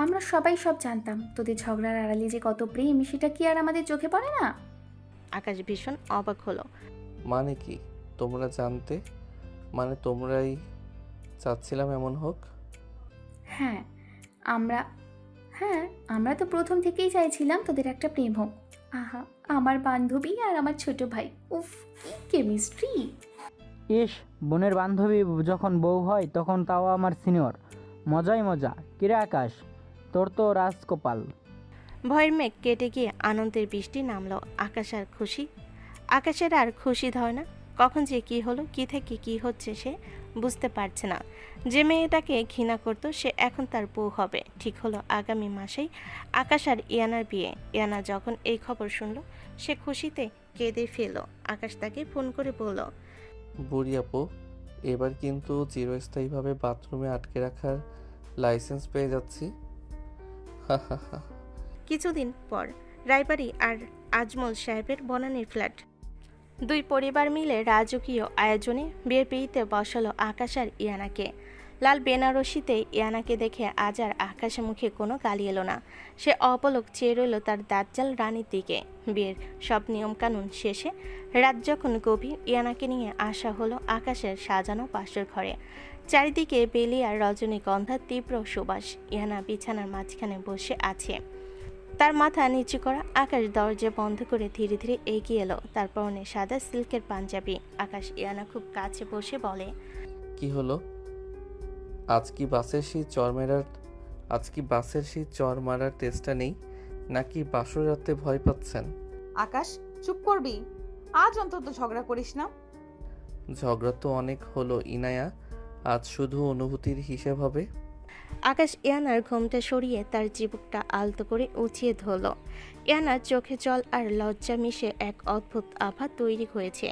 আমরা সবাই সব জানতাম। তোদের ঝগড়ার আড়ালে যে কত প্রেম, সেটা কি আর আমাদের চোখে পড়ে না? আকাশ ভীষণ অবাক হলো। মানে কি তোমরা জানতে? মানে তোমরাই চাচ্ছিলাম এমন হোক? হ্যাঁ আমরা তো প্রথম থেকেই চাইছিলাম তোদের একটা প্রেম হোক। আহা, আমার বান্ধবী আর আমার ছোট ভাই, উফ কি কেমিস্ট্রি! ইস, বোনের বান্ধবী যখন বউ হয় তখন তাও আমার সিনিয়র, মজাই মজা। কিরে আকাশ, তোর তো রাজকপাল। ভয়ের মেঘ কেটে গিয়ে আনন্দের বৃষ্টি নামলো। আকাশের আর খুশি ধরে না। কখন যে কি হলো, কি থেকে কি হচ্ছে সে বুঝতে পারছে না। যে মেয়ে তাকে ঘৃণা করত সে এখন তার বউ হবে। ঠিক হলো আগামী মাসেই আকাশ আর ইয়ানার বিয়ে। ইয়ানা যখন এই খবর শুনলো সে খুশিতে কেঁদে ফেলল। আকাশ তাকে ফোন করে বলল, বুড়ি আপু, এবার কিন্তু চিরস্থায়ীভাবে বাথরুমে আটকে রাখার লাইসেন্স পেয়ে যাচ্ছি। কিছুদিন পর রায়বাড়ি আর আজমল সাহেবের বনানীর ফ্ল্যাট। দুই পরিবার মিলে রাজকীয় আয়োজনে বিয়ের পিড়িতে বসালো আকাশ আর ইয়ানাকে। লাল বেনারসিতে ইয়ানাকে দেখে আজ আর আকাশের মুখে কোনো গালি এলো না। সে অপলক চেয়ে রইল তার দাজ্জাল রানীর দিকে। বিয়ের সব নিয়মকানুন শেষে রাত যখন গভীর, ইয়ানাকে নিয়ে আসা হলো আকাশের সাজানো পাশের ঘরে। চারিদিকে বেলি আর রজনীগন্ধার তীব্র সুবাস। ইয়ানা বিছানার মাঝখানে বসে আছে, তার মাথা নিচু করা। আকাশ দরজা বন্ধ করে ধীরে ধীরে এগিয়ে এলো। তার পরনে সাদা সিল্কের পাঞ্জাবি। আকাশ ইয়ানা খুব কাছে বসে বলে, কি হলো? আজ কি বাসের সেই চর মারার টেস্টটা নেই, নাকি বাসর রাতে ভয় পাচ্ছেন? আকাশ, চুপ করবি? আজ অন্তত ঝগড়া করিস না। ঝগড়া তো অনেক হলো ইনায়া, আজ শুধু অনুভূতির হিসেব হবে। আকাশ ইয়ানার ঘোমটা সরিয়ে তার চিবুকটা আলতো করে উঁচিয়ে ধরল। ইয়ানার চোখে জল আর লজ্জা মিশে এক অদ্ভুত আভা তৈরি হয়েছে।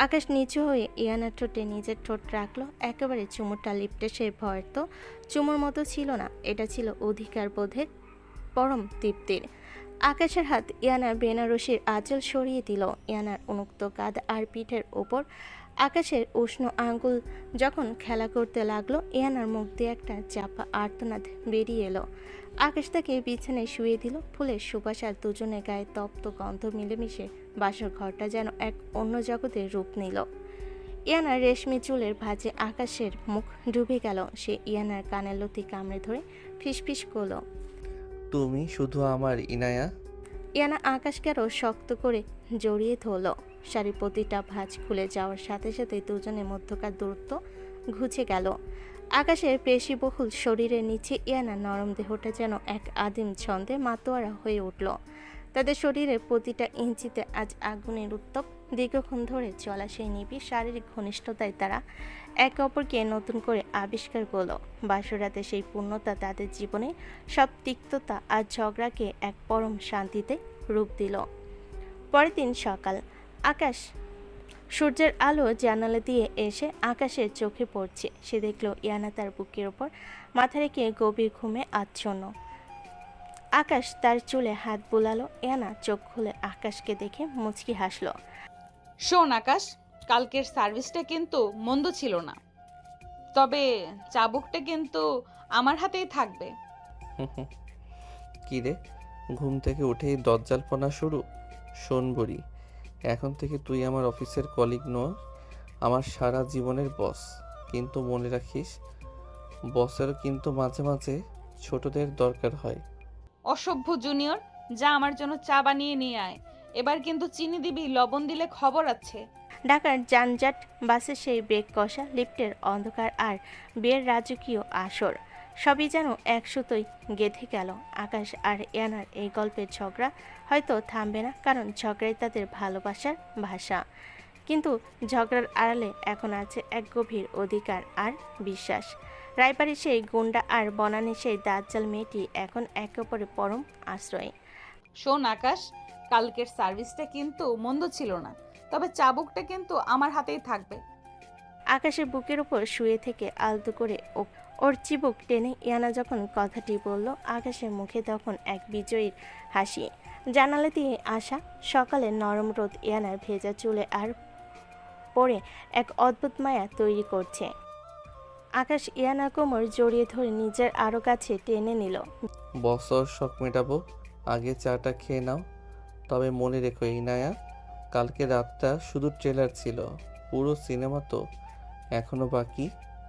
আকাশ নিচু হয়ে ইয়ানার ঠোঁটে নিজের ঠোঁট রাখলো। একেবারে চুমুরটা লিপটে সে ভয়ের তো চুমুর মতো ছিল না, এটা ছিল অধিকার বোধের পরম তৃপ্তির। আকাশের হাত ইয়ানার বেনারসির আঁচল সরিয়ে দিল। ইয়ানার উন্মুক্ত কাঁধ আর পিঠের ওপর আকাশের উষ্ণ আঙ্গুল যখন খেলা করতে লাগলো, ইয়ানার মুখ দিয়ে একটা চাপা আর্তনাদ বেরিয়ে এলো। আকাশ তাকে বিছানায় শুয়ে দিল। ফুলের সুবাস আর দুজনের গায়ে তপ্ত গন্ধ মিলেমিশে বাসর ঘরটা যেন এক অন্য জগতের রূপ নিল। ইয়ানার রেশমি চুলের ভাঁজে আকাশের মুখ ডুবে গেল। সে ইয়ানার কানের লতি কামড়ে ধরে ফিসফিস করল, তুমি শুধু আমার ইনায়া। ইয়ানা আকাশকে আরও শক্ত করে জড়িয়ে ধরল। শাড়ির প্রতিটা ভাঁজ খুলে যাওয়ার সাথে সাথে দুজনের মধ্যকার দূরত্ব ঘুচে গেল। আকাশের পেশিবহুল শরীরের নিচে ইয়ানার নরম দেহটা যেন এক আদিম ছন্দে মাতোয়ারা হয়ে উঠল। তাদের শরীরের প্রতিটা ইঞ্চিতে আজ আগুনের উত্তপ। দীর্ঘক্ষণ ধরে চলা সেই নিবিড় শারীরিক ঘনিষ্ঠতায় তারা একে অপরকে নতুন করে আবিষ্কার করলো। বাসরাতে সেই পূর্ণতা তাদের জীবনে সব তিক্ততা আর ঝগড়াকে এক পরম শান্তিতে রূপ দিল। পরের দিন সকাল। আকাশ সূর্যের আলো জানালা দিয়ে এসে আকাশের চোখে পড়ছে। সে দেখল ইয়ানা তার বুকের ওপর মাথা রেখে গভীর ঘুমে আচ্ছন্ন। আকাশ তার চুলে হাত বুলালো। ইয়ানা চোখ খুলে আকাশকে দেখে মুচকি হাসলো। শোন আকাশ, কালকের সার্ভিসটা কিন্তু মন্দ ছিল না, তবে চাবুকটা কিন্তু আমার হাতেই থাকবে। কি রে, ঘুম থেকে উঠেই দজ্জালপনা শুরু? শোন বুড়ি, এখন থেকে তুই আমার অফিসের কলিগ নয়, আমার সারা জীবনের বস। কিন্তু মনে রাখিস, বসেরও কিন্তু মাঝে মাঝে ছোটদের দরকার হয়। অসভ্য জুনিয়র, যা আমার জন্য চা বানিয়ে নিয়ে আয়। এবার কিন্তু চিনি দিবি, লবণ দিলে খবর আছে। ঢাকার যানজট, বাসে সেই ব্রেক কষা, লিফটের অন্ধকার আর বিয়ের রাজকীয় আসর সবই যেন এক সুতোয় গেঁথে গেল। আকাশ আর ইয়ানার এই গল্পের ঝগড়া হয়তো থামবে না, কারণ ঝগড়াই তাদের ভালোবাসার ভাষা। কিন্তু ঝগড়ার আড়ালে এখন আছে এক গভীর অধিকার আর বিশ্বাস। রায়বাড়ির সেই গুন্ডা আর বনানী সেই দাজ্জাল মেয়েটি এখন একে অপরের পরম আশ্রয়। শোন আকাশ, কালকের সার্ভিসটা কিন্তু মন্দ ছিল না, তবে চাবুকটা কিন্তু আমার হাতেই থাকবে। আকাশের বুকের উপর শুয়ে থেকে আলতো করে ওর চিবুক টেনে ইয়ানা যখন কথাটি বলল, আকাশের মুখে তখন এক বিজয়ীর হাসি। জানালা দিয়ে আসা সকালের নরম রোদ ইয়ানার ভেজা চুলে আর পরে এক অদ্ভুত মায়া তৈরি করছে। আকাশ ইয়ানার কোমর জড়িয়ে ধরে নিজের আরও কাছে টেনে নিল। বছর শখ মেটাবো, আগে চাটা খেয়ে নাও। তবে মনে রেখো ইনায়া, কালকে রাতটা শুধু ট্রেলার ছিল, পুরো সিনেমা তো এখনো বাকি।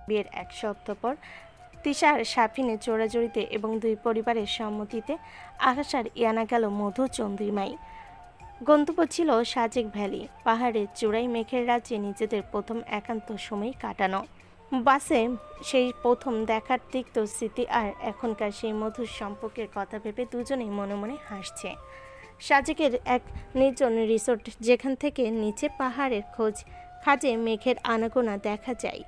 বিয়ের এক সপ্তাহ পর তিশার সাফিনে চোরাচুরিতে এবং দুই পরিবারের সম্মতিতে আকাশ আর ইয়ানা গেল মধু চন্দ্রিমাই। গন্তব্য ছিল সাজেক ভ্যালি, পাহাড়ের চূড়ায় মেঘের রাজ্যে নিজেদের প্রথম একান্ত সময় কাটানো। বাসে সেই প্রথম দেখার তিক্ত স্মৃতি আর এখনকার সেই মধুর সম্পর্কের কথা ভেবে দুজনেই মনে মনে হাসছে। সাজেকের এক নির্জন রিসোর্ট, যেখান থেকে নিচে পাহাড়ের খাজে মেঘের আনাগোনা দেখা যায়।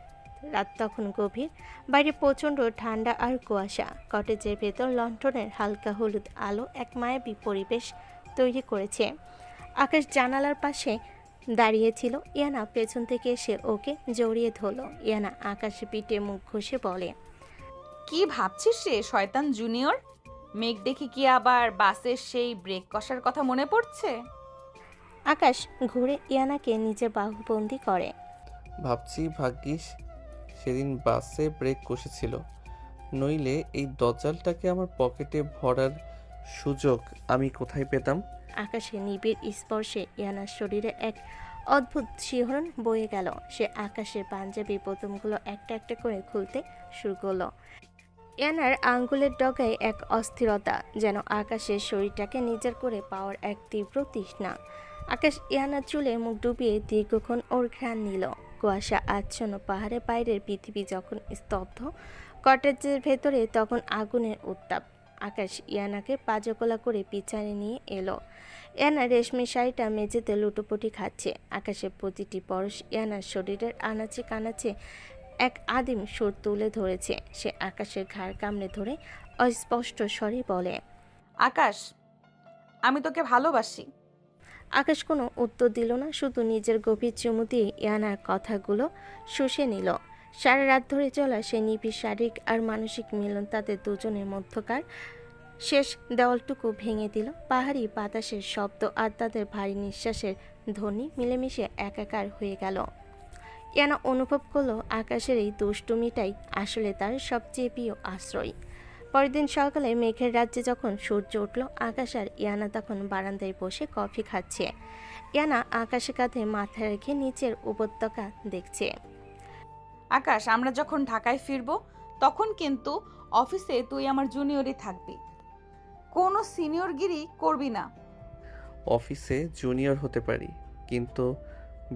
রাত তখন গভীর, বাইরে প্রচণ্ড ঠান্ডা আর কুয়াশা। কটেজের ভেতর লণ্ঠনের হালকা হলুদ আলো এক মায়াবী পরিবেশ তৈরি করেছে। আকাশ জানালার পাশে দাঁড়িয়েছিল। ইয়ানা পেছন থেকে এসে ওকে জড়িয়ে ধরল। ইয়ানা আকাশে পিঠে মুখ ঘষে বলে, কি ভাবছিস রে শয়তান জুনিয়র? মেঘ দেখে কি আবার বাসের সেই ব্রেক কষার কথা মনে পড়ছে? আকাশ ঘুরে ইয়ানাকে নিজের বাহুবন্দি করে। ভাবছি ভাগ্যিস সেদিন বাসে ব্রেক কষেছিল, নইলে এই দজ্জালটাকে আমার পকেটে ভরার সুযোগ আমি কোথায় পেতাম। আকাশে নিবিড় স্পর্শে ইয়ানার শরীরে এক অদ্ভুত শিহরণ বয়ে গেল। সে আকাশের পাঞ্জাবি বোতামগুলো একটা একটা করে খুলতে শুরু করলো। ইয়ানার আঙ্গুলের ডগায় এক অস্থিরতা, যেন আকাশের শরীরটাকে নিজের করে পাওয়ার এক তীব্র তৃষ্ণা। আকাশ ইয়ানার চুলে মুখ ডুবিয়ে দীর্ঘক্ষণ ওর ঘ্রাণ নিল। কুয়াশা আচ্ছন্ন পাহাড়ের বাইরের পৃথিবী যখন স্তব্ধ, কটেজের ভেতরে তখন আগুনের উত্তাপ। আকাশ ইয়ানাকে পাজকলা করে পিছনে নিয়ে এলো। ইয়ানা রেশমি শাড়িটা মেঝেতে লুটোপুটি খাচ্ছে। আকাশের প্রতিটি পরশ ইয়ানার শরীরের আনাচে কানাচে এক আদিম সুর তুলে ধরেছে। সে আকাশের ঘাড় কামড়ে ধরে অস্পষ্ট স্বরে বলে, আকাশ, আমি তোকে ভালোবাসি। আকাশ কোনো উত্তর দিল না, শুধু নিজের গভীর চুমু দিয়ে ইয়ানার কথাগুলো শুষে নিল। সারা রাত ধরে চলা সে নিবিড় শারীরিক আর মানসিক মিলন তাদের দুজনের মধ্যকার শেষ দেওয়ালটুকু ভেঙে দিল। পাহাড়ি বাতাসের শব্দ আর তাদের ভারী নিঃশ্বাসের ধ্বনি মিলেমিশে একাকার হয়ে গেল। ইয়ানা অনুভব করলো আকাশের এই দুষ্টুমিটাই আসলে তার সবচেয়ে প্রিয় আশ্রয়। পরের দিন সকালে মেঘের রাজ্যে যখন সূর্য উঠল, আকাশ আর ইয়ানা তখন বারান্দায় বসে কফি খাচ্ছে। ইয়ানা আকাশের কাঁধে মাথা রেখে নিচের উপত্যকা দেখছে। আকাশ, আমরা যখন ঢাকায় ফিরবো তখন কিন্তু অফিসে তুই আমার জুনিয়রই থাকবি, কোনো সিনিয়রগিরি করবি না। অফিসে জুনিয়র হতে পারি, কিন্তু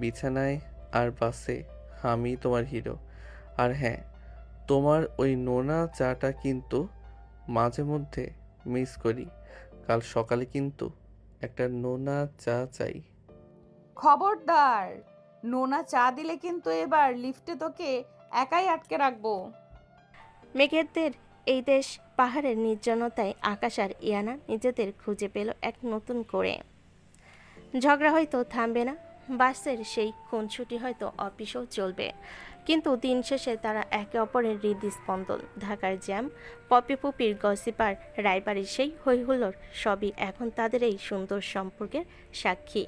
বিছানায় আর বাসে আমি তোমার হিরো। আর হ্যাঁ, তোমার ওই নোনা চাটা কিন্তু মাঝে মধ্যে মিস করি। কাল সকালে কিন্তু একটা নোনা চা চাই। খবরদার, নোনা চা দিলে কিন্তু এবার লিফটে তোকে একাই আটকে রাখবো। মেঘেদের এই দেশ পাহাড়ের নির্জনতায় আকাশ আর ইয়ানা নিজেদের খুঁজে পেল এক নতুন করে। ঝগড়া হয়তো থামবে না, বাসের সেই খুনসুটি হয়তো অফিসেও চলবে, কিন্তু দিন শেষে তারা একে অপরের হৃদস্পন্দন। ঢাকার জ্যাম, পপি পুপির গসিপার, রায়বাড়ির সেই হৈহুল্লোড় সবই এখন তাদের এই সুন্দর সম্পর্কের সাক্ষী।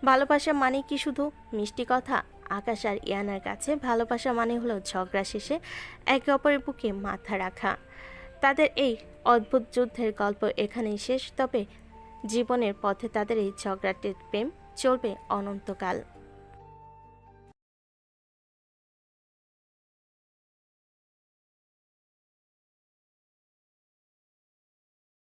ভালোবাসা মানে কি শুধু মিষ্টি কথা? আকাশ আর ইয়ানার কাছে ভালোবাসা মানে হলো ঝগড়া শেষে একে অপরের বুকে মাথা রাখা। তাদের এই অদ্ভুত যুদ্ধের গল্প এখানেই শেষ, তবে জীবনের পথে তাদের এই ঝগড়াটির প্রেম চলবে অনন্তকাল।